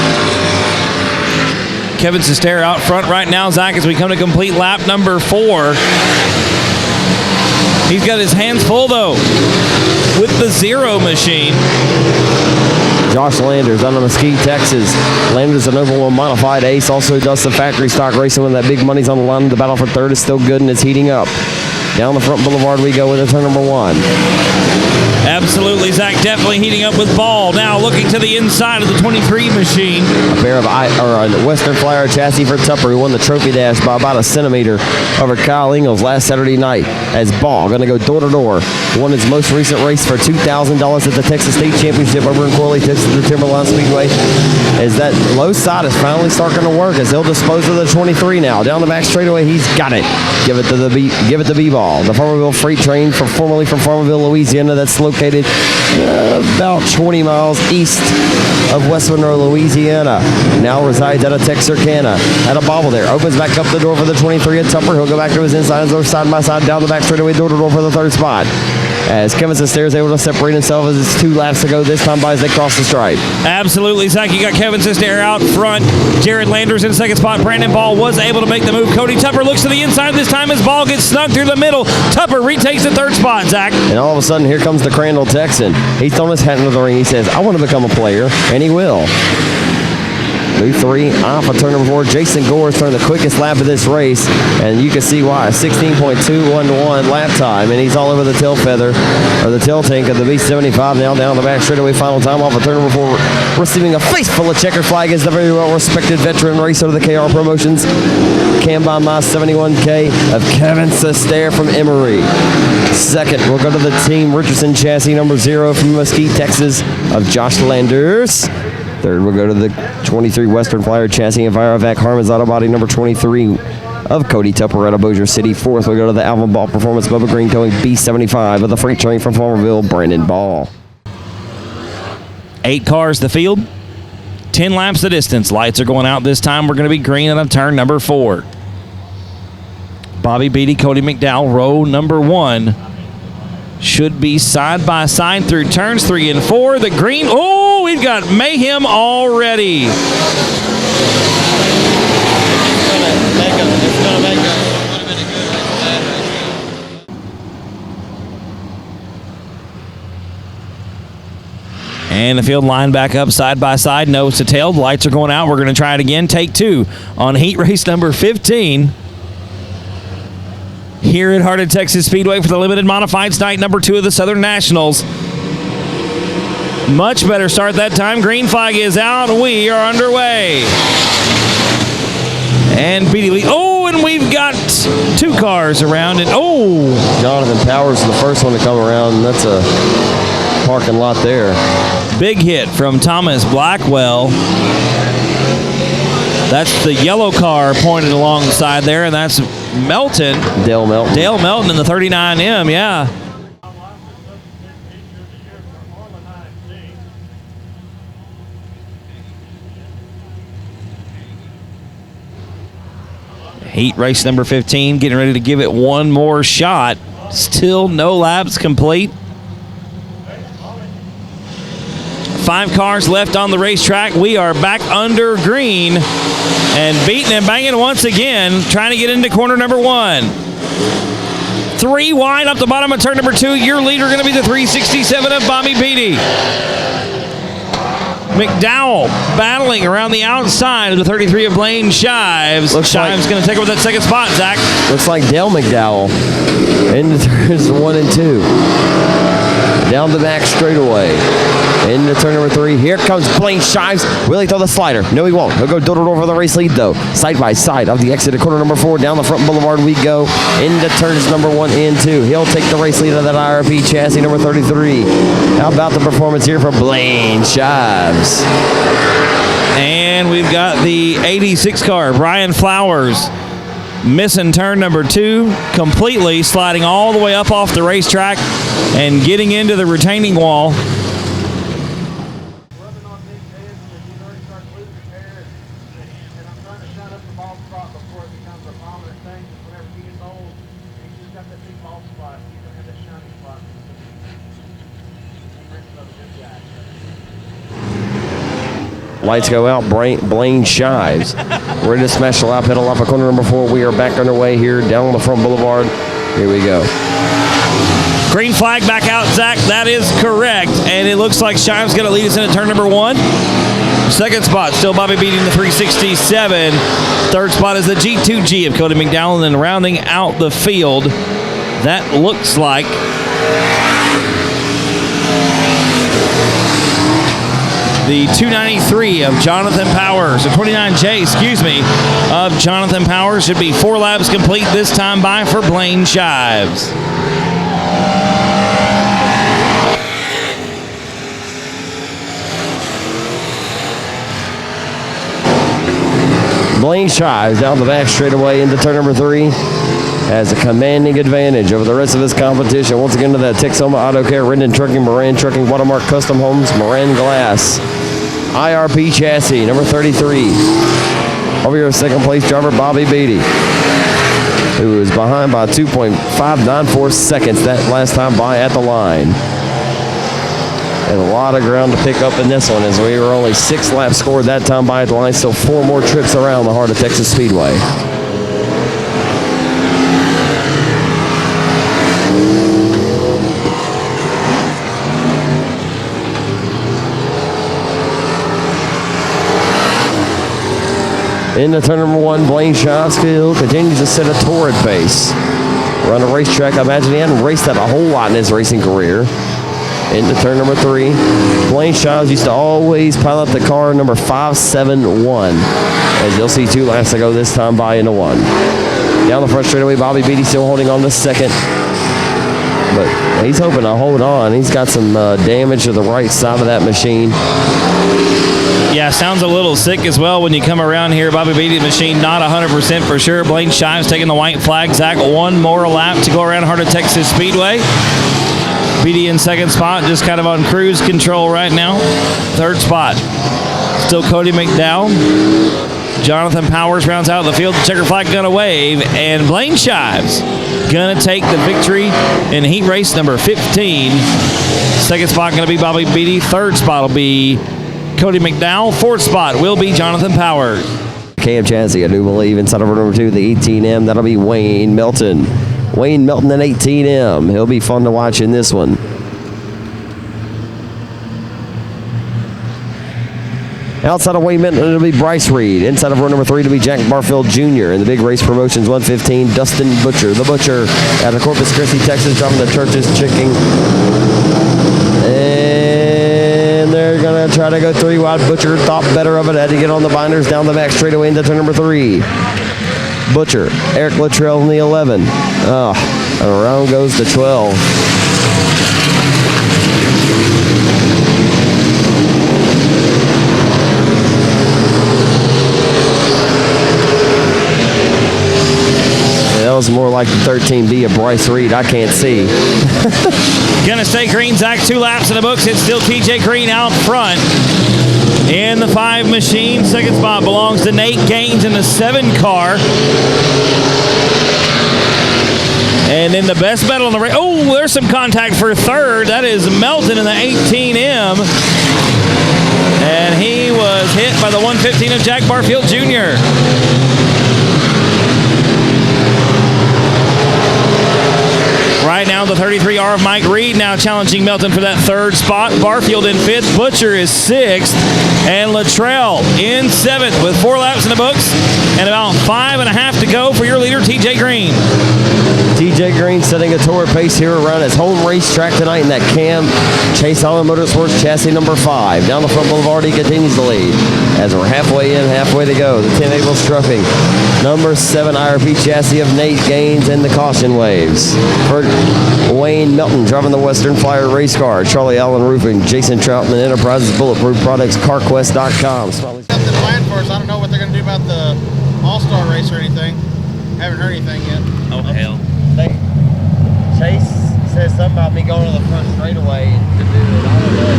Kevin Sestair out front right now, Zach, as we come to complete lap number 4. He's got his hands full, though, with the Zero machine. Josh Landers out of Mesquite, Texas. Landers an Oval 1 modified ace, also does some factory stock racing when that big money's on the line. The battle for third is still good, and it's heating up. Down the front boulevard we go with turn number 1. Absolutely, Zach, definitely heating up with Ball. Now looking to the inside of the 23 machine. A pair of a Western Flyer chassis for Tupper, who won the trophy dash by about a centimeter over Kyle Ingles last Saturday night. As Ball going to go door to door. Won his most recent race for $2,000 at the Texas State Championship over in Corley, Texas, the Timberline Speedway. As that low side is finally starting to work, as he'll dispose of the 23 now. Down the back straightaway, he's got it. Give it to B-Ball. The Farmerville freight train, formerly from Farmerville, Louisiana, that's located about 20 miles east of West Monroe, Louisiana. Now resides out of Texarkana. At a bobble there. Opens back up the door for the 23 at Tupper. He'll go back to his inside and go side by side down the back straightaway, door to door for the third spot. As Kevin Sestair is able to separate himself as it's 2 laps to go this time by as they cross the stripe. Absolutely, Zach. You got Kevin Sestair out front. Jared Landers in second spot. Brandon Ball was able to make the move. Cody Tupper looks to the inside this time as Ball gets snugged through the middle. Tupper retakes the third spot, Zach. And all of a sudden, here comes the Crandall Texan. He's thrown his hat into the ring. He says, I want to become a player, and he will. Move 3 off of turn number 4. Jason Gore's turned the quickest lap of this race, and you can see why. 16.211 lap time, and he's all over the tail feather, or the tail tank of the B75 now down the back straightaway. Final time off of turn number 4, receiving a face full of checker flag is the very well-respected veteran racer of the KR Promotions, Cam by my 71K of Kevin Sestair from Emory. Second, we'll go to the Team Richardson chassis number 0 from Mesquite, Texas, of Josh Landers. Third, we'll go to the 23 Western Flyer chassis and Virovac Harmon's Auto Body number 23 of Cody Tupper out of Bossier City. Fourth, we'll go to the Alvin Ball Performance Bubba Green Towing B75 of the Freight Train from Farmerville, Brandon Ball. 8 cars the field, 10 laps the distance. Lights are going out this time. We're going to be green on turn number 4. Bobby Beatty, Cody McDowell, row number 1. Should be side by side through turns 3 and 4. The green, oh, we've got mayhem already. And the field line back up side by side, nose to tail. The lights are going out. We're going to try it again. Take 2 on heat race number 15. Here at Heart O Texas Speedway for the limited modifieds night number 2 of the Southern Nationals. Much better start that time. Green flag is out. We are underway. And Beatty Lee. Oh, and we've got 2 cars around. And oh, Jonathan Powers, the first one to come around. That's a parking lot there. big hit from Thomas Blackwell. That's the yellow car pointed alongside there, and that's Melton. Dale Melton. Dale Melton in the 39M, yeah. Heat race number 15, getting ready to give it one more shot. Still no laps complete. 5 cars left on the racetrack. We are back under green and beating and banging once again, trying to get into corner number 1. 3 wide up the bottom of turn number 2. Your leader going to be the 367 of Bobby Beatty. McDowell battling around the outside of the 33 of Blaine Shives. Shives going to take over that second spot, Zach. Looks like Dale McDowell into turns 1 and 2. Down the back straightaway. Into turn number 3. Here comes Blaine Shives. Will he throw the slider? No, he won't. He'll go door-to-door for the race lead, though. Side by side of the exit at corner number 4. Down the front boulevard we go. Into turns number 1 and 2. He'll take the race lead of that IRP chassis number 33. How about the performance here for Blaine Shives? And we've got the 86 car, Brian Flowers, missing turn number 2 completely, sliding all the way up off the racetrack and getting into the retaining wall. Lights go out. Blaine Shives ready to smash the lap pedal off of corner number 4. We are back underway here down on the front boulevard. Here we go. Green flag back out, Zach. That is correct. And it looks like Shives going to lead us into turn number 1. Second spot, still Bobby beating the 367. Third spot is the G2G of Cody McDowell. And then rounding out the field, that looks like the 293 of Jonathan Powers, the 29J, of Jonathan Powers. Should be 4 laps complete this time by for Blaine Shives. Blaine Shives down the back straightaway into turn number 3 has a commanding advantage over the rest of his competition. Once again to that Texoma Auto Care, Rendon Trucking, Moran Trucking, Watermark Custom Homes, Moran Glass, IRP chassis, number 33. Over here, second place driver, Bobby Beatty, who is behind by 2.594 seconds that last time by at the line. And a lot of ground to pick up in this one, as we were only 6 laps scored that time by at the line. Still 4 more trips around the Heart of Texas Speedway. Into turn number 1, Blaine Shotskill continues to set a torrid pace. Around the racetrack, I imagine he hadn't raced that a whole lot in his racing career. Into turn number 3. Blaine Shives used to always pile up the car number 571. As you'll see 2 laps to go this time by into 1. Down the front straightaway, Bobby Beatty still holding on to second. But he's hoping to hold on. He's got some damage to the right side of that machine. Yeah, sounds a little sick as well when you come around here. Bobby Beatty's machine not 100% for sure. Blaine Shives taking the white flag. Zach, 1 more lap to go around Heart O Texas Speedway. Beatty in second spot, just kind of on cruise control right now. Third spot, still Cody McDowell. Jonathan Powers rounds out the field. The checker flag gonna wave, and Blaine Shives gonna take the victory in heat race number 15. Second spot gonna be Bobby Beatty. Third spot will be Cody McDowell. Fourth spot will be Jonathan Powers. Cam Chassis, I do believe, inside of number 2, the 18M. That'll be Wayne Melton. Wayne Melton in 18M. He'll be fun to watch in this one. Outside of Wayne Melton, it'll be Bryce Reed. Inside of row number 3, it'll be Jack Barfield Jr. In the Big Race Promotions 115, Dustin Butcher. The Butcher out of Corpus Christi, Texas, driving the Church's Chicken. And they're going to try to go 3 wide. Butcher thought better of it. Had to get on the binders down the back straightaway into turn number 3. Butcher, Eric Luttrell in the 11. And around goes the 12. That was more like the 13B of Bryce Reed. I can't see. Gonna stay green, Zach. 2 laps in the books. It's still TJ Green out front. In the 5 machine, second spot belongs to Nate Gaines in the 7 car. And in the best battle on the race, oh, there's some contact for third. That is Melton in the 18M. And he was hit by the 115 of Jack Barfield Jr. Right now, the 33R of Mike Reed now challenging Melton for that 3rd spot. Barfield in 5th. Butcher is 6th. And Luttrell in 7th with 4 laps in the books and about 5.5 to go for your leader, TJ Green. TJ Green setting a torrid pace here around his home racetrack tonight in that Cam Chase Holland Motorsports chassis number 5. Down the front boulevard, he continues to lead. As we're halfway in, halfway to go, the 10 Abel Struffing. Number 7 IRP chassis of Nate Gaines and the caution waves. For Wayne Melton driving the Western Flyer race car. Charlie Allen Roofing, Jason Troutman Enterprises, Bulletproof Products, CarQuest.com. Something planned for us. I don't know what they're going to do about the All-Star race or anything. Haven't heard anything yet. Oh, hell. Chase says something about me going to the front straightaway to do it. I don't know.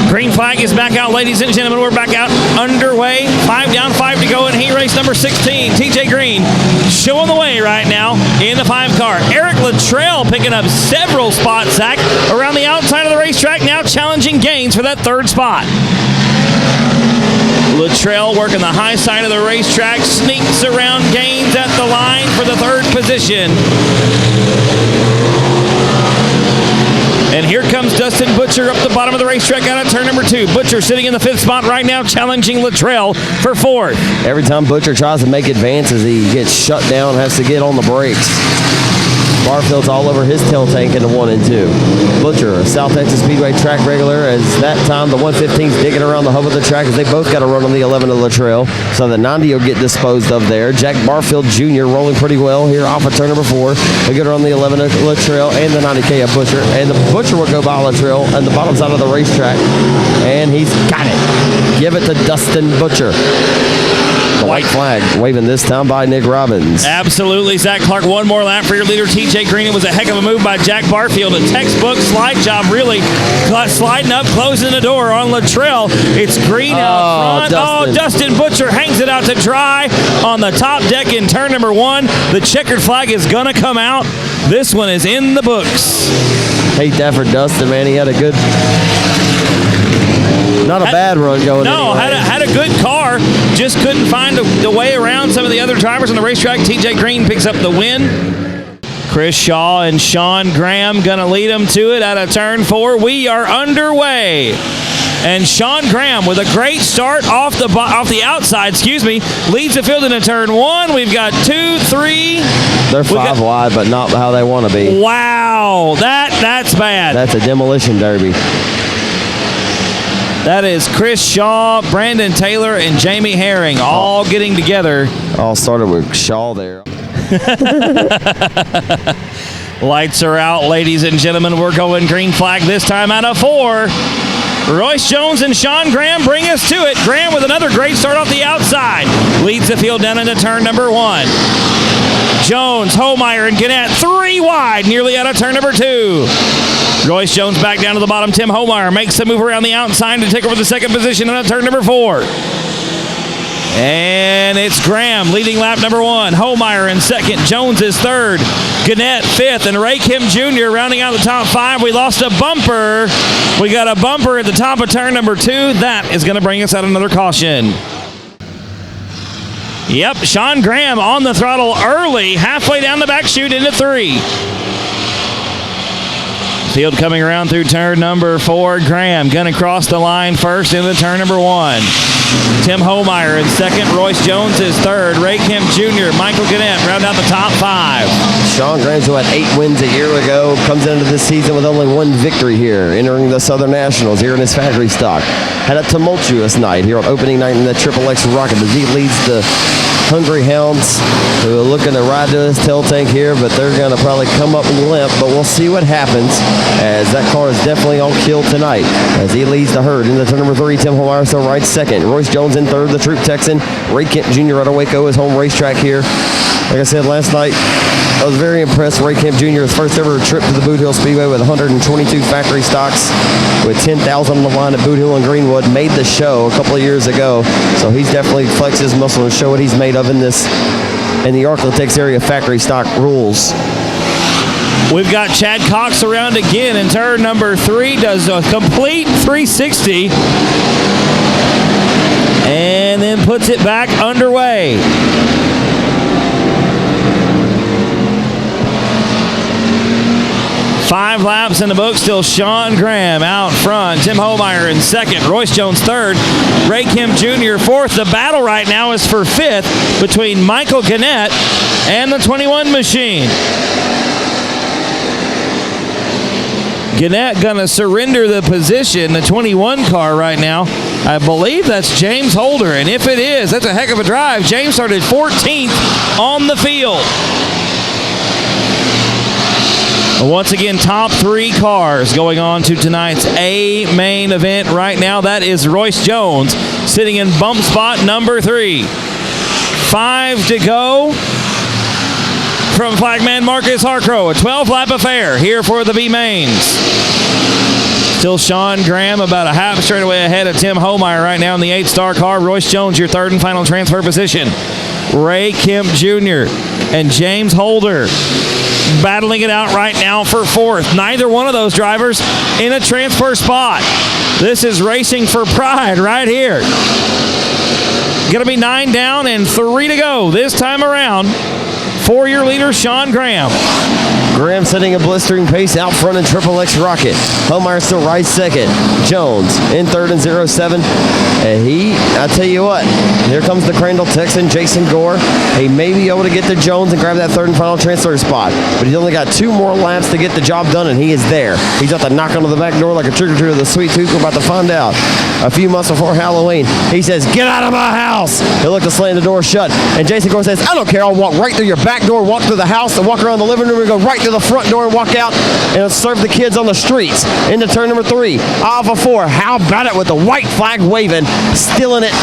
Green flag is back out, ladies and gentlemen. We're back out underway. 5 down, 5 to go in heat race number 16. TJ Green showing the way right now in the 5 car. Eric Luttrell picking up several spots, Zach, around the outside of the racetrack, now challenging Gaines for that 3rd spot. Luttrell working the high side of the racetrack, sneaks around Gaines at the line for the 3rd position. And here comes Dustin Butcher up the bottom of the racetrack out of turn number 2. Butcher sitting in the 5th spot right now, challenging Luttrell for 4th. Every time Butcher tries to make advances, he gets shut down, has to get on the brakes. Barfield's all over his tail tank in the 1 and 2. Butcher, South Texas Speedway track regular, as that time the 115's digging around the hub of the track as they both got to run on the 11 of Luttrell. So the 90 will get disposed of there. Jack Barfield Jr. rolling pretty well here off of turn number 4. They get around the 11 of Luttrell and the 90K of Butcher. And the Butcher will go by Luttrell on the bottom side of the racetrack. And he's got it. Give it to Dustin Butcher. The white flag waving this time by Nick Robbins. Absolutely, Zach Clark. 1 more lap for your leader, TJ Green. It was a heck of a move by Jack Barfield. A textbook slide job, really. Sliding up, closing the door on Luttrell. It's Green out front. Dustin. Dustin Butcher hangs it out to dry on the top deck in turn number 1. The checkered flag is going to come out. This one is in the books. Hate that for Dustin, man. He had a good... Not a bad run going. No, anyway. had a good car, just couldn't find the way around some of the other drivers on the racetrack. TJ Green picks up the win. Chris Shaw and Sean Graham going to lead them to it out of turn 4. We are underway. And Sean Graham with a great start off the outside, leads the field into turn 1. We've got 2, 3. They're 5 wide, but not how they want to be. Wow, that's bad. That's a demolition derby. That is Chris Shaw, Brandon Taylor, and Jamie Herring all getting together. All started with Shaw there. Lights are out, ladies and gentlemen. We're going green flag this time out of 4. Royce Jones and Sean Graham bring us to it. Graham with another great start off the outside. Leads the field down into turn number 1. Jones, Homeyer, and Gannett 3 wide, nearly out of turn number 2. Royce Jones back down to the bottom. Tim Homeyer makes the move around the outside to take over the second position on turn number 4. And it's Graham leading lap number 1. Homeyer in second. Jones is third. Gannett fifth. And Ray Kim Jr. rounding out the top 5. We lost a bumper. We got a bumper at the top of turn number 2. That is going to bring us out another caution. Yep, Sean Graham on the throttle early, halfway down the back chute into 3. Field coming around through turn number 4. Graham going to cross the line first into turn number 1. Tim Homeyer in second. Royce Jones is third. Ray Kemp Jr., Michael Gannett round out the top 5. Sean Graham, who had 8 wins a year ago, comes into this season with only 1 victory here, entering the Southern Nationals here in his factory stock. Had a tumultuous night here on opening night in the Triple X Rocket as he leads the Hungry Hounds, who are looking to ride to his tail tank here, but they're going to probably come up and limp, but we'll see what happens, as that car is definitely on kill tonight as he leads the herd. Into turn number 3, Tim Homeyer still rides second. Royce Jones in third, the Troop Texan. Ray Kemp Jr. out of Waco, his home racetrack here. Like I said last night, I was very impressed. Ray Kemp Jr., his first ever trip to the Boot Hill Speedway with 122 factory stocks with 10,000 on the line at Boot Hill and Greenwood. Made the show a couple of years ago. So he's definitely flexed his muscle and show what he's made of in the Arklatex area factory stock rules. We've got Chad Cox around again in turn number 3, does a complete 360 and then puts it back underway. Five laps in the book, still Sean Graham out front. Tim Homeyer in second. Royce Jones third. Ray Kim Jr. fourth. The battle right now is for 5th between Michael Gannett and the 21 machine. Gannett going to surrender the position, the 21 car right now. I believe that's James Holder, and if it is, that's a heck of a drive. James started 14th on the field. Once again, top 3 cars going on to tonight's A main event right now. That is Royce Jones sitting in bump spot number 3. 5 to go from flagman Marcus Harcrow. A 12-lap affair here for the B mains. Still Sean Graham about a half straightaway ahead of Tim Homeyer right now in the 8-star car. Royce Jones, your third and final transfer position. Ray Kemp Jr. and James Holder battling it out right now for 4th. Neither one of those drivers in a transfer spot. This is racing for pride right here. Going to be 9 down and 3 to go this time around for your leader, Sean Graham. Graham setting a blistering pace out front in Triple X Rocket. Homeyer still rides second. Jones in third and 07. And I tell you what, here comes the Crandall Texan, Jason Gore. He may be able to get to Jones and grab that third and final transfer spot, but he's only got 2 more laps to get the job done, and he is there. He's got to knock on the back door like a trick-or-treater of the Sweet Tooth. We're about to find out. A few months before Halloween, he says, "Get out of my house!" He'll look to slam the door shut, and Jason Gore says, "I don't care. I'll walk right through your back door, walk through the house, and walk around the living room, and go right through the front door and walk out and serve the kids on the streets." Into turn number 3, off of 4. How about it with the white flag waving, stealing it.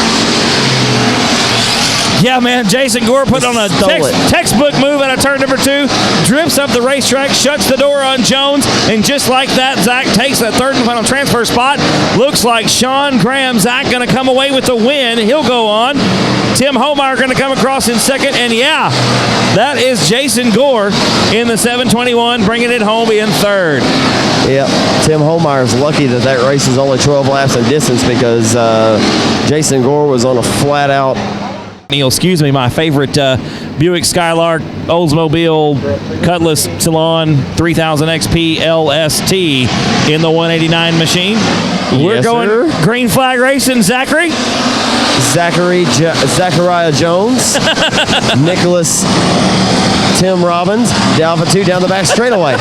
Yeah, man, Jason Gore put on a textbook move out of turn number 2, drifts up the racetrack, shuts the door on Jones, and just like that, Zach takes that third and final transfer spot. Looks like Sean Graham, Zach, going to come away with the win. He'll go on. Tim Homeyer going to come across in second, and yeah, that is Jason Gore in the 721, bringing it home in third. Yep, Tim Homeyer's lucky that race is only 12 laps in distance because Jason Gore was on a flat-out Neil, excuse me, my favorite Buick Skylark, Oldsmobile, Cutlass Salon 3000 XP LST in the 189 machine. We're Yes, going sir. green flag racing, Zachary. Zachariah Jones, Nicholas Tim Robbins, Alpha 2 down the back straightaway.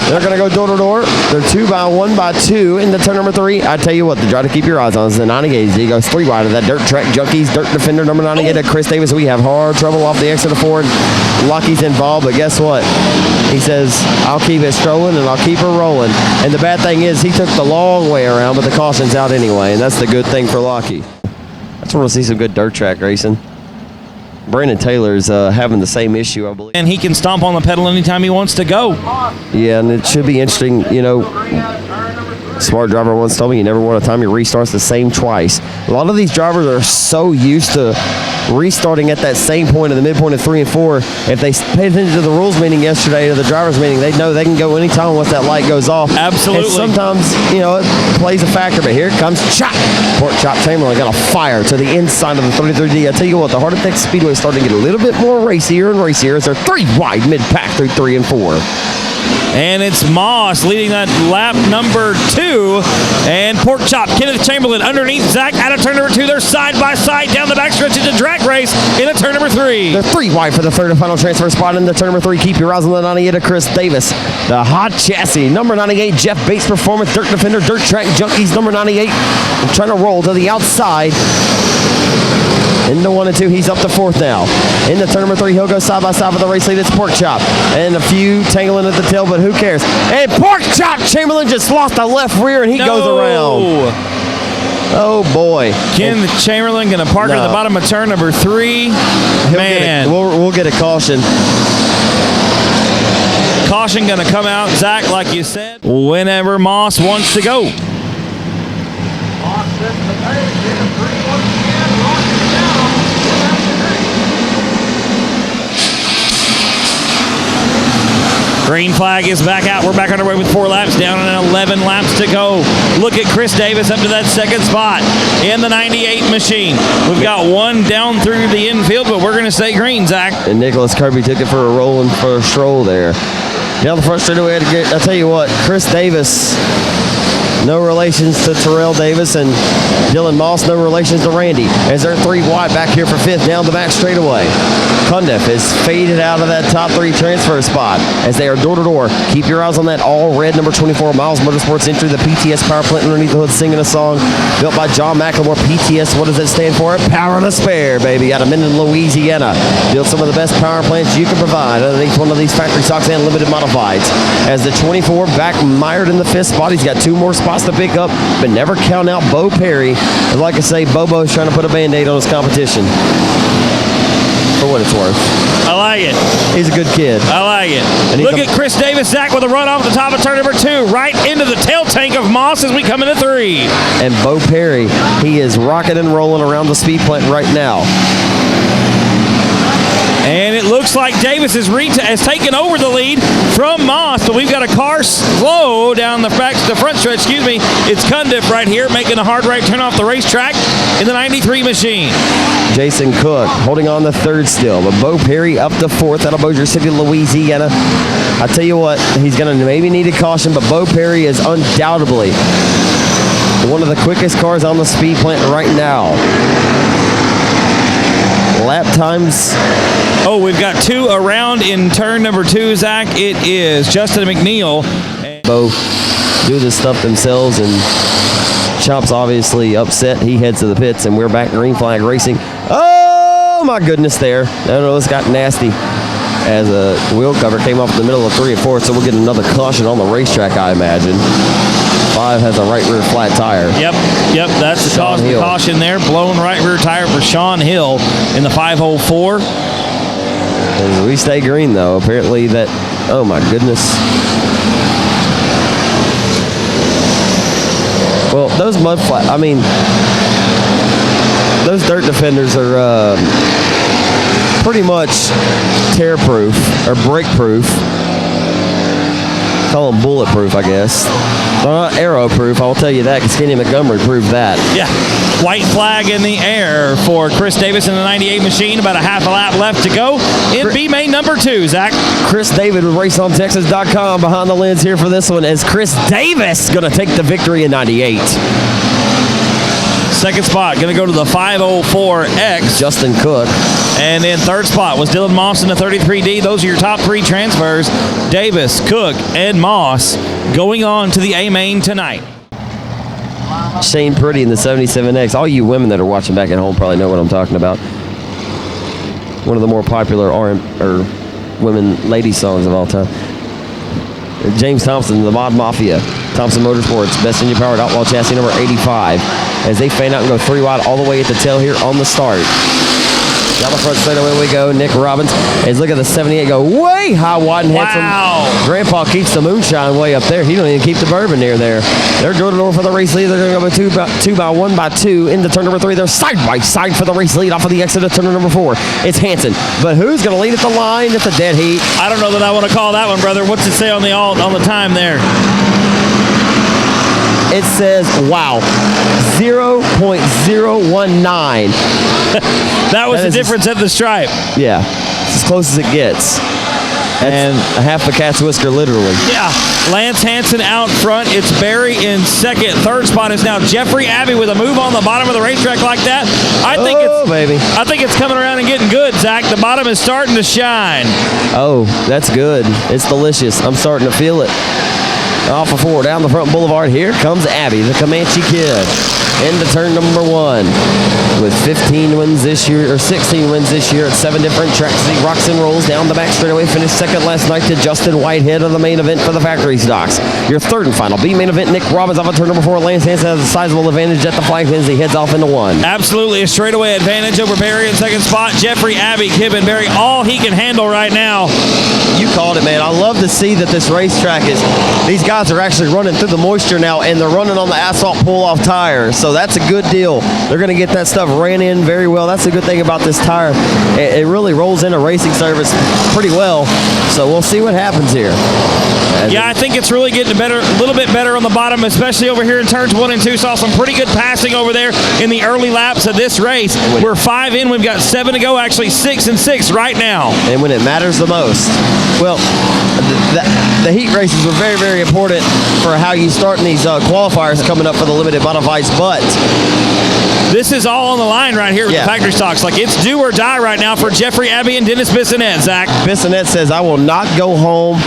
They're going to go door to door. They're 2 by 1 by 2 into turn number 3. I tell you what, the drive to keep your eyes on is the 98. He goes 3 wide of that Dirt Track Junkies, Dirt Defender number 98, Chris Davis. We have hard trouble off the exit of Ford. Lucky's involved, but guess what? He says, I'll keep it strolling and I'll keep her rolling. And the bad thing is he took the long way around, but the caution's out anyway, and that's the good thing for Lucky. I just want to see some good dirt track racing. Brandon Taylor's having the same issue, I believe. And he can stomp on the pedal anytime he wants to go. Yeah, and it should be interesting, you know. Smart driver once told me you never want a time your restarts the same twice. A lot of these drivers are so used to restarting at that same point in the midpoint of 3 and 4. If they paid attention to the rules meeting yesterday, to the drivers meeting, they know they can go anytime once that light goes off. Absolutely. And sometimes, you know, it plays a factor, but here it comes Chop. Pork Chop Chamberlain got a fire to the inside of the 33D. I tell you what, the Heart O Texas Speedway is starting to get a little bit more racier and racier as they're 3 wide mid-pack through 3 and 4. And it's Moss leading that lap number 2. And Pork Chop, Kenneth Chamberlain underneath Zach out of turn number 2. They're side by side down the backstretch into drag race into turn number 3. They're 3 wide for the third and final transfer spot into turn number 3. Keep your eyes on the 98 of Chris Davis. The hot chassis, number 98, Jeff Bates Performance, Dirt Defender, Dirt Track Junkies, number 98. I'm trying to roll to the outside. Into 1 and 2, he's up to 4th now. Into turn number 3, he'll go side by side with the race lead. It's Pork Chop. And a few tangling at the tail, but who cares? And Pork Chop Chamberlain just lost the left rear and he goes around. Oh boy. Kenneth Chamberlain going to park at the bottom of turn number 3. Man. We'll get a caution. Caution going to come out, Zach, like you said, whenever Moss wants to go. Green flag is back out. We're back underway with 4 laps down and 11 laps to go. Look at Chris Davis up to that second spot in the 98 machine. We've got one down through the infield, but we're going to stay green, Zach. And Nicholas Kirby took it for a roll and for a stroll there. Down the front straightaway, I tell you what, Chris Davis, no relations to Terrell Davis, and Dylan Moss, no relations to Randy, as they're 3 wide back here for 5th down the back straightaway. Cundiff is faded out of that top 3 transfer spot as they are door to door. Keep your eyes on that all red number 24 Miles Motorsports entry, the PTS power plant underneath the hood, singing a song built by John McLemore. PTS, what does that stand for? Power to spare, baby, out of Minden, Louisiana. Built some of the best power plants you can provide underneath one of these factory stocks and limited modifieds. As the 24 back mired in the 5th spot, he's got 2 more spots to pick up, but never count out Bo Perry. And like I say, Bobo's trying to put a Band-Aid on his competition. For what it's worth. I like it. He's a good kid. I like it. And Look at Chris Davis, Zach, with a run off the top of turn number 2, right into the tail tank of Moss as we come into 3. And Bo Perry, he is rocking and rolling around the speed plant right now. And it looks like Davis has taken over the lead from Moss, but we've got a car slow down the front stretch. It's Cundiff right here making a hard right turn off the racetrack in the 93 machine. Jason Cook holding on the 3rd still, but Bo Perry up to 4th out of Bossier City, Louisiana. I tell you what, he's going to maybe need a caution, but Bo Perry is undoubtedly one of the quickest cars on the speed plant right now. Lap times. Oh, we've got 2 around in turn number 2, Zach. It is Justin McNeil. Both do this stuff themselves, and Chop's obviously upset. He heads to the pits, and we're back green flag racing. Oh my goodness, there. No, this got nasty as a wheel cover came off in the middle of 3 and 4, so we'll get another caution on the racetrack, I imagine. 5 has a right rear flat tire. Yep, that's the cause of the caution there. Blown right rear tire for Sean Hill in the 504. As we stay green, though, apparently that, oh my goodness. Well, those mud flat, I mean, those dirt defenders are pretty much tear-proof or break-proof. call them bulletproof, I guess. They're not arrow-proof, I'll tell you that, because Kenny Montgomery proved that. Yeah. White flag in the air for Chris Davis in the 98 machine. About a half a lap left to go in B main number 2, Zach. Chris David with RaceOnTexas.com behind the lens here for this one as Chris Davis going to take the victory in 98. Second spot, going to go to the 504X. Justin Cook. And in third spot was Dylan Moss in the 33D. Those are your top 3 transfers. Davis, Cook, and Moss going on to the A main tonight. Shane Purdy in the 77X. All you women that are watching back at home probably know what I'm talking about. One of the more popular women lady songs of all time. James Thompson, the Mod Mafia. Thompson Motorsports, best engine powered outlaw chassis number 85. As they fan out and go 3 wide all the way at the tail here on the start. Down the front straight away we go. Nick Robbins. As look at the 78 go way high, wide, and handsome. Wow. Grandpa keeps the moonshine way up there. He don't even keep the bourbon near there. They're door to door for the race lead. They're going to go two by one by two into turn number 3. They're side by side for the race lead off of the exit of turn number 4. It's Hanson. But who's going to lead at the line? It's a dead heat. I don't know that I want to call that one, brother. What's it say on the time there? It says, wow, 0.019. That was the difference at the stripe. Yeah, it's as close as it gets. And a half a cat's whisker, literally. Yeah, Lance Hansen out front. It's Barry in second. Third spot is now Jeffrey Abbey with a move on the bottom of the racetrack like that. I think it's coming around and getting good, Zach. The bottom is starting to shine. Oh, that's good. It's delicious. I'm starting to feel it. Off of 4, down the front boulevard. Here comes Abby, the Comanche Kid, into turn number 1 with 15 wins this year, or 16 wins this year at 7 different tracks. He rocks and rolls down the back straightaway. Finished second last night to Justin Whitehead of the main event for the factory stocks. Your third and final B main event, Nick Robbins off of turn number 4. Lance Hansen has a sizable advantage at the flag as he heads off into 1. Absolutely a straightaway advantage over Barry in second spot. Jeffrey Abbey, Kib, Barry, all he can handle right now. You called it, man. I love to see that this racetrack is, these guys are actually running through the moisture now, and they're running on the asphalt pull-off tire. So that's a good deal. They're going to get that stuff ran in very well. That's a good thing about this tire. It really rolls into racing service pretty well. So we'll see what happens here. I think it's really getting a little bit better on the bottom, especially over here in turns 1 and 2. Saw some pretty good passing over there in the early laps of this race. We're 5 in. We've got 7 to go. Actually, 6 and 6 right now. And when it matters the most. Well, the heat races were very, very important for how you start in these qualifiers coming up for the limited modifieds, but this is all on the line right here with the factory stocks. Like, it's do or die right now for Jeffrey Abbey and Dennis Bissonette, Zach. Bissonette says, I will not go home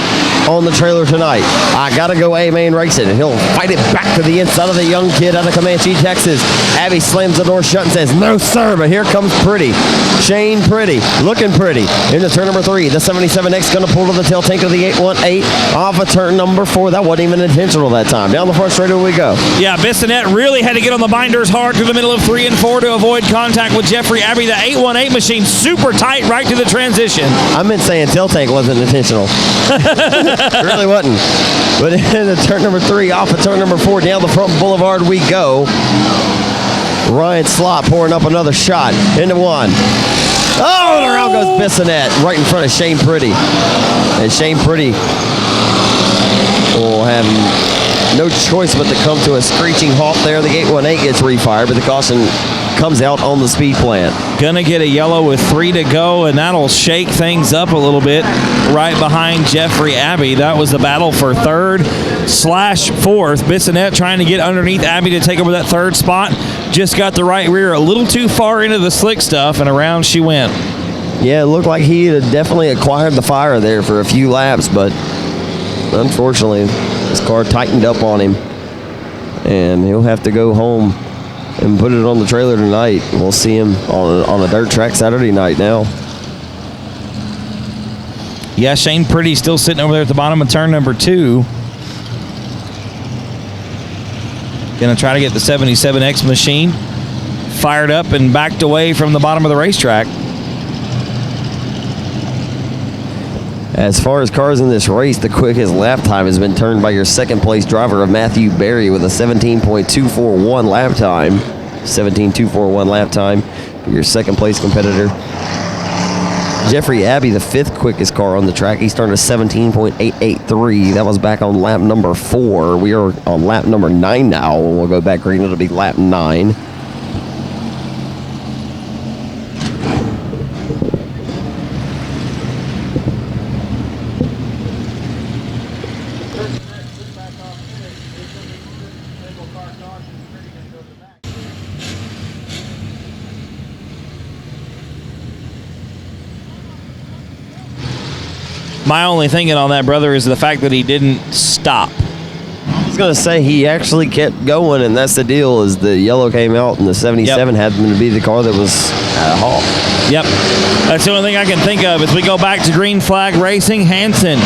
on the trailer tonight. I got to go A-main racing, and he'll fight it back to the inside of the young kid out of Comanche, Texas. Abbey slams the door shut and says, no, sir, but here comes Pretty. Shane Pretty, looking pretty. Into turn number 3, the 77X going to pull to the tail tank of the 818 off of turn number 4. That wasn't even intentional that time. Down the front straightaway we go. Yeah, Bissonette really had to get on the binders hard through the middle of 3 and 4 to avoid contact with Jeffrey Abbey. The 818 machine super tight right to the transition. I meant saying tail tank wasn't intentional. It really wasn't. But into turn number 3, off of turn number 4, down the front boulevard we go. Ryan Slott pouring up another shot into 1. Oh, and around goes Bissonette right in front of Shane Pretty. And Shane Pretty will have no choice but to come to a screeching halt there. The 818 gets refired, but the caution comes out on the speed plant. Gonna get a yellow with 3 to go, and that'll shake things up a little bit right behind Jeffrey Abbey. That was the battle for 3rd/4th. Bissonette trying to get underneath Abbey to take over that 3rd spot. Just got the right rear a little too far into the slick stuff, and around she went. Yeah, it looked like he had definitely acquired the fire there for a few laps, but unfortunately, his car tightened up on him, and he'll have to go home and put it on the trailer tonight. We'll see him on a dirt track Saturday night now. Yeah, Shane Pretty still sitting over there at the bottom of turn number 2. Going to try to get the 77X machine fired up and backed away from the bottom of the racetrack. As far as cars in this race, the quickest lap time has been turned by your second place driver of Matthew Berry with a 17.241 lap time. 17.241 lap time for your second place competitor. Jeffrey Abbey, the 5th quickest car on the track. He started a 17.883. That was back on lap number 4. We are on lap number 9 now. We'll go back green. It'll be lap 9. My only thinking on that, brother, is the fact that he didn't stop. I was going to say he actually kept going, and that's the deal, is the yellow came out, and the 77 happened to be the car that was at a halt. Yep. That's the only thing I can think of as we go back to green flag racing. Hansen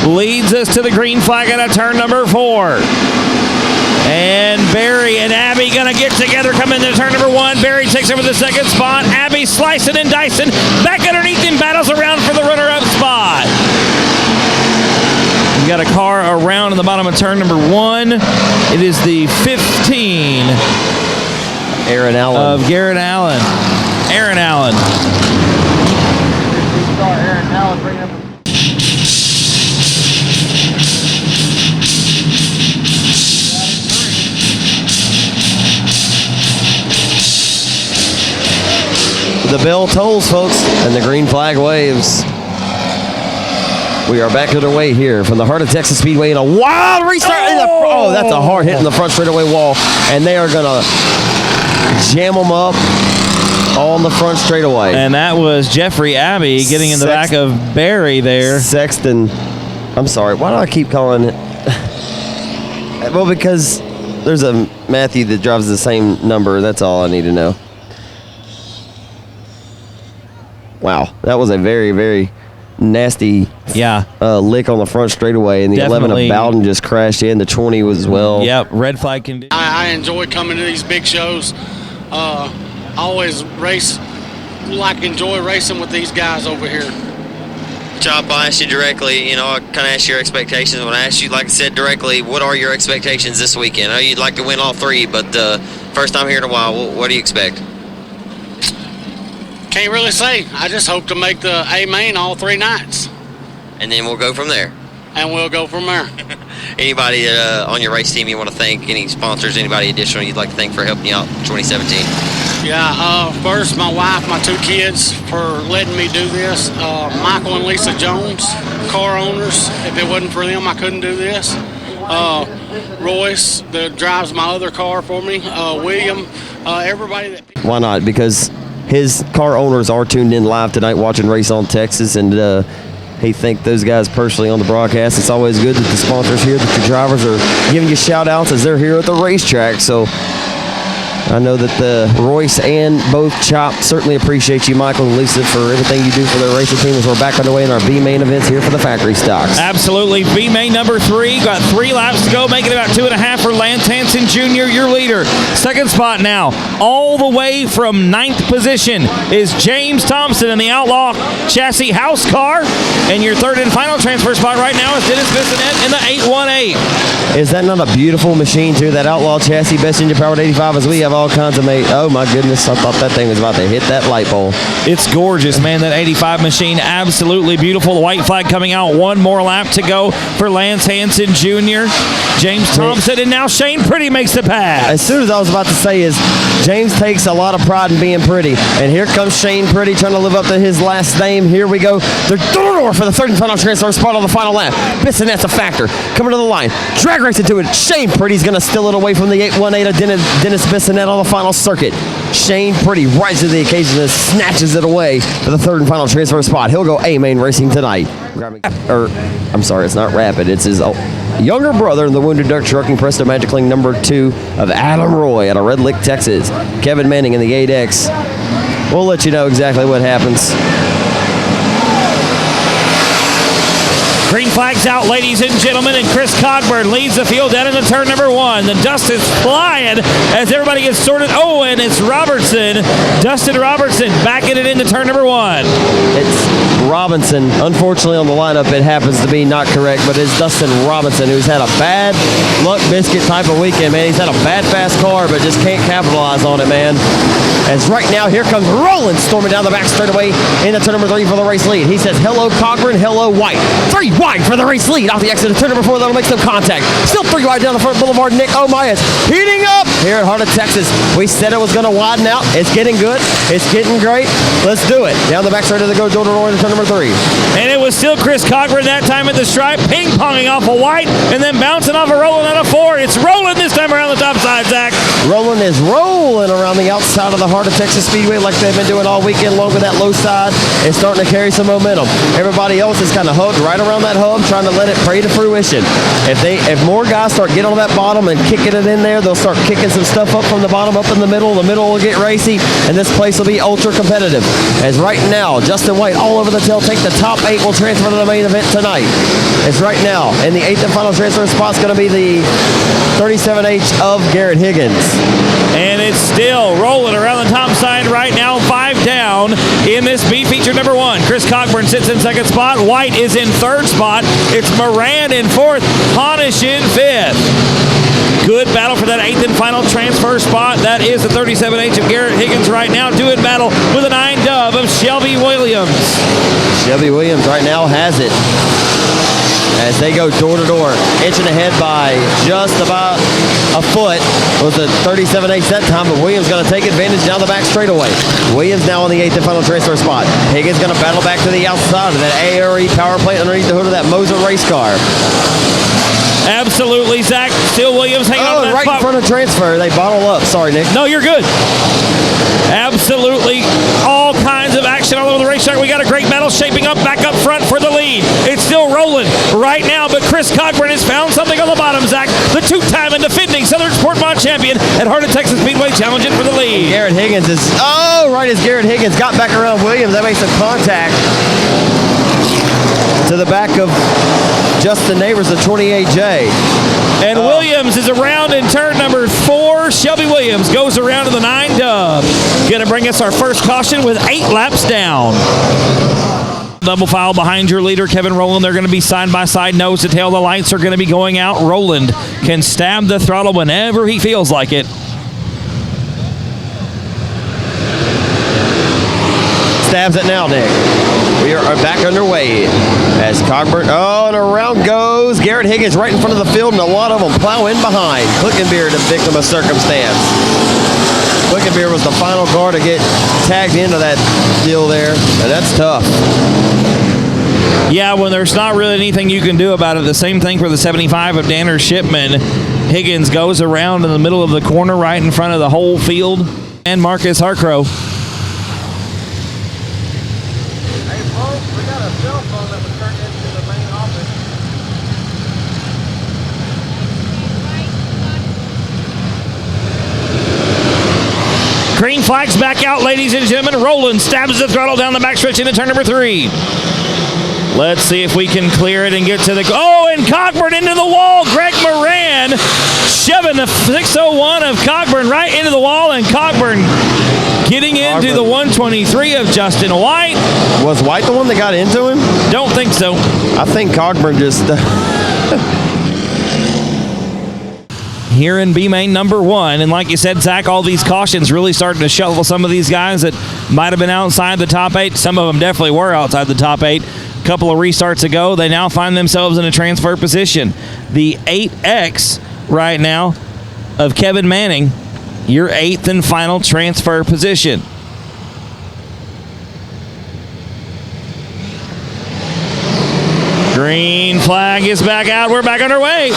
leads us to the green flag at a turn number 4. And Barry and Abbey going to get together, come into turn number 1. Barry takes over the 2nd spot. Abbey slicing and dicing. Back underneath him, battles around for the runner-up spot. You got a car around in the bottom of turn number 1. It is the 15. Aaron Allen. Of Garrett Allen. Aaron Allen. Aaron Allen bringing up. The bell tolls, folks, and the green flag waves. We are back underway here from the Heart of Texas Speedway in a wild restart. Oh, that's a hard hit in the front straightaway wall, and they are going to jam them up on the front straightaway. And that was Jeffrey Abbey getting in the back of Barry there. Sexton. I'm sorry. Why do I keep calling it? Well, because there's a Matthew that drives the same number. That's all I need to know. Wow, that was a very, very nasty lick on the front straightaway, and the Definitely. 11 of Bowden just crashed in. The 20 was as well. Yep, red flag condition. I enjoy coming to these big shows. I always enjoy racing with these guys over here. Chop, I'll ask you directly, I kind of asked your expectations. When I asked you, like I said, directly, what are your expectations this weekend? I know you'd like to win all 3, but first time here in a while, what do you expect? Can't really say. I just hope to make the A main all 3 nights. And then we'll go from there. And we'll go from there. Anybody on your race team you want to thank? Any sponsors? Anybody additional you'd like to thank for helping you out in 2017? Yeah, first my wife, my 2 kids for letting me do this. Michael and Lisa Jones, car owners. If it wasn't for them, I couldn't do this. Royce, that drives my other car for me. William, everybody that... Why not? Because his car owners are tuned in live tonight watching Race on Texas, and he thanked those guys personally on the broadcast. It's always good that the sponsors here, that your drivers are giving you shout-outs as they're here at the racetrack. So I know that Royce and both Chop certainly appreciate you, Michael and Lisa, for everything you do for their racing team as we're back underway in our B-Main events here for the factory stocks. Absolutely. B-Main number 3. Got 3 laps to go, making about 2.5 for Lance Hansen Jr., your leader. 2nd spot now, all the way from 9th position, is James Thompson in the Outlaw Chassis House car. And your 3rd and final transfer spot right now is Dennis Bissonette in the 818. Is that not a beautiful machine, too? That Outlaw Chassis, best engine powered 85, as we have all kinds of oh my goodness, I thought that thing was about to hit that light bulb. It's gorgeous, man. That 85 machine, absolutely beautiful. The white flag coming out. 1 more lap to go for Lance Hansen Jr., James Thompson, and now Shane Pretty makes the pass. As soon as I was about to say is, James takes a lot of pride in being pretty, and here comes Shane Pretty trying to live up to his last name. Here we go. They're door for the 3rd and final transfer spot on the final lap. Bissonette's a factor. Coming to the line. Drag race into it. Shane Pretty's going to steal it away from the 818 of Dennis Bissonette on the final circuit. Shane Pretty rises to the occasion and snatches it away for the 3rd and final transfer spot. He'll go A-Main racing tonight. I'm sorry, it's not Rapid. It's his younger brother in the Wounded Duck Trucking Presto Magicling number 2 of Adam Roy out of Red Lick, Texas. Kevin Manning in the 8X. We'll let you know exactly what happens. Green flag's out, ladies and gentlemen, and Chris Cogburn leads the field down into turn number 1. The dust is flying as everybody gets sorted. Oh, and it's Robertson, Dustin Robertson, backing it into turn number 1. Robinson. Unfortunately, on the lineup, it happens to be not correct, but it's Dustin Robinson, who's had a bad luck biscuit type of weekend, man. He's had a bad fast car, but just can't capitalize on it, man. As right now, here comes Roland storming down the back straightaway into turn number 3 for the race lead. He says, hello, Cochran, hello, White. 3 wide for the race lead. Off the exit of turn number 4, that'll make some contact. Still 3 wide down the front boulevard. Nick Omai is heating up here at Heart of Texas. We said it was going to widen out. It's getting good. It's getting great. Let's do it. Down the back straight of the go, door to door into turn number 3. And it was still Chris Cochran that time at the stripe, ping-ponging off a White, and then bouncing off a Roland out of 4. It's Roland this time around the top side, Zach. Roland is rolling around the outside of the Heart of Texas Speedway like they've been doing all weekend long with that low side. It's starting to carry some momentum. Everybody else is kind of hugged right around that hub, trying to let it pray to fruition. If more guys start getting on that bottom and kicking it in there, they'll start kicking some stuff up from the bottom up in the middle. The middle will get racy, and this place will be ultra competitive. As right now, Justin White all over the tail. Take the top 8 will transfer to the main event tonight. It's right now, and the 8th and final transfer spot is going to be the 37H of Garrett Higgins. And it's still rolling around the top side right now, 5 down in this B feature number 1. Chris Cochran sits in 2nd spot. White is in 3rd spot. It's Moran in 4th. Honish in 5th. Good battle for that 8th and final transfer spot. That is the 37H of Garrett Higgins right now, doing battle with a 9 dove of Shelby Williams. Shelby Williams right now has it as they go door to door, inching ahead by just about a foot. It was a 37H that time, but Williams going to take advantage down the back straightaway. Williams now on the 8th and final transfer spot. Higgins going to battle back to the outside of that ARE power plant underneath the hood of that Moser race car. Absolutely, Zach. Still Williams hanging on to that right spot. in front of transfer. They bottle up. Sorry, Nick. No, you're good. Absolutely all kinds of action all over the racetrack. We got a great battle shaping up back up front for the lead. It's still rolling right now, but Chris Cochran has found something on the bottom, Zach. The 2-time and defending Southern Sport Mod champion at Heart of Texas Speedway challenging for the lead. Garrett Higgins is, right as Garrett Higgins got back around Williams, that makes some contact to the back of Justin Neighbors of 28J. And Williams is around in turn number 4. Shelby Williams goes around to the 9 dove. Going to bring us our first caution with 8 laps down. Double file behind your leader, Kevin Rowland. They're going to be side by side, nose to tail. The lights are going to be going out. Rowland can stab the throttle whenever he feels like it. Stabs it now, Nick. We are back underway as Cockburn, and around goes Garrett Higgins right in front of the field, and a lot of them plow in behind. Clickenbeer, the victim of circumstance. Clickenbeer was the final car to get tagged into that deal there, and that's tough. Yeah, when there's not really anything you can do about it. The same thing for the 75 of Danner Shipman. Higgins goes around in the middle of the corner right in front of the whole field. And Marcus Harcrow. Green flag's back out, ladies and gentlemen. Rowland stabs the throttle down the backstretch into turn number 3. Let's see if we can clear it and get to the... and Cockburn into the wall. Greg Moran shoving the 601 of Cockburn right into the wall, and Cockburn getting into the 123 of Justin White. Was White the one that got into him? Don't think so. I think Cockburn just... Here in B-Main number 1. And like you said, Zach, all these cautions really starting to shuffle some of these guys that might have been outside the top 8. Some of them definitely were outside the top 8. A couple of restarts ago, they now find themselves in a transfer position. The 8X right now of Kevin Manning, your 8th and final transfer position. Green flag is back out. We're back underway.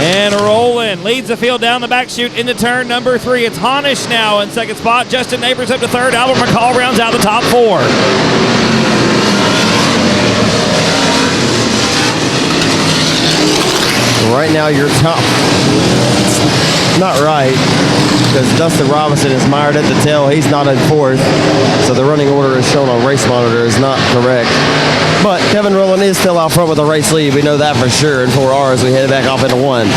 And Rowland leads the field down the back chute into turn number 3. It's Honish now in 2nd spot. Justin Neighbors up to 3rd. Albert McCall rounds out the top 4. Right now, you're top. Not right, because Dustin Robinson is mired at the tail. He's not in 4th, so the running order is shown on race monitor is not correct. But Kevin Rowland is still out front with the race lead. We know that for sure. And 4 R's, we head back off into 1.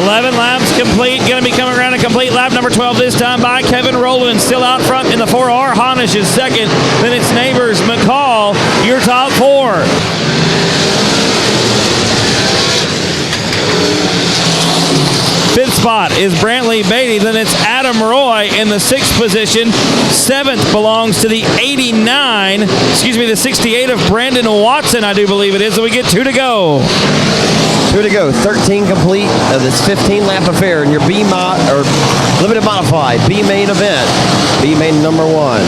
11 laps complete. Going to be coming around a complete lap number 12 this time by Kevin Rowland. Still out front in the 4R. Honish is second. Then it's Neighbors, McCall, your top four. Fifth spot is Brantley Beatty. Then it's Adam Roy in the sixth position. Seventh belongs to the 68 of Brandon Watson, I do believe it is. So we get 2 to go. 2 to go. 13 complete of this 15-lap affair in your B mod or limited modified B main event. B main number 1.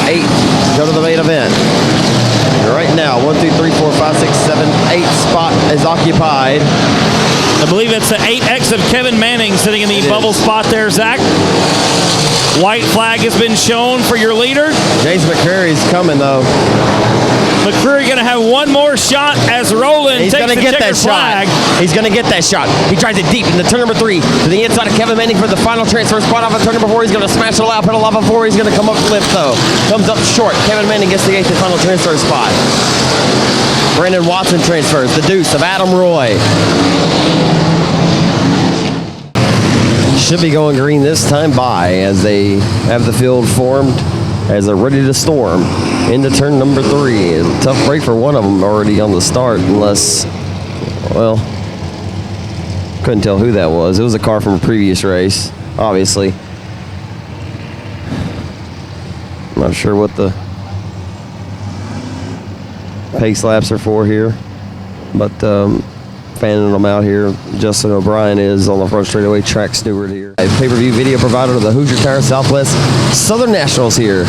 8 go to the main event. And right now, 1, 2, 3, 4, 5, 6, 7, 8 spot is occupied. I believe it's the 8X of Kevin Manning sitting in the bubble spot there, Zach. White flag has been shown for your leader. James McCreary's coming, though. McCreary going to have one more shot as Rowland takes the checkered flag. He's going to get that shot. He drives it deep into turn number 3 to the inside of Kevin Manning for the final transfer spot off of turn number 4. He's going to smash the loud pedal off of 4. He's going to come up lift, though. Comes up short. Kevin Manning gets the 8th and final transfer spot. Brandon Watson transfers the deuce of Adam Roy. Should be going green this time by as they have the field formed as they're ready to storm into turn number 3. A tough break for one of them already on the start, unless, well, couldn't tell who that was. It was a car from a previous race, obviously. Not sure what the pace laps are for here, but fanning them out here. Justin O'Brien is on the front straightaway track steward here. A pay-per-view video provider of the Hoosier Tire Southwest Southern Nationals here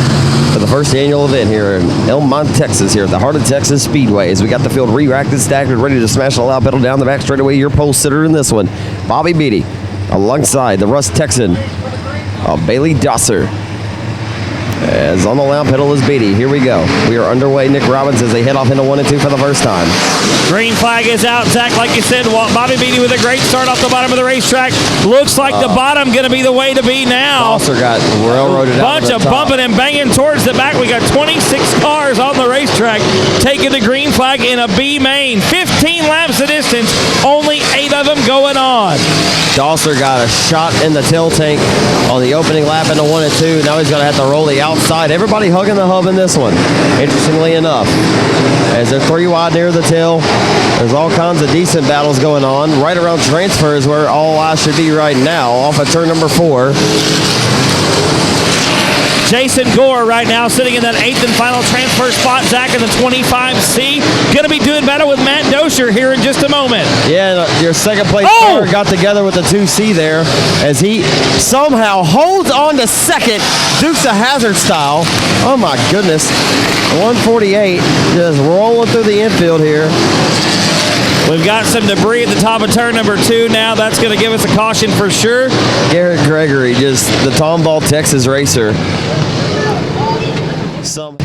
for the first annual event here in Elm Mott, Texas, here at the Heart O Texas Speedway. As we got the field re-racked and stacked and ready to smash the loud pedal down the back straightaway. Your pole sitter in this one, Bobby Beatty, alongside the Rust Texan, Bailey Dosser. As on the loud pedal is Beatty. Here we go. We are underway. Nick Robbins as they head off into 1 and 2 for the first time. Green flag is out, Zach. Like you said, Bobby Beatty with a great start off the bottom of the racetrack. Looks like the bottom going to be the way to be now. Dosser got railroaded out. Bunch of bumping and banging towards the back. We got 26 cars on the racetrack taking the green flag in a B main. 15 laps the distance. Only 8 of them going on. Dosser got a shot in the tail tank on the opening lap into 1 and 2. Now he's going to have to roll the outside. Everybody hugging the hub in this one, interestingly enough. As they're 3 wide near the tail, there's all kinds of decent battles going on. Right around transfers where all eyes should be right now, off of turn number 4. Jason Gore right now sitting in that 8th and final transfer spot. Zach in the 25C. Going to be doing battle with Matt Dosher here in just a moment. Yeah, your second place car got together with the 2C there as he somehow holds on to second, Dukes of Hazzard style. Oh my goodness. 148 just rolling through the infield here. We've got some debris at the top of turn number 2 now. That's going to give us a caution for sure. Garrett Gregory, just the Tomball, Texas racer. So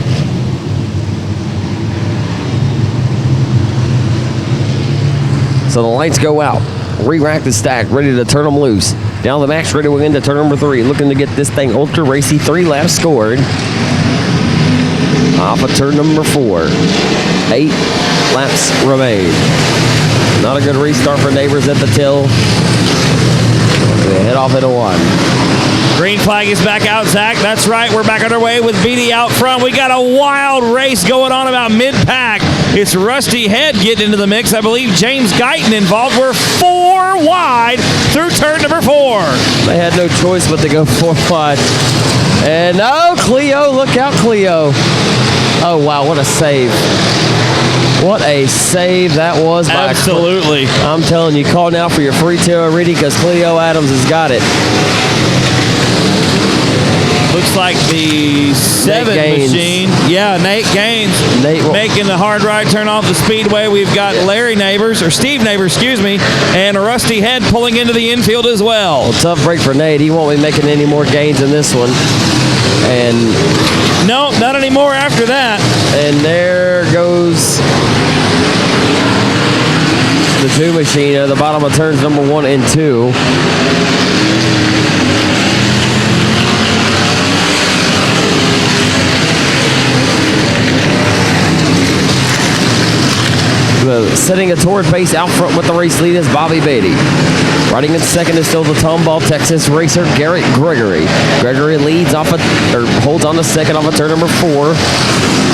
the lights go out. Re-racked and stacked, ready to turn them loose. Down the max, ready to into turn number 3. Looking to get this thing ultra racy. 3 laps scored. Off of turn number 4. 8 laps remain. Not a good restart for Neighbors at the till. They head off into 1. Green flag is back out, Zach. That's right. We're back underway with Beatty out front. We got a wild race going on about mid-pack. It's Rusty Head getting into the mix. I believe James Guyton involved. We're 4 wide through turn number 4. They had no choice but to go 4 wide. And Cleo, look out, Cleo. Oh, wow, what a save. What a save that was by Absolutely. I'm telling you, call now for your free tail reading because Cleo Adams has got it. Looks like the 7 machine. Yeah, Nate Gaines making the hard right turn off the speedway. We've got Steve Neighbors, excuse me, and Rusty Head pulling into the infield as well. Tough break for Nate. He won't be making any more gains in this one. And no, not anymore after that. And there goes the 2 machine at the bottom of turns number 1 and 2. Setting a toward pace out front with the race lead is Bobby Beatty. Riding in second is still the Tomball, Texas racer Garrett Gregory. Gregory leads holds on to second off of turn number 4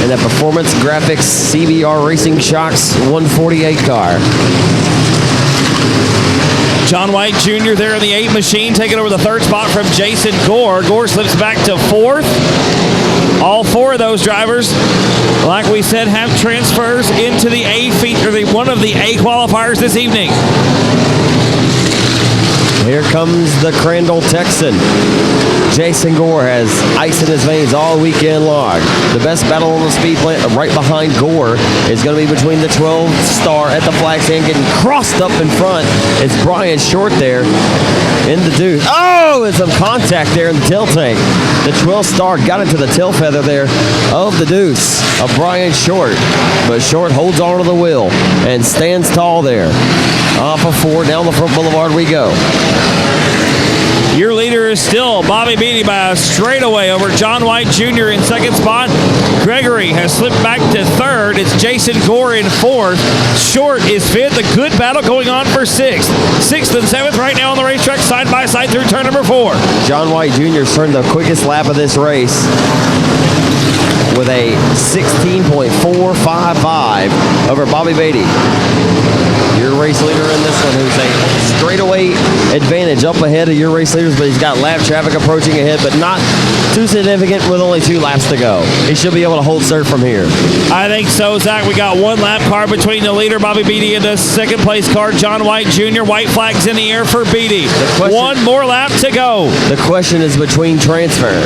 in that Performance Graphics CBR Racing Shocks 148 car. John White Jr. there in the 8 machine, taking over the 3rd spot from Jason Gore. Gore slips back to 4th. All 4 of those drivers, like we said, have transfers into the A feature, one of the A qualifiers this evening. Here comes the Crandall Texan. Jason Gore has ice in his veins all weekend long. The best battle on the speed plant right behind Gore is going to be between the 12 star at the flag stand. Getting crossed up in front is Brian Short there in the deuce. Oh, and some contact there in the tail tank. The 12 star got into the tail feather there of the deuce of Brian Short. But Short holds on to the wheel and stands tall there. Off of 4, down the front boulevard we go. Your leader is still Bobby Beatty by a straightaway over John White Jr. in 2nd spot. Gregory has slipped back to 3rd. It's Jason Gore in 4th. Short is 5th. A good battle going on for 6th. 6th and 7th right now on the racetrack, side by side through turn number 4. John White Jr. turned the quickest lap of this race with a 16.455 over Bobby Beatty. Your race leader in this one, who's a straightaway advantage up ahead of your race leaders, but he's got lap traffic approaching ahead, but not too significant with only 2 laps to go. He should be able to hold serve from here. I think so, Zach. We got 1 lap car between the leader, Bobby Beatty, and the 2nd place car, John White Jr. White flags in the air for Beatty. 1 more lap to go. The question is between transfer.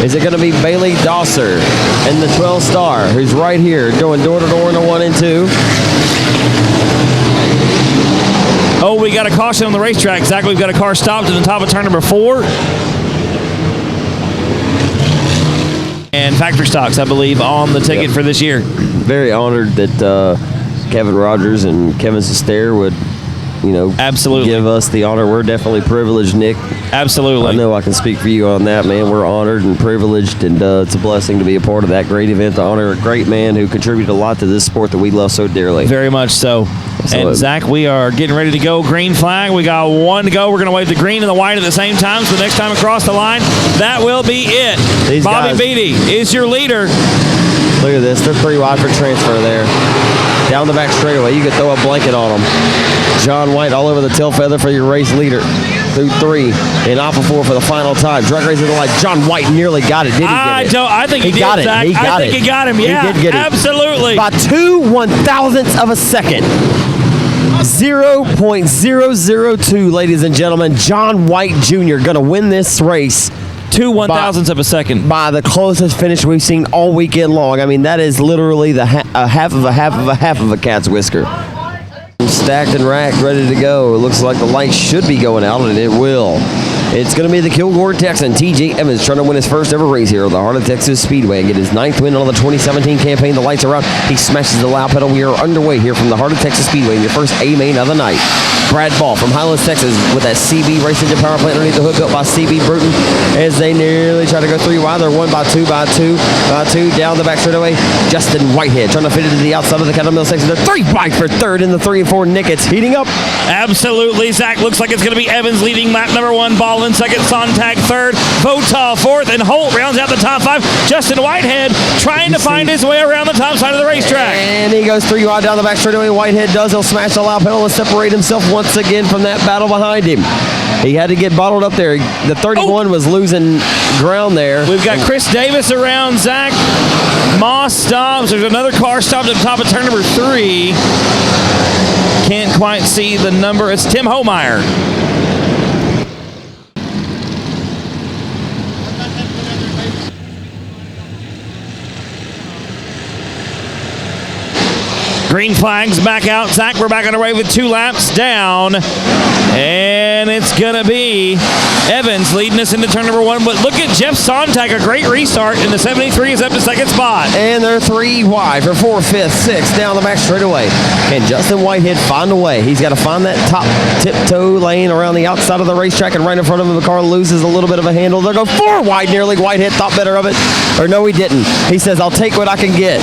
Is it going to be Bailey Dosser and the 12 star, who's right here going door to door in the 1 and 2? Oh, we got a caution on the racetrack. Zach, we've got a car stopped at the top of turn number 4. And factory stocks, I believe, on the ticket for this year. Very honored that Kevin Rogers and Kevin Sestair would, absolutely give us the honor. We're definitely privileged, Nick. Absolutely. I know I can speak for you on that, man. We're honored and privileged, and it's a blessing to be a part of that great event, to honor a great man who contributed a lot to this sport that we love so dearly. Very much so. And Zach, we are getting ready to go. Green flag. We got 1 to go. We're going to wave the green and the white at the same time. So the next time across the line, that will be it. Bobby Beatty is your leader. Look at this. They're 3 wide for transfer there. Down the back straightaway. You could throw a blanket on them. John White all over the tail feather for your race leader. Through 3 and off of 4 for the final time. Drag race of the light. John White nearly got it. Did he get it? I think he did, got it. Zach. He got I think he got him. Yeah, he did get it. Absolutely. By 2 1,000ths of a second. 0.002, ladies and gentlemen. John White Jr. going to win this race. 2 1,000ths of a second. By the closest finish we've seen all weekend long. I mean, that is literally the half of a cat's whisker. Stacked and racked, ready to go. It looks like the light should be going out, and it will. It's going to be the Kilgore Texan, T.J. Evans, trying to win his first ever race here at the Heart O Texas Speedway and get his 9th win on the 2017 campaign. The lights are out. He smashes the loud pedal. We are underway here from the Heart O Texas Speedway in your first A main of the night. Brad Ball from Highlands, Texas, with that CB Race Engine power plant underneath the hood built by CB Bruton as they nearly try to go 3 wide. They're 1 by 2 by 2 by 2 down the back straightaway. Justin Whitehead trying to fit it to the outside of the Cattlemill section. They're 3 wide for 3rd in the 3 and 4. Nicketts heating up. Absolutely, Zach. Looks like it's going to be Evans leading lap number 1. Ball in 2nd. Sontag 3rd. Votaw 4th. And Holt rounds out the top 5. Justin Whitehead trying to find his way around the top side of the racetrack. And he goes 3 wide down the back straightaway. Whitehead does. He'll smash the loud pedal and separate himself once again from that battle behind him. He had to get bottled up there. The 31 was losing ground there. We've got Chris Davis around. Zach Moss stops. There's another car stopped at the top of turn number 3. Can't quite see the number. It's Tim Homeyer. Green flags back out. Zach, we're back on our way with 2 laps down. And it's going to be Evans leading us into turn number 1. But look at Jeff Sontag, a great restart, and the 73 is up to 2nd spot. And they're 3 wide for 4th, 5th, 6th down the back straightaway. Can Justin Whitehead find a way? He's got to find that top tiptoe lane around the outside of the racetrack, and right in front of him, the car loses a little bit of a handle. They'll go 4 wide nearly. Whitehead thought better of it. Or no, he didn't. He says, I'll take what I can get.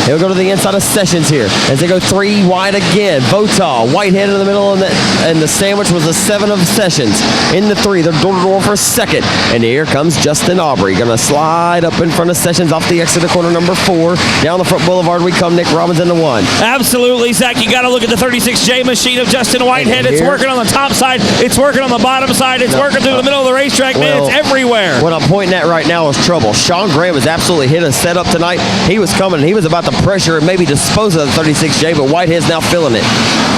He'll go to the inside of Sessions here as they go 3 wide again. Votaw, Whitehead in the middle, and the sandwich was the 7 of Sessions. In the 3, they're door-to-door for second. And here comes Justin Aubrey. Going to slide up in front of Sessions off the exit of corner number 4. Down the front boulevard we come. Nick Robbins into 1. Absolutely, Zach. You got to look at the 36J machine of Justin Whitehead. It's working on the top side. It's working on the bottom side. It's working through the middle of the racetrack. Man, it's everywhere. What I'm pointing at right now is trouble. Sean Graham has absolutely hit a setup tonight. He was coming. He was about to pressure and maybe dispose of the 36J, but Whitehead's now filling it.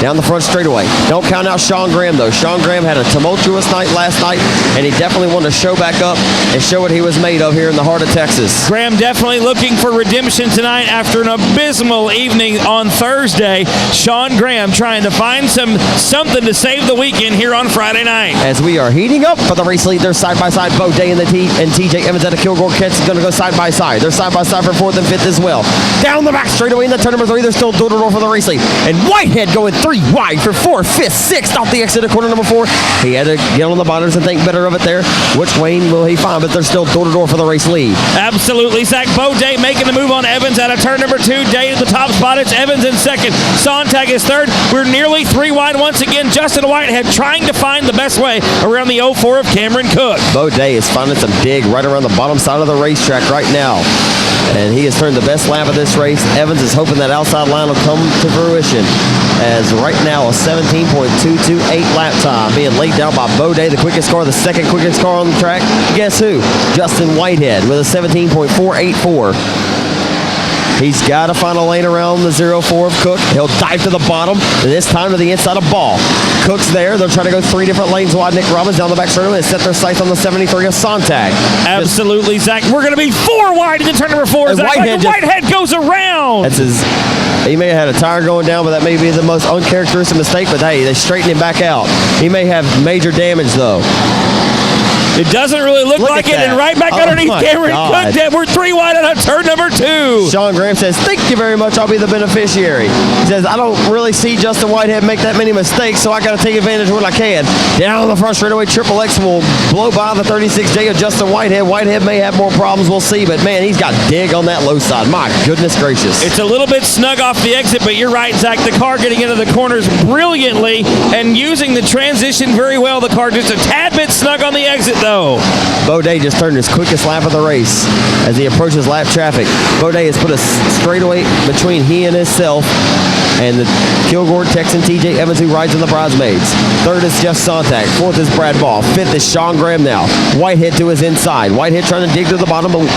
Down the front straightaway. Don't count out Sean Graham, though. Sean Graham had a tumultuous night last night, and he definitely wanted to show back up and show what he was made of here in the heart of Texas. Graham definitely looking for redemption tonight after an abysmal evening on Thursday. Sean Graham trying to find something to save the weekend here on Friday night. As we are heating up for the race lead, they're side by side. Bo Day and TJ Evans out of Kilgore Kent's going to go side by side. They're side by side for 4th and 5th as well. Down the back straightaway in the turn number 3, they're still door-to-door for the race lead. And Whitehead going 3 wide for 4th, 5th, 6th off the exit of corner number 4. He had to get on the bonnets and think better of it there. Which lane will he find? But they're still door-to-door for the race lead. Absolutely, Zach. Bo Day making the move on Evans out of turn number 2. Day at the top spot. It's Evans in second. Sontag is third. We're nearly 3 wide once again. Justin Whitehead trying to find the best way around the 04 of Cameron Cook. Bo Day is finding some dig right around the bottom side of the racetrack right now. And he has turned the best lap of this race. Evans is hoping that outside line will come to fruition. As right now a 17.228 lap time being laid down by Bo Day, the quickest car, the second quickest car on the track. Guess who? Justin Whitehead with a 17.484. He's got to find a lane around the 04 of Cook. He'll dive to the bottom, and this time to the inside of Ball. Cook's there. They're trying to go 3 different lanes wide. Nick Robbins down the back straightaway and set their sights on the 73 of Sontag. Absolutely, Zach. We're going to be 4 wide in the turn number 4. Zach, Whitehead goes around. That's he may have had a tire going down, but that may be the most uncharacteristic mistake. But hey, they straightened him back out. He may have major damage, though. It doesn't really look like it, and right back underneath Cameron Cook. We're 3 wide on turn number 2. Sean Graham says, "Thank you very much. I'll be the beneficiary." He says, "I don't really see Justin Whitehead make that many mistakes, so I got to take advantage of what I can." Down the front straightaway, Triple X will blow by the 36J of Justin Whitehead. Whitehead may have more problems. We'll see, but man, he's got dig on that low side. My goodness gracious! It's a little bit snug off the exit, but you're right, Zach. The car getting into the corners brilliantly and using the transition very well. The car just a tad bit snug on the exit, though. Bo Day just turned his quickest lap of the race as he approaches lap traffic. Bo Day has put a straightaway between he and himself and the Kilgore Texan TJ Evans, who rides in the bridesmaids. 3rd is Jeff Sontag. 4th is Brad Ball. 5th is Sean Graham now. Whitehead to his inside. Whitehead trying to dig to the bottom, but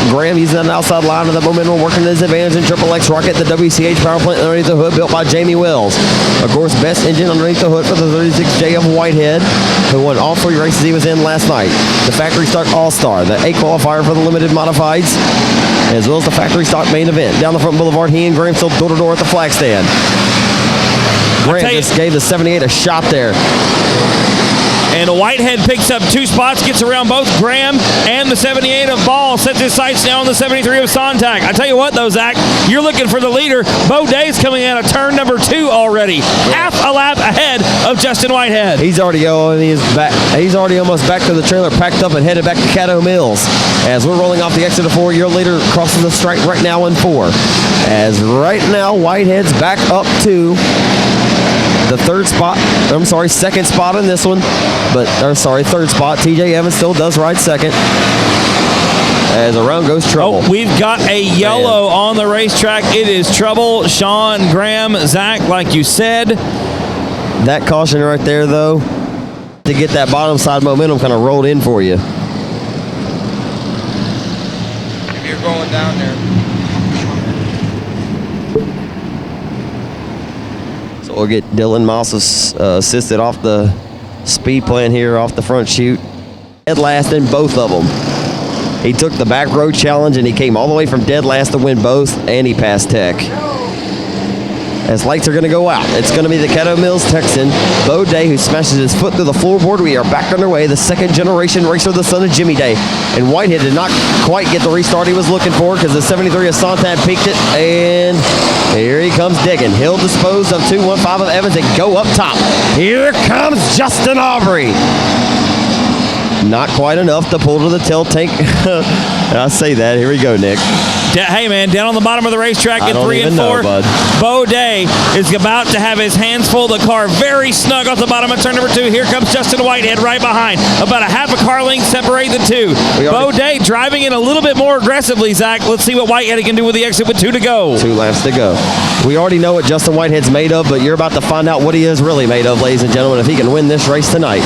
Graham using that outside line of the momentum working to his advantage in Triple X Rocket, the WCH power plant underneath the hood built by Jamie Wells. Of course, best engine underneath the hood for the 36J of Whitehead, who won all 3 races he was in last night. The factory stock all-star, the A qualifier for the limited modifieds, as well as the factory stock main event. Down the front boulevard, he and Graham still door-to-door at the flag stand. Graham just gave the 78 a shot there. And Whitehead picks up 2 spots, gets around both Graham and the 78 of Ball, sets his sights down on the 73 of Sontag. I tell you what, though, Zach, you're looking for the leader. Bo Day's coming out of turn number 2 already, half a lap ahead of Justin Whitehead. He's already back. He's already almost back to the trailer, packed up and headed back to Caddo Mills. As we're rolling off the exit of 4, your leader crosses the stripe right now in 4. As right now, Whitehead's back up to the 3rd spot. I'm sorry, 2nd spot in this one. Third spot. TJ Evans still does ride 2nd. As around goes trouble. Oh, we've got a yellow on the racetrack. It is trouble. Sean Graham, Zach, like you said. That caution right there, though, to get that bottom side momentum kind of rolled in for you. If you're going down there. So we'll get Dylan Moss assisted off the speed plan here off the front chute. Dead last in both of them. He took the back road challenge and he came all the way from dead last to win both, and he passed Tech. As lights are going to go out, it's going to be the Caddo Mills Texan, Bo Day, who smashes his foot through the floorboard. We are back underway. The 2nd generation racer, the son of Jimmy Day. And Whitehead did not quite get the restart he was looking for because the 73 of Sontag peaked it. And here he comes digging. He'll dispose of 215 of Evans and go up top. Here comes Justin Aubrey. Not quite enough to pull to the tail tank. I say that. Here we go, Nick. Hey, man, down on the bottom of the racetrack I at don't 3 and even know, 4. bud. Bo Day is about to have his hands full. The car very snug off the bottom of turn number 2. Here comes Justin Whitehead right behind. About a half a car length separate the two. Bo Day driving in a little bit more aggressively, Zach. Let's see what Whitehead can do with the exit with 2 to go. 2 laps to go. We already know what Justin Whitehead's made of, but you're about to find out what he is really made of, ladies and gentlemen, if he can win this race tonight.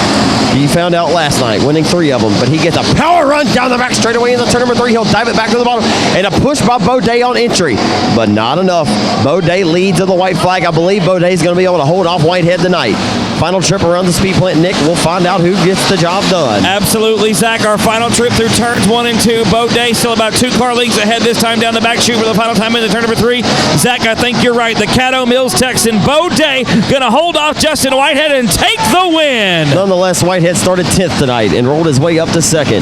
He found out last night, winning 3 of them, but he gets a power run down the back straightaway into turn number 3. He'll dive it back to the bottom, and a push by Bo Day on entry, but not enough. Bo Day leads to the white flag. I believe Bo Day's going to be able to hold off Whitehead tonight. Final trip around the speed plant, Nick. We'll find out who gets the job done. Absolutely, Zach. Our final trip through turns 1 and 2. Bo Day still about 2 car lengths ahead this time down the back chute for the final time into turn number 3. Zach, I think you're right. The Caddo Mills Texan, Bo Day, going to hold off Justin Whitehead and take the win. Nonetheless, Whitehead started 10th tonight and rolled his way up to 2nd.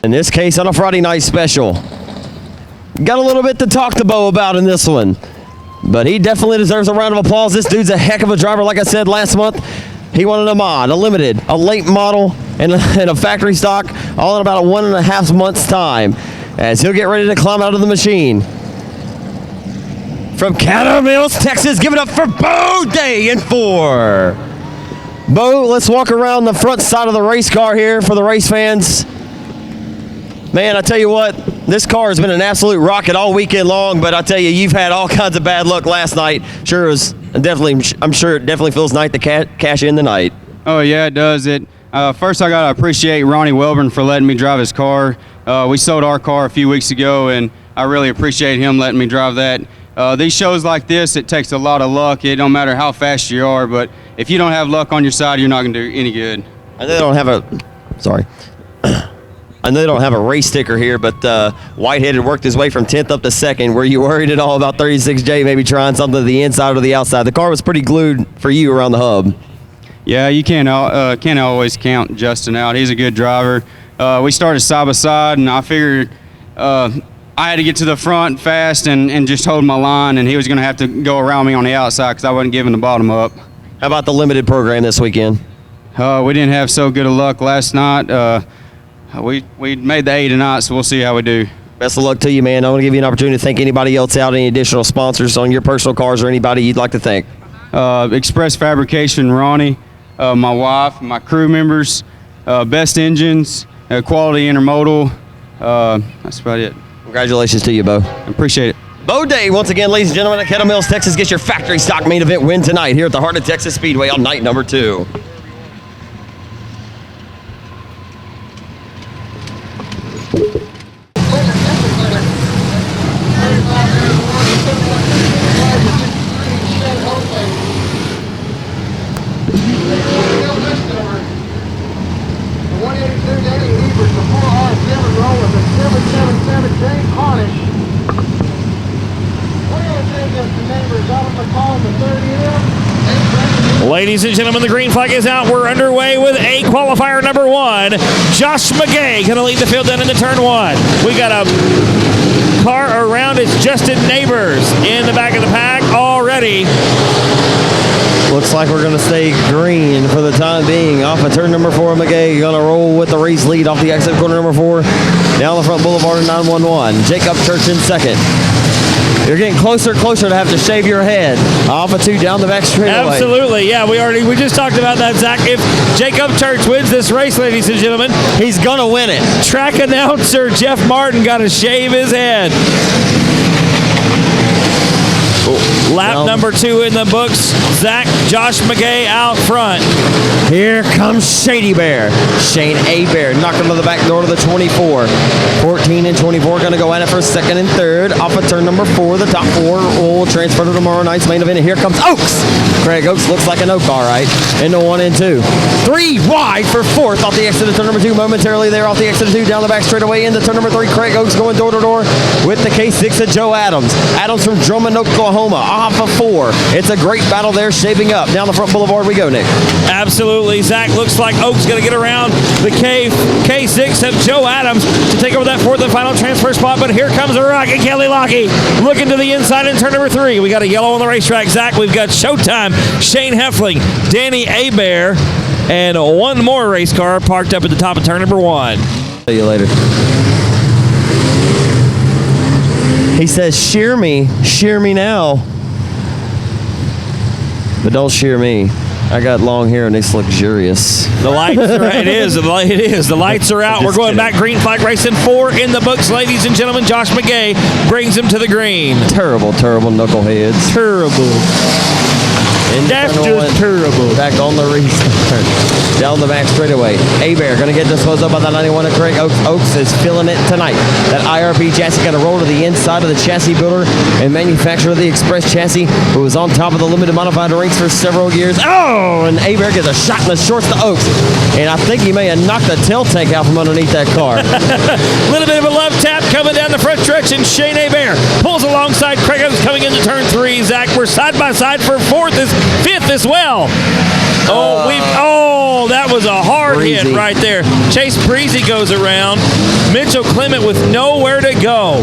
In this case, on a Friday night special. Got a little bit to talk to Bo about in this one, but he definitely deserves a round of applause. This dude's a heck of a driver. Like I said last month, he wanted a mod, a limited, a late model, and a factory stock, all in about a 1.5 months' time, as he'll get ready to climb out of the machine. From Caddo Mills, Texas, give it up for Bo Day in 4. Bo, let's walk around the front side of the race car here for the race fans. Man, I tell you what, this car has been an absolute rocket all weekend long, but I tell you, you've had all kinds of bad luck last night. I'm sure it definitely feels nice to cash in tonight. Oh, yeah, it does. First, I got to appreciate Ronnie Welburn for letting me drive his car. We sold our car a few weeks ago, and I really appreciate him letting me drive that. These shows like this, it takes a lot of luck. It don't matter how fast you are, but if you don't have luck on your side, you're not going to do any good. I know they don't have a race sticker here, but Whitehead had worked his way from 10th up to 2nd. Were you worried at all about 36J maybe trying something to the inside or the outside? The car was pretty glued for you around the hub. Yeah, you can't always count Justin out. He's a good driver. We started side by side, and I figured I had to get to the front fast and just hold my line, and he was going to have to go around me on the outside because I wasn't giving the bottom up. How about the limited program this weekend? We didn't have so good of luck last night. We made the A tonight, so we'll see how we do. Best of luck to you, man. I want to give you an opportunity to thank anybody else out, any additional sponsors on your personal cars or anybody you'd like to thank. Express Fabrication, Ronnie, my wife, my crew members, Best Engines, Quality Intermodal. That's about it. Congratulations to you, Bo. Appreciate it. Bo Day, once again, ladies and gentlemen, at Caddo Mills, Texas, gets your factory stock main event win tonight here at the Heart O Texas Speedway on night number 2. Ladies and gentlemen, the green flag is out. We're underway with A qualifier number 1. Josh McGay going to lead the field down into turn 1. We got a car around its Justin Neighbors in the back of the pack already. Looks like we're going to stay green for the time being. Off of turn number 4, McGay going to roll with the race lead off the exit corner number 4. Down the front boulevard 911. Jacob Church in second. You're getting closer and closer to have to shave your head. Off of 2 down the back straightaway. Absolutely, yeah. We just talked about that, Zach. If Jacob Church wins this race, ladies and gentlemen, he's gonna win it. Track announcer Jeff Martin got to shave his head. Lap number 2 in the books. Zach, Josh McGay out front. Here comes Shady Bear. Shane A. Bear knocking to the back door to the 24. 14 and 24 going to go at it for 2nd and 3rd. Off of turn number 4, the top 4 will transfer to tomorrow night's main event. And here comes Oaks. Craig Oaks looks like an Oak, all right. Into 1 and 2. 3 wide for 4th off the exit of turn number 2. Momentarily there off the exit of 2. Down the back straightaway into turn number 3. Craig Oaks going door to door with the K6 of Joe Adams. Adams from Drummond, Oklahoma. Off of 4. It's a great battle there shaping up. Down the front boulevard we go, Nick. Absolutely. Zach, looks like Oak's going to get around the K6 of Joe Adams to take over that 4th and final transfer spot. But here comes a rocket, Kelly Lockey, looking to the inside in turn number 3. We got a yellow on the racetrack, Zach. We've got Showtime, Shane Heffling, Danny Abear, and one more race car parked up at the top of turn number 1. See you later. He says, shear me now. But don't shear me. I got long hair and it's luxurious. The lights are it is. The lights are out. We're going back. Green flag racing 4 in the books, ladies and gentlemen. Josh McGay brings him to the green. Terrible knuckleheads. Terrible. That's just terrible. Back on the restart. Down the back straightaway. A-Bear going to get disposed of by the 91 of Craig Oaks. Oaks is feeling it tonight. That IRP chassis got to roll to the inside of the chassis builder and manufacturer of the Express chassis, who was on top of the limited modified ranks for several years. Oh, and A-Bear gets a shot in the shorts to Oaks. And I think he may have knocked the tail tank out from underneath that car. A little bit of a love tap coming down the front stretch, and Shane A-Bear pulls alongside Craig Oaks coming into turn 3. Zach, we're side by side for 5th as well. That was a hard Breezy. hit right there. Chase Breezy goes around. Mitchell Clement with nowhere to go.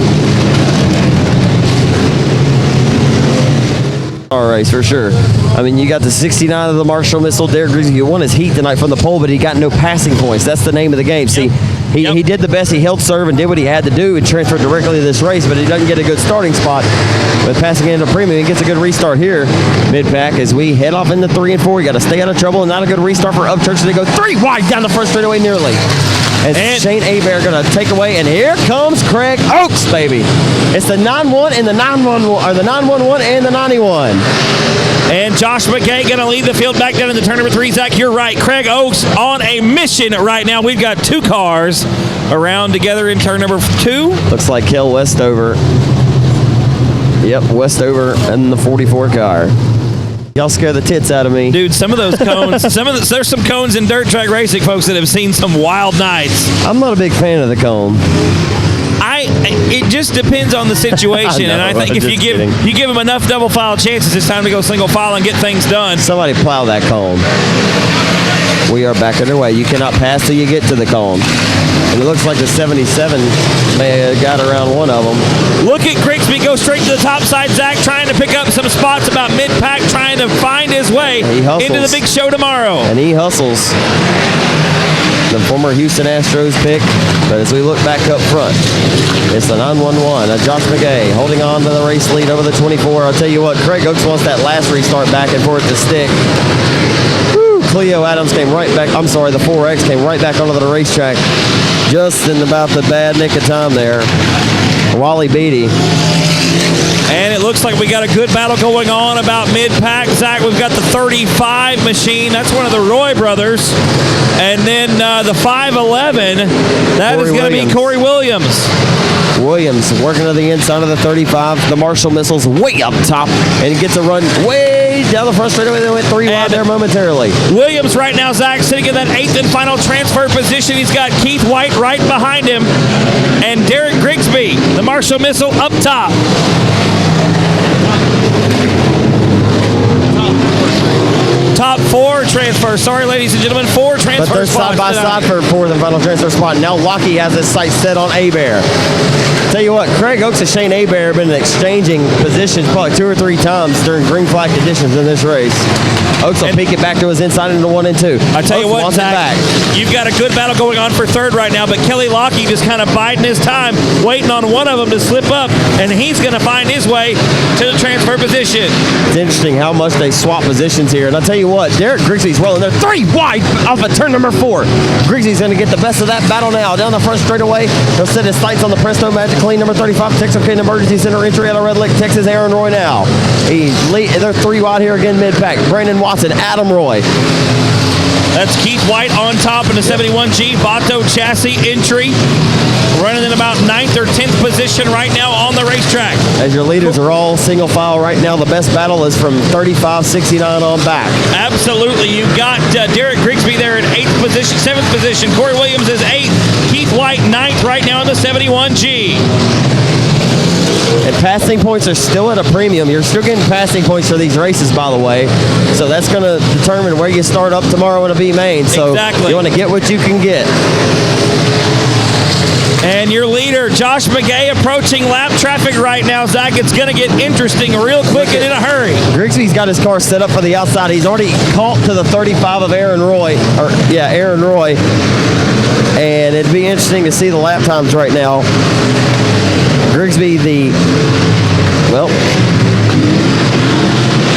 All race for sure. I mean, you got the 69 of the Marshall Missile. Derek Grigsby, he won his heat tonight from the pole, but he got no passing points. That's the name of the game. See, he did the best. He held serve and did what he had to do and transferred directly to this race, but he doesn't get a good starting spot. But passing into premium, he gets a good restart here. Mid-pack as we head off into 3 and 4. You got to stay out of trouble and not a good restart for Upchurch. They go 3 wide down the front straightaway nearly. And Shane A-Bear going to take away, and here comes Craig Oaks, baby. It's the 9-1 and the 9-1, or the 9-1-1 and the 91. And Josh McKay going to lead the field back down into turn number 3. Zach, you're right. Craig Oaks on a mission right now. We've got 2 cars around together in turn number 2. Looks like Kel Westover. Yep, Westover and the 44 car. Y'all scare the tits out of me. Dude, some of those cones, there's some cones in dirt track racing, folks, that have seen some wild nights. I'm not a big fan of the cone. It just depends on the situation, and I think if you give them enough double file chances, it's time to go single file and get things done. Somebody plow that cone. We are back underway. You cannot pass till you get to the cone. And it looks like the 77 may have got around one of them. Look at Grigsby go straight to the top side. Zach trying to pick up some spots about mid-pack, trying to find his way into the big show tomorrow. And he hustles. The former Houston Astros pick. But as we look back up front, it's the 9-1-1. Josh McGay holding on to the race lead over the 24. I'll tell you what, Craig Oaks wants that last restart back and forth to stick. Cleo Adams came right back. I'm sorry, the 4X came right back onto the racetrack just in about the bad nick of time there. Wally Beatty. And it looks like we got a good battle going on about mid-pack. Zach, we've got the 35 machine. That's one of the Roy brothers. And then the 511, that is going to be Corey Williams. Williams working to the inside of the 35. The Marshall Missile's way up top. And he gets a run way down the front straightaway. They went 3 wide there momentarily. Williams right now, Zach, sitting in that 8th and final transfer position. He's got Keith White right behind him. And Derek Grigsby, the Marshall Missile, up top. Top 4 transfers. Sorry, ladies and gentlemen, 4 transfers. But they're side by side for 4th and final transfer spot. Now Lockie has his sights set on A-Bear. Tell you what, Craig Oaks and Shane A-Bear have been exchanging positions probably 2 or 3 times during green flag conditions in this race. Oaks will peek it back to his inside into 1 and 2. I tell you what, Zach, you've got a good battle going on for 3rd right now, but Kelly Lockie just kind of biding his time, waiting on one of them to slip up, and he's going to find his way to the transfer position. It's interesting how much they swap positions here. And I'll tell you what, Derek Grigsby's rolling there 3 wide off of turn number 4. Grigsby's going to get the best of that battle now. Down the front straightaway, he'll set his sights on the Presto Magic Clean number 35, Texas Kid Emergency Center entry out of Red Lake, Texas, Aaron Roy now. They're 3 wide here again mid-pack. Brandon Watson, Adam Roy. That's Keith White on top in the 71G Vato chassis entry. Running in about 9th or 10th position right now on the racetrack. As your leaders are all single file right now, the best battle is from 35-69 on back. Absolutely. You've got Derek Grigsby there in 8th position, 7th position. Corey Williams is 8th. Keith White 9th right now in the 71G. And passing points are still at a premium. You're still getting passing points for these races, by the way. So that's going to determine where you start up tomorrow in a B main. So you want to get what you can get. And your leader, Josh McGay, approaching lap traffic right now, Zach. It's going to get interesting real quick and in a hurry. Grigsby's got his car set up for the outside. He's already caught to the 35 of Aaron Roy. Aaron Roy. And it'd be interesting to see the lap times right now. Grigsby,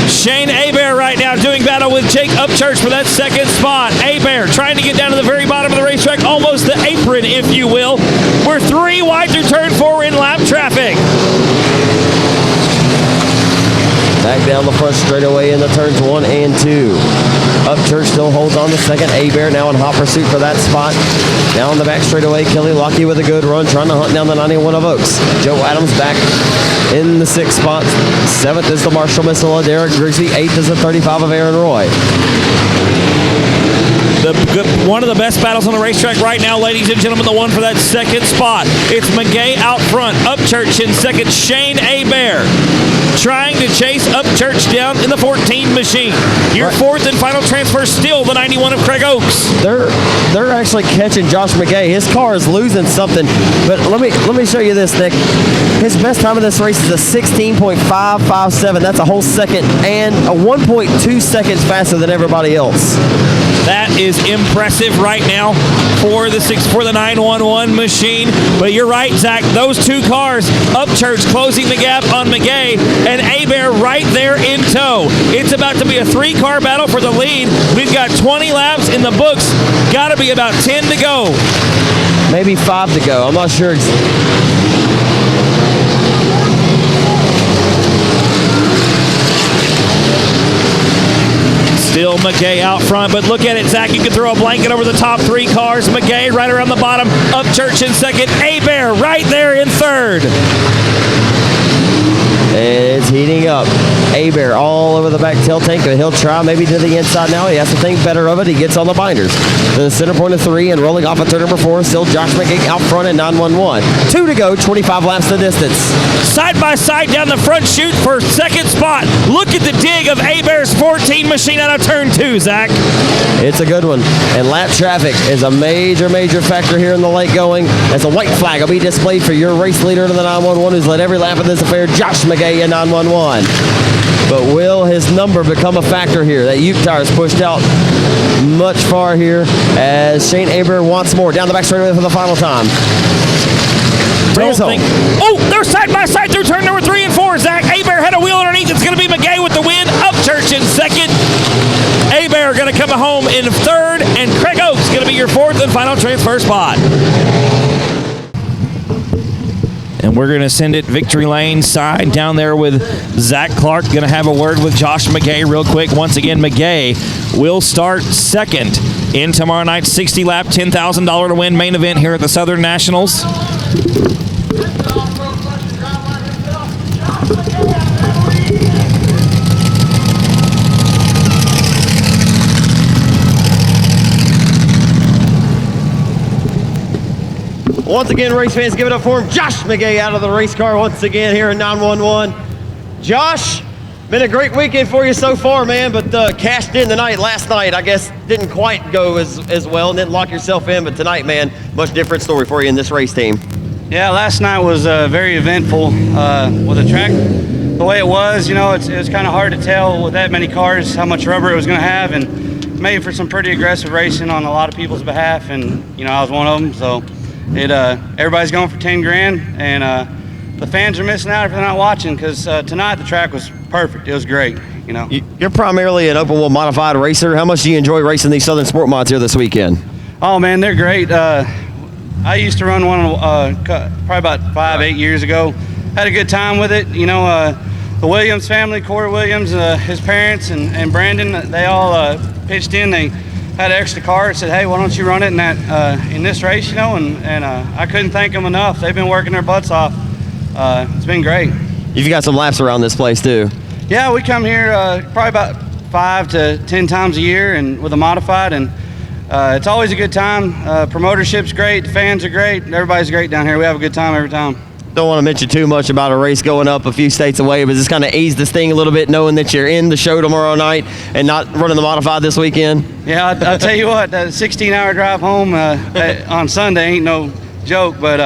Shane Hebert right now doing battle with Jake Upchurch for that second spot. Hebert trying to get down to the very bottom of the racetrack, almost the apron, if you will. We're 3 wide through turn 4 in lap traffic. Back down the front straightaway in the turns 1 and 2. Upchurch still holds on the second. Hebert now in hot pursuit for that spot. Down the back straightaway, Kelly Lockheed with a good run, trying to hunt down the 91 of Oaks. Joe Adams back in the 6th spot. 7th is the Marshall Missile of Derek Grigsby. 8th is the 35 of Aaron Roy. One of the best battles on the racetrack right now, ladies and gentlemen, the one for that second spot. It's McGay out front, Upchurch in second, Shane Hebert trying to chase Upchurch down in the 14 machine. Your fourth and final transfer, still the 91 of Craig Oaks. They're actually catching Josh McGay. His car is losing something, but let me show you this, Nick. His best time in this race is a 16.557. That's a whole second and a 1.2 seconds faster than everybody else. That is impressive right now for the 911 machine. But you're right, Zach. Those 2 cars, Upchurch closing the gap on McGay and Hebert right there in tow. It's about to be a 3-car battle for the lead. We've got 20 laps in the books. Got to be about 10 to go. Maybe 5 to go. I'm not sure. Still McGay out front, but look at it, Zach. You can throw a blanket over the top 3 cars. McGay right around the bottom. Upchurch in second. Hebert right there in third. It's heating up. Hebert all over the back tail tank, but he'll try maybe to the inside now. He has to think better of it. He gets on the binders. To the center point of 3 and rolling off at turn number 4. Still Josh McGay out front at 911. 2 to go, 25 laps the distance. Side by side down the front chute for second spot. Look at the dig of Hebert's 14 machine out of turn 2, Zach. It's a good one. And lap traffic is a major factor here in the late going, as a white flag will be displayed for your race leader to the 911, who's led every lap of this affair, Josh McGay in 911. But will his number become a factor here? That Ute tire is pushed out much far here as Shane Hebert wants more. Down the back straightaway for the final time. Bring us home. Oh, they're side by side through turn number 3 and 4. Zach, Hebert had a wheel underneath. It's going to be McGay with the win. Upchurch in second. Hebert going to come home in third. And Craig Oaks going to be your 4th and final transfer spot. And we're going to send it victory lane side down there with Zach Clark. Going to have a word with Josh McGay real quick. Once again, McGay will start second in tomorrow night's 60-lap, $10,000 to win main event here at the Southern Nationals. Once again, race fans, give it up for him. Josh McGay out of the race car once again here in 911. Josh, been a great weekend for you so far, man, but cashed in tonight. Last night, I guess, didn't quite go as well and didn't lock yourself in, but tonight, man, much different story for you in this race team. Yeah, last night was very eventful with the track. The way it was, you know, it was kind of hard to tell with that many cars how much rubber it was going to have, and made for some pretty aggressive racing on a lot of people's behalf, and, you know, I was one of them, so everybody's going for 10 grand, and the fans are missing out if they're not watching, because tonight the track was perfect. It was great, you know. You're primarily an open wheel modified racer. How much do you enjoy racing these Southern Sport Mods here this weekend? Oh, man, they're great. I used to run one probably about 5-8 years ago. Had a good time with it. You know, the Williams family, Corey Williams, his parents, and Brandon, they all pitched in. They had an extra car and said, hey, why don't you run it in this race, you know, and I couldn't thank them enough. They've been working their butts off. It's been great. You've got some laps around this place too. Yeah, we come here probably about 5 to 10 times a year and with a modified, and it's always a good time. Promotership's great, the fans are great, everybody's great down here. We have a good time every time. Don't want to mention too much about a race going up a few states away, but just kind of ease this thing a little bit, knowing that you're in the show tomorrow night and not running the modified this weekend. Yeah, I'll tell you what, that 16-hour drive home on Sunday ain't no joke, but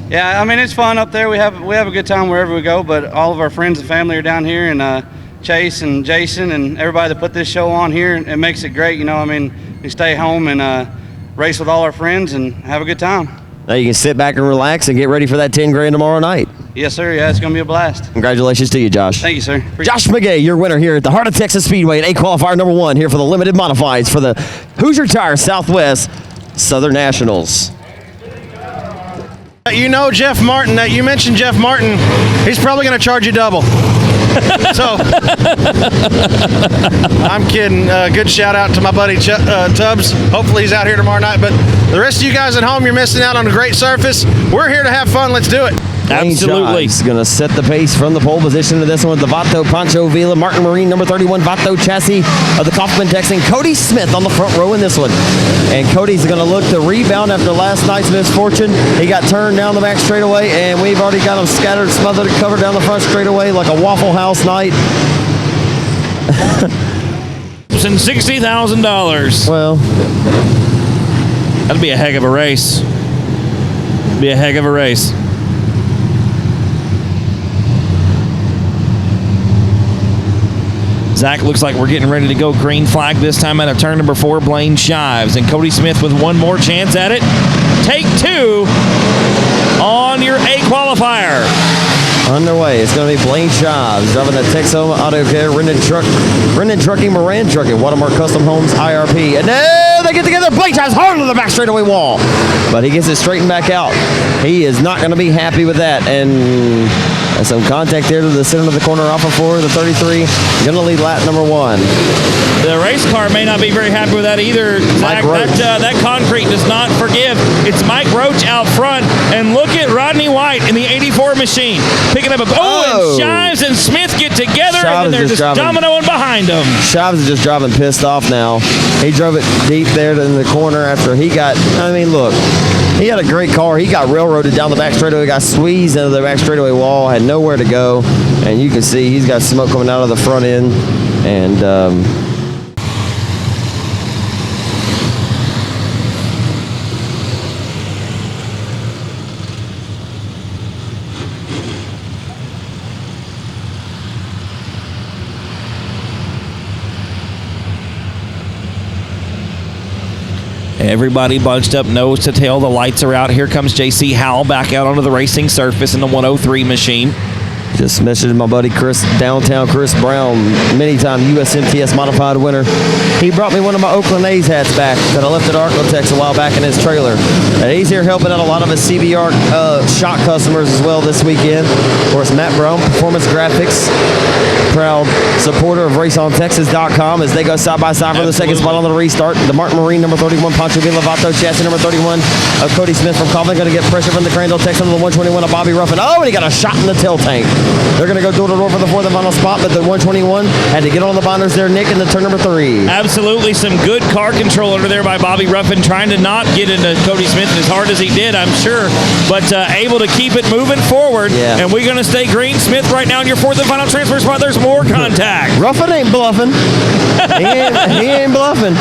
yeah, I mean, it's fun up there. We have a good time wherever we go, but all of our friends and family are down here, and Chase and Jason and everybody that put this show on here, it makes it great. You know, I mean, we stay home and race with all our friends and have a good time. Now you can sit back and relax and get ready for that 10 grand tomorrow night. Yes, sir. Yeah, it's going to be a blast. Congratulations to you, Josh. Thank you, sir. Josh McGay, your winner here at the Heart of Texas Speedway at A qualifier number 1 here for the limited modifieds for the Hoosier Tire Southwest Southern Nationals. You know Jeff Martin, you mentioned Jeff Martin, he's probably going to charge you double. So, I'm kidding. Good shout out to my buddy Tubbs. Hopefully he's out here tomorrow night. But the rest of you guys at home, you're missing out on a great surface. We're here to have fun. Let's do it. Absolutely. He's going to set the pace from the pole position to this one with the Vato Pancho Vila, Martin Marine, number 31, Vato chassis of the Kaufman Texan, Cody Smith on the front row in this one. And Cody's going to look to rebound after last night's misfortune. He got turned down the back straightaway, and we've already got him scattered, smothered, and covered down the front straightaway like a Waffle House night. And $60,000. Well, that'd be a heck of a race. Be a heck of a race. Zach, looks like we're getting ready to go green flag this time out of turn number 4, Blaine Shives. And Cody Smith with one more chance at it. Take 2 on your A qualifier. Underway. It's going to be Blaine Shives driving the Texas Auto Care, Rendon Trucking, Moran Trucking, Watermark Custom Homes, IRP. And now they get together. Blaine Shives hard on the back straightaway wall. But he gets it straightened back out. He is not going to be happy with that. And some contact there to the center of the corner off of 4, the 33. Going to lead lap number 1. The race car may not be very happy with that either, Zach. That concrete does not forgive. It's Mike Roach out front. And look at Rodney White in the 84 machine. Picking up and Shives and Smith get together, and then they're just dominoing behind them. Shives is just driving pissed off now. He drove it deep there in the corner after he got, I mean, look, he had a great car. He got railroaded down the back straightaway, got squeezed into the back straightaway wall, had nowhere to go, and you can see he's got smoke coming out of the front end, and everybody bunched up nose to tail. The lights are out. Here comes J.C. Howell back out onto the racing surface in the 103 machine. just messaged my buddy Chris Brown, many-time USMTS modified winner. He brought me one of my Oakland A's hats back that I left at Arcotex a while back in his trailer. And he's here helping out a lot of his CBR shot customers as well this weekend. Of course, Matt Brown, Performance Graphics, proud supporter of RaceOnTexas.com as they go side by side from the second spot on the restart. The Martin Marine, number 31, Pancho Vila, Vato chassis, number 31, Cody Smith from Kaufman, going to get pressure from the Crandall Texan on the 121 of Bobby Ruffin. Oh, and he got a shot in the tail tank. They're going to go door-to-door for the fourth and final spot, but the 121 had to get on the binders there, Nick, in the turn number 3. Absolutely some good car control under there by Bobby Ruffin, trying to not get into Cody Smith as hard as he did, I'm sure, but able to keep it moving forward. Yeah. And we're going to stay green. Smith right now in your fourth and final transfer spot. There's more contact. Ruffin ain't bluffing. he ain't bluffing.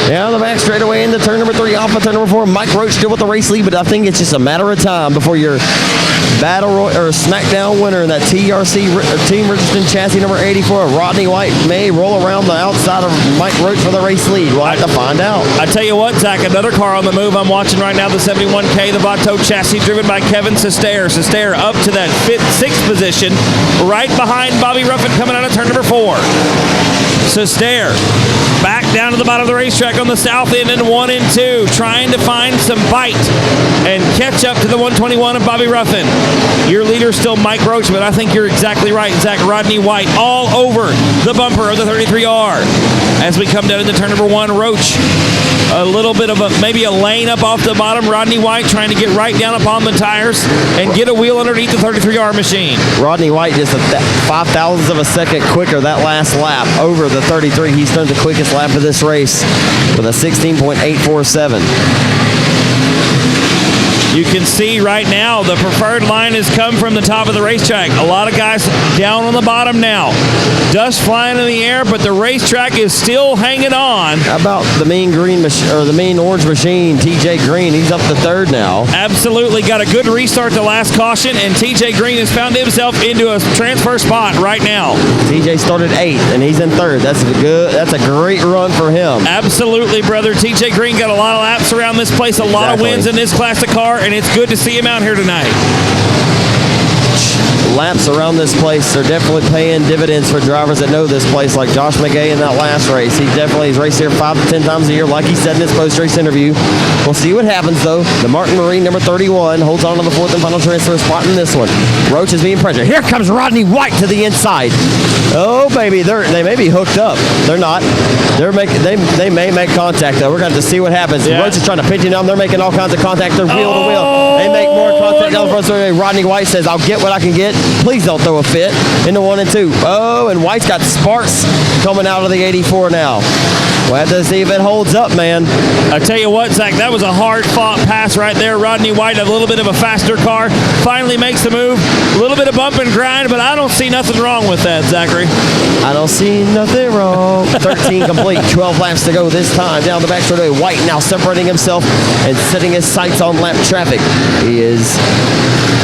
Down the back straight away into turn number 3, off of turn number 4. Mike Roach still with the race lead, but I think it's just a matter of time before your SmackDown winner in that TRC Team Richardson chassis number 84, Rodney White, may roll around the outside of Mike Roach for the race lead. We'll have to find out. I tell you what, Zach, another car on the move I'm watching right now, the 71K, the Vato chassis driven by Kevin Sestair. Sestair up to that 6th position, right behind Bobby Ruffin coming out of turn number 4. Sestair back down to the bottom of the racetrack on the south end in 1 and 2, trying to find some bite and catch up to the 121 of Bobby Ruffin. Your leader still Mike Roach, but I think you're exactly right, Zach. Rodney White all over the bumper of the 33R. As we come down into turn number 1, Roach, a little bit of maybe a lane up off the bottom. Rodney White trying to get right down upon the tires and get a wheel underneath the 33R machine. Rodney White just a 5,000ths of a second quicker that last lap over the 33. He's done the quickest lap of this race with a 16.847. You can see right now the preferred line has come from the top of the racetrack. A lot of guys down on the bottom now. Dust flying in the air, but the racetrack is still hanging on. How about the mean orange machine, TJ Green? He's up to third now. Absolutely got a good restart to last caution, and TJ Green has found himself into a transfer spot right now. TJ started 8th, and he's in third. That's a great run for him. Absolutely, brother. TJ Green got a lot of laps around this place, a lot of wins in this classic car, and it's good to see him out here tonight. Laps around this place are definitely paying dividends for drivers that know this place, like Josh McGay in that last race. He's raced here 5 to 10 times a year, like he said in his post-race interview. We'll see what happens, though. The Martin Marine, number 31, holds on to the 4th and final transfer spot in this one. Roach is being pressured. Here comes Rodney White to the inside. Oh, baby, they may be hooked up. They're not. They may make contact, though. We're going to have to see what happens. Yeah. Roach is trying to pinch him down. They're making all kinds of contact. They're wheel to wheel. They make more contact down the front. So Rodney White says, I'll get what I can get. Please don't throw a fit into 1 and 2. Oh, and White's got sparks coming out of the 84 now. We'll have to see if it holds up, man. I tell you what, Zach, that was a hard-fought pass right there. Rodney White, a little bit of a faster car, finally makes the move. A little bit of bump and grind, but I don't see nothing wrong with that, Zachary. I don't see nothing wrong. 13 complete, 12 laps to go this time. Down the back straightaway, White now separating himself and setting his sights on lap traffic. He is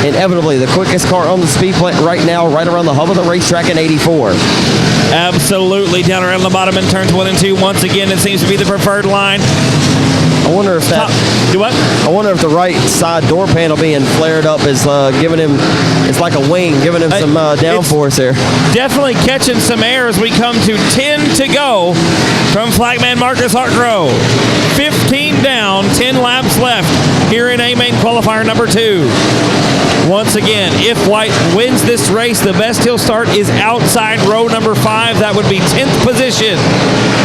inevitably the quickest car on the speedway right now, right around the hub of the racetrack in 84. Absolutely, down around the bottom in turns 1 and 2. Once again, it seems to be the preferred line. I wonder if I wonder if the right side door panel being flared up is giving him, it's like a wing, giving him some downforce there. Definitely catching some air as we come to 10 to go from Flagman Marcus Hartgrove. 15 down, 10 laps left here in A-Main qualifier number 2. Once again, if White wins this race, the best he'll start is outside row number 5. That would be 10th position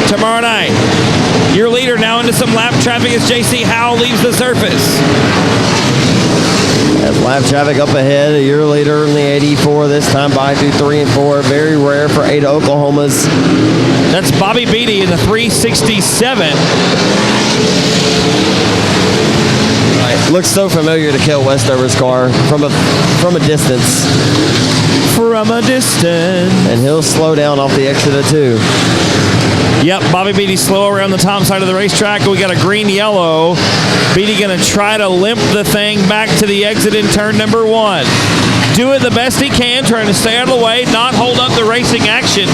tomorrow night. Your leader now into some lap traffic as JC Howell leaves the surface. As lap traffic up ahead, your leader in the 84 this time by through 3 and 4. Very rare for Ada Oklahoma's. That's Bobby Beatty in the 367. Looks so familiar to Kel Westover's car from a distance. From a distance. And he'll slow down off the exit of 2. Yep, Bobby Beatty slow around the top side of the racetrack. We got a green-yellow. Beatty going to try to limp the thing back to the exit in turn number 1. Doing the best he can, trying to stay out of the way, not hold up the racing action.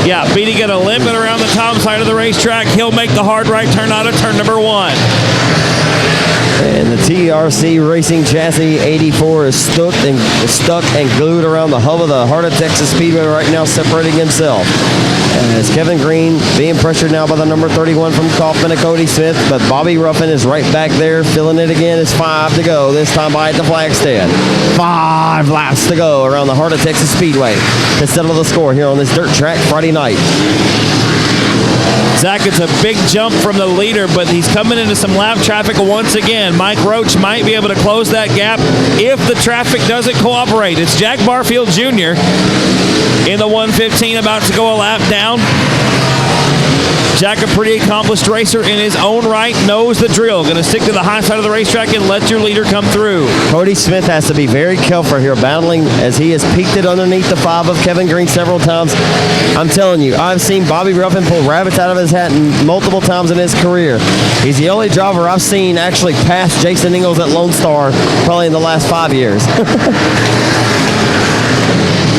Yeah, Beatty going to limp it around the top side of the racetrack. He'll make the hard right turn out of turn number 1. And the TRC Racing Chassis 84 is stuck and glued around the hub of the Heart O Texas Speedway right now, separating himself. As Kevin Green being pressured now by the number 31 from Kaufman and Cody Smith, but Bobby Ruffin is right back there, filling it again. It's 5 to go, this time by the Flagstead. 5 laps to go around the Heart O Texas Speedway to settle the score here on this dirt track Friday night. Zach, it's a big jump from the leader, but he's coming into some lap traffic once again. Mike Roach might be able to close that gap if the traffic doesn't cooperate. It's Jack Barfield Jr. in the 115 about to go a lap down. Jack, a pretty accomplished racer in his own right, knows the drill. Going to stick to the high side of the racetrack and let your leader come through. Cody Smith has to be very careful here, battling as he has peaked it underneath the 5 of Kevin Green several times. I'm telling you, I've seen Bobby Ruffin pull rabbits out of his hat multiple times in his career. He's the only driver I've seen actually pass Jason Ingalls at Lone Star probably in the last 5 years.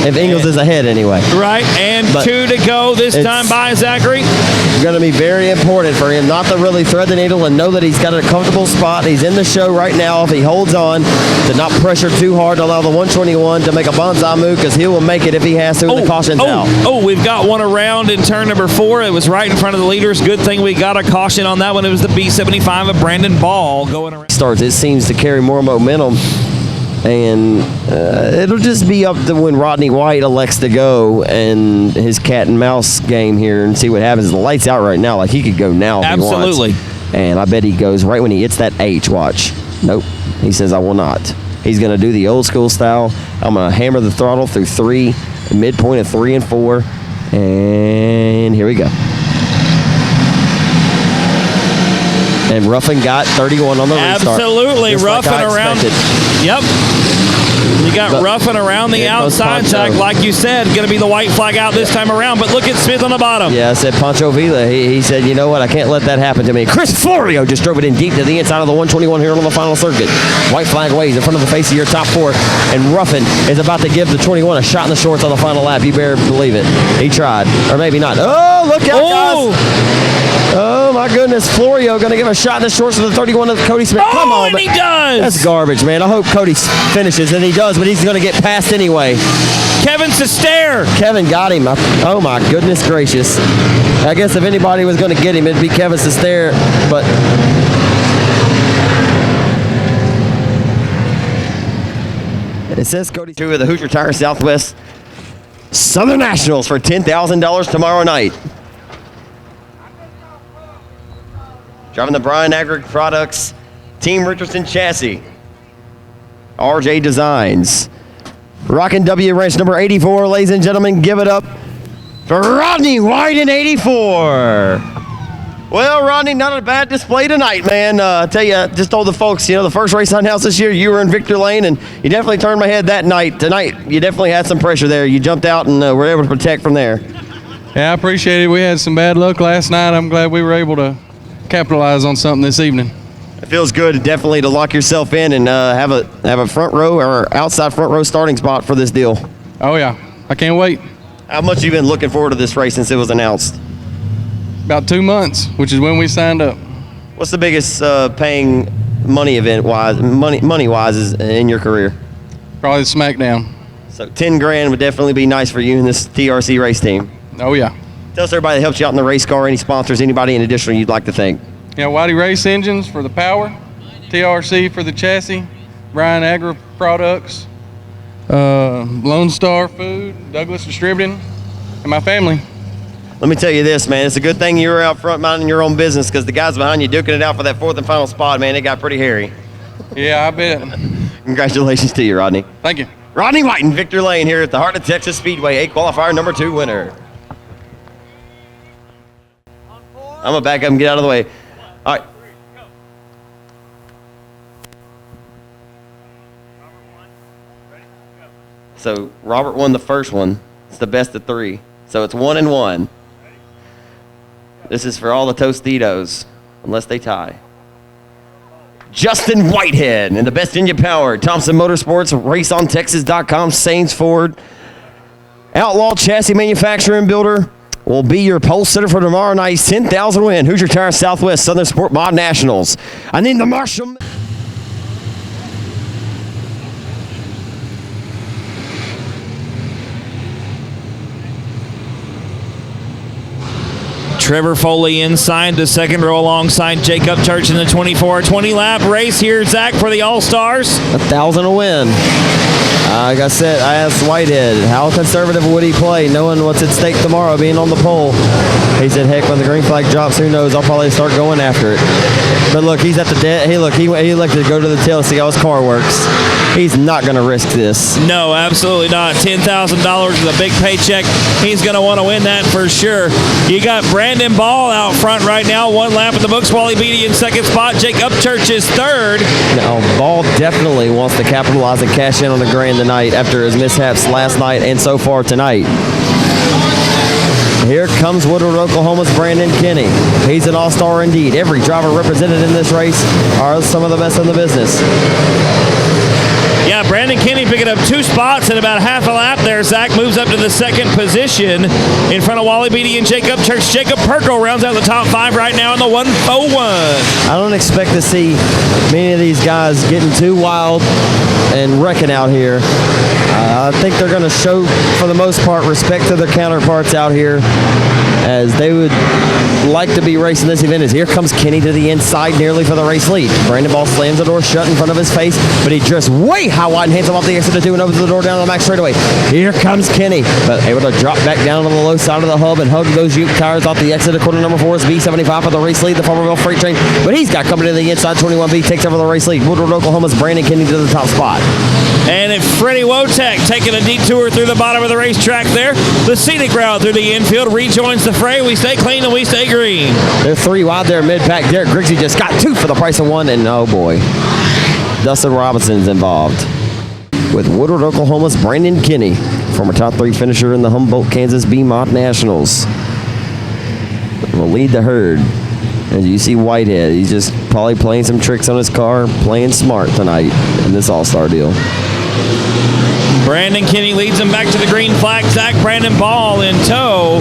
If Ingalls is ahead anyway. Right, and 2 to go this time by Zachary. It's going to be very important for him not to really thread the needle and know that he's got a comfortable spot. He's in the show right now. If he holds on to not pressure too hard to allow the 121 to make a bonsai move, because he will make it if he has to with the cautions out. Oh, we've got one around in turn number 4. It was right in front of the leaders. Good thing we got a caution on that one. It was the B75 of Brandon Ball going around. It seems to carry more momentum. And it'll just be up to when Rodney White elects to go and his cat and mouse game here and see what happens. The light's out right now. Like, he could go now if Absolutely. he wants. And I bet he goes right when he hits that H. Watch. Nope. He says, I will not. He's going to do the old school style. I'm going to hammer the throttle through 3, midpoint of 3 and 4. And here we go. And Ruffin got 31 on the restart. Absolutely, Just like Ruffin I around. expected. Yep. You got Ruffin around the Yeah, most outside, Zach, Poncho. like you said, going to be the white flag out this time around. But look at Smith on the bottom. Yeah, I said Pancho Villa. He said, you know what? I can't let that happen to me. Chris Florio just drove it in deep to the inside of the 121 here on the final circuit. White flag waves in front of the face of your top four. And Ruffin is about to give the 21 a shot in the shorts on the final lap. You better believe it. He tried. Or maybe not. Oh, look out, Oh, guys. Oh, my goodness. Florio going to give a shot in the shorts of the 31 of Cody Smith. Come on. and but he does. That's garbage, man. I hope Cody finishes, and he does, but he's going to get past anyway. Kevin Sestaire. Kevin got him. Oh, my goodness gracious. I guess if anybody was going to get him, it'd be Kevin Sestaire, but... It says Cody through with the Hoosier Tire Southwest Southern Nationals for $10,000 tomorrow night. Driving the Brian Agri Products Team Richardson chassis. RJ Designs. Rockin' W race number 84, ladies and gentlemen, give it up for Rodney White in 84. Well, Rodney, not a bad display tonight, man. I tell you, I just told the folks, you know, the first race on house this year, you were in Victor Lane, and you definitely turned my head that night. Tonight, you definitely had some pressure there. You jumped out and were able to protect from there. Yeah, I appreciate it. We had some bad luck last night. I'm glad we were able to capitalize on something this evening. It feels good, definitely, to lock yourself in and have a front row or outside front row starting spot for this deal. Oh, yeah. I can't wait. How much have you been looking forward to this race since it was announced? About 2 months, which is when we signed up. What's the biggest paying money wise is in your career? Probably the SmackDown. So 10 grand would definitely be nice for you in this TRC race team. Oh, yeah. Tell us everybody that helps you out in the race car, any sponsors, anybody in addition you'd like to thank. Yeah, Whitey Race Engines for the power, TRC for the chassis, Brian Agri Products, Lone Star Food, Douglas Distributing, and my family. Let me tell you this, man. It's a good thing you were out front minding your own business, because the guys behind you duking it out for that fourth and final spot, man, it got pretty hairy. Yeah, I bet. Congratulations to you, Rodney. Thank you. Rodney White in Victor Lane here at the Heart of Texas Speedway, A qualifier number 2 winner. I'm going to back up and get out of the way. All right. So Robert won the first one. It's the best of 3. So it's 1-1. This is for all the Tostitos, unless they tie. Justin Whitehead and the best engine power. Thompson Motorsports, RaceOnTexas.com, Saints Ford. Outlaw Chassis Manufacturer and Builder will be your pole sitter for tomorrow night's 10,000 win Hoosier Tire Southwest Southern Sport Mod Nationals. I need the Marshall. Trevor Foley inside the second row alongside Jacob Church in the 24-20 lap race here, Zach, for the All-Stars. 1,000 a win. Like I said, I asked Whitehead, how conservative would he play, knowing what's at stake tomorrow, being on the pole? He said, heck, when the green flag drops, who knows? I'll probably start going after it. But look, he's at the dead. Hey, look, he elected to go to the tail, see how his car works. He's not going to risk this. No, absolutely not. $10,000 is a big paycheck. He's going to want to win that for sure. You got Brandon Ball out front right now. 1 lap in the books. Wally Beatty in second spot. Jake Upchurch is third. Now, Ball definitely wants to capitalize and cash in on the grand tonight after his mishaps last night and so far tonight. Here comes Woodward, Oklahoma's Brandon Kinney. He's an all-star indeed. Every driver represented in this race are some of the best in the business. Yeah, Brandon Kinney picking up 2 spots in about half a lap there. Zach moves up to the second position in front of Wally Beatty and Jacob Church. Jacob Perko rounds out the top 5 right now in the 101. I don't expect to see many of these guys getting too wild and wrecking out here. I think they're going to show, for the most part, respect to their counterparts out here, as they would like to be racing this event. As here comes Kenny to the inside, nearly for the race lead. Brandon Ball slams the door shut in front of his face, but he drifts way high wide and hands him off the exit of 2 and opens the door down on the back straightaway. Here comes Kenny, but able to drop back down on the low side of the hub and hug those Uke tires off the exit of corner number 4 is B75 for the race lead, the Farmerville Freight Train, but he's got company to the inside. 21B takes over the race lead. Woodward, Oklahoma's Brandon Kenny to the top spot. And it's Freddie Wotek taking a detour through the bottom of the racetrack there. The scenic route through the infield rejoins the fray. We stay clean and we stay green. They're 3 wide there mid-pack. Derek Grigsby just got 2 for the price of 1, and oh boy, Dustin Robinson's involved. With Woodward, Oklahoma's Brandon Kinney, former top 3 finisher in the Humboldt, Kansas B-Mott Nationals, will lead the herd. As you see Whitehead, he's just probably playing some tricks on his car, playing smart tonight in this all-star deal. Brandon Kinney leads him back to the green flag. Zach Brandon Ball in tow.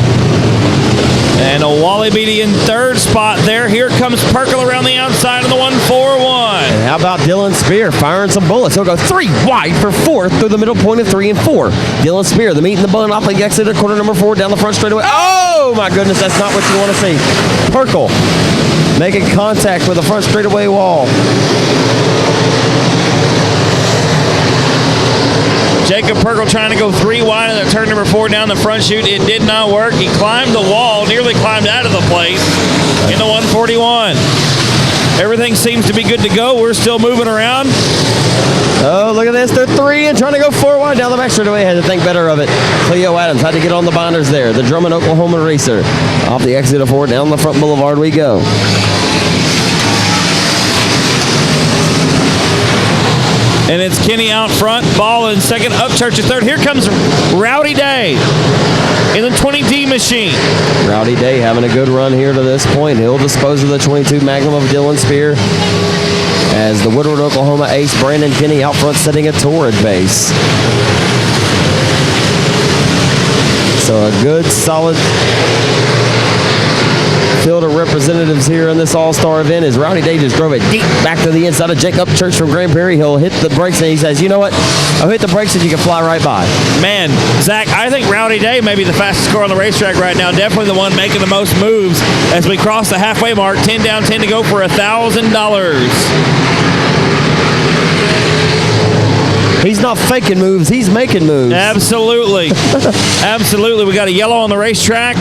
And a Wally Beatty in third spot there. Here comes Perkle around the outside of the 141. And how about Dylan Spear firing some bullets? He'll go 3 wide for 4th through the middle point of 3 and 4. Dylan Spear, the meat and the bun off the exit at corner number 4 down the front straightaway. Oh my goodness, that's not what you want to see. Perkle making contact with the front straightaway wall. Jacob Perkle trying to go 3 wide in the turn number 4 down the front chute. It did not work. He climbed the wall, nearly climbed out of the place in the 141. Everything seems to be good to go. We're still moving around. Oh, look at this. They're 3 and trying to go 4 wide down the back straightaway. Had to think better of it. Cleo Adams had to get on the binders there. The Drummond, Oklahoma racer. Off the exit of 4, down the front boulevard we go. And it's Kinney out front, Ball in second, Upchurch in third. Here comes Rowdy Day in the 20D machine. Rowdy Day having a good run here to this point. He'll dispose of the 22 Magnum of Dylan Spear as the Woodward, Oklahoma ace Brandon Kinney out front setting a torrid base. So a good, solid field of representatives here in this all-star event as Rowdy Day just drove it deep back to the inside of Jacob Church from Grand Prairie. He'll hit the brakes and he says, you know what? I'll hit the brakes and you can fly right by. Man, Zach, I think Rowdy Day may be the fastest car on the racetrack right now. Definitely the one making the most moves as we cross the halfway mark. 10 down, 10 to go for $1,000. He's not faking moves. He's making moves. Absolutely. Absolutely. We got a yellow on the racetrack.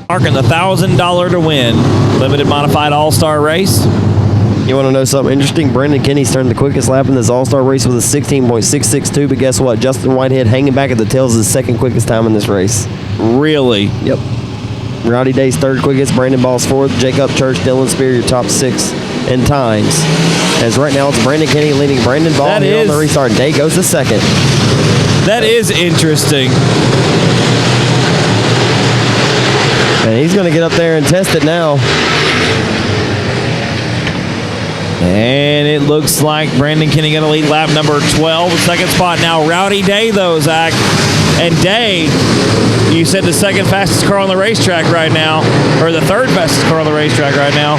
Marking the $1,000 to win. Limited modified all-star race. You want to know something interesting? Brandon Kinney's turned the quickest lap in this all-star race with a 16.662, but guess what? Justin Whitehead hanging back at the tails is the second quickest time in this race. Really? Yep. Rowdy Day's third quickest, Brandon Ball's fourth, Jacob Church, Dylan Spear, your top 6 in times. As right now it's Brandon Kinney leading Brandon Ball here on the restart. Day goes to second. That is interesting. And he's going to get up there and test it now. And it looks like Brandon Kinney going to lead lap number 12. Second spot now, Rowdy Day, though, Zach. And Day, you said the second fastest car on the racetrack right now, or the third fastest car on the racetrack right now.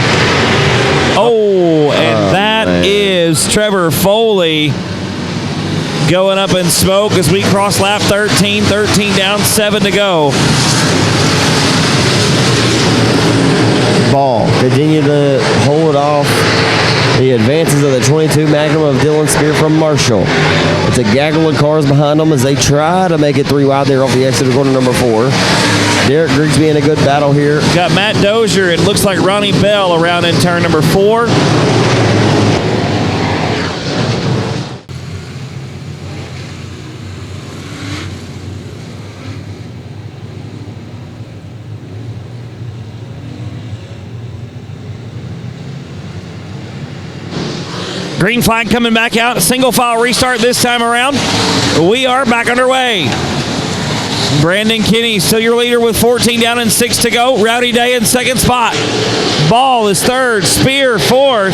Oh, and that is Trevor Foley going up in smoke as we cross lap 13. 13 down, 7 to go. Ball continue to hold off the advances of the 22 Magnum of Dylan Spear from Marshall. It's a gaggle of cars behind them as they try to make it 3 wide there off the exit of corner number 4. Derek Grigsby in a good battle here. Got Matt Dozier. It looks like Ronnie Bell around in turn number 4. Green flag coming back out. A single file restart this time around. We are back underway. Brandon Kinney still your leader with 14 down and 6 to go. Rowdy Day in second spot. Ball is third. Spear fourth.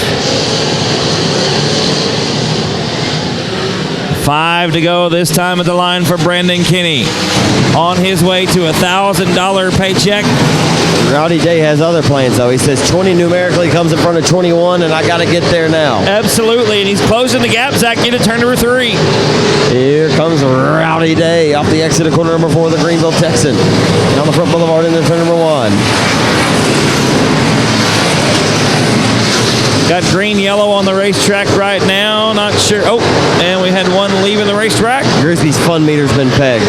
5 to go this time at the line for Brandon Kinney. On his way to $1,000 paycheck. Rowdy Day has other plans, though. He says 20 numerically comes in front of 21, and I got to get there now. Absolutely, and he's closing the gap. Zach, get to turn number 3. Here comes Rowdy Day off the exit of corner number 4 of the Greenville Texan. Down the front boulevard into turn number 1. Got green, yellow on the racetrack right now. Not sure. Oh, and we had one leaving the racetrack. Grigsby's fun meter's been pegged.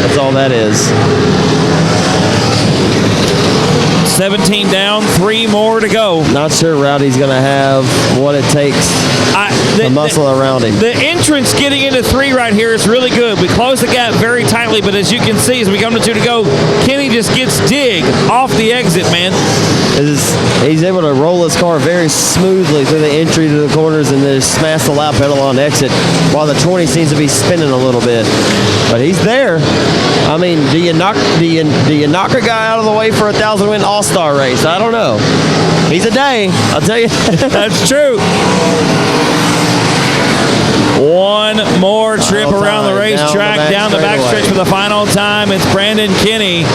That's all that is. 17 down, 3 more to go. Not sure Rowdy's going to have what it takes. The muscle around him. The entrance getting into 3 right here is really good. We close the gap very tightly, but as you can see, as we come to 2 to go, Kenny just gets dig off the exit, man. He's able to roll his car very smoothly through the entry to the corners and then smash the lap pedal on exit, while the 20 seems to be spinning a little bit. But he's there. I mean, do you knock a guy out of the way for a 1,000-win All-Star race? I don't know. He's a day, I'll tell you. That's true. One more trip around the racetrack, down the backstretch for the final time. It's Brandon Kenny.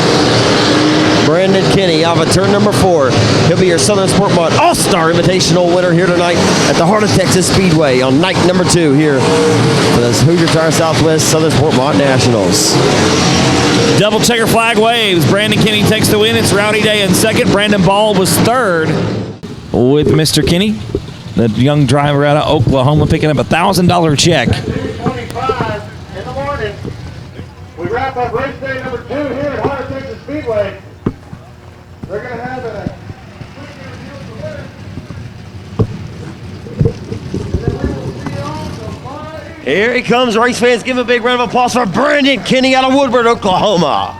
Brandon Kenny off of turn number 4. He'll be your Southern Sport Mod All-Star Invitational winner here tonight at the Heart of Texas Speedway on night number 2 here for the Hoosier Tire Southwest Southern Sport Mod Nationals. Double checker flag waves. Brandon Kenny takes the win. It's Rowdy Day in second. Brandon Ball was third with Mr. Kenny, the young driver out of Oklahoma, picking up a $1,000 check. 2:25 in the morning. We wrap up race day number 2 here at Heart O Texas Speedway. They're going to have a Here he comes, race fans. Give him a big round of applause for Brandon Kenny out of Woodward, Oklahoma.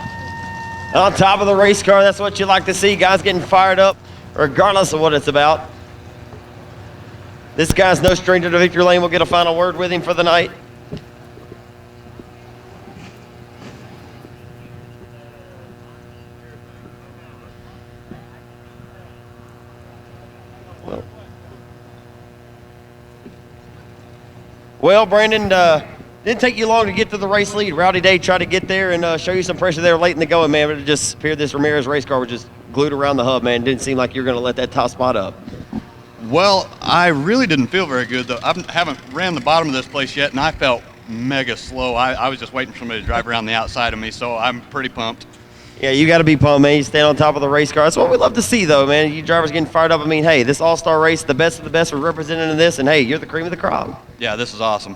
On top of the race car, that's what you like to see. Guys getting fired up regardless of what it's about. This guy's no stranger to victory lane. We'll get a final word with him for the night. Well, Brandon, didn't take you long to get to the race lead. Rowdy Day tried to get there and show you some pressure there late in the going, man, but it just appeared this Ramirez race car was just glued around the hub, man. Didn't seem like you were going to let that top spot up. Well, I really didn't feel very good, though. I haven't ran the bottom of this place yet, and I felt mega slow. I was just waiting for somebody to drive around the outside of me, so I'm pretty pumped. Yeah, you got to be pumped, man. You stand on top of the race car. That's what we love to see, though, man. You drivers getting fired up. I mean, hey, this all-star race, the best of the best are represented in this, and hey, you're the cream of the crop. Yeah, this is awesome.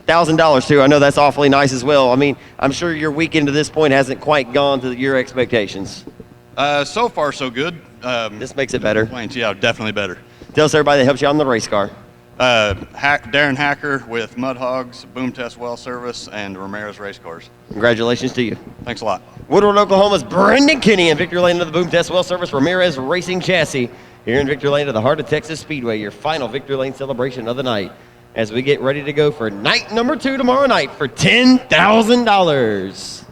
$1,000 too. I know that's awfully nice as well. I mean, I'm sure your weekend to this point hasn't quite gone to your expectations. So far, so good. This makes it better. Yeah, definitely better. Tell us everybody that helps you on the race car. Darren Hacker with Mud Hogs, Boom Test Well Service, and Ramirez Race Cars. Congratulations to you. Thanks a lot. Woodward, Oklahoma's Brandon Kenny in victory lane of the Boom Test Well Service Ramirez Racing Chassis here in victory lane of the Heart of Texas Speedway, your final victory lane celebration of the night, as we get ready to go for night number 2 tomorrow night for $10,000.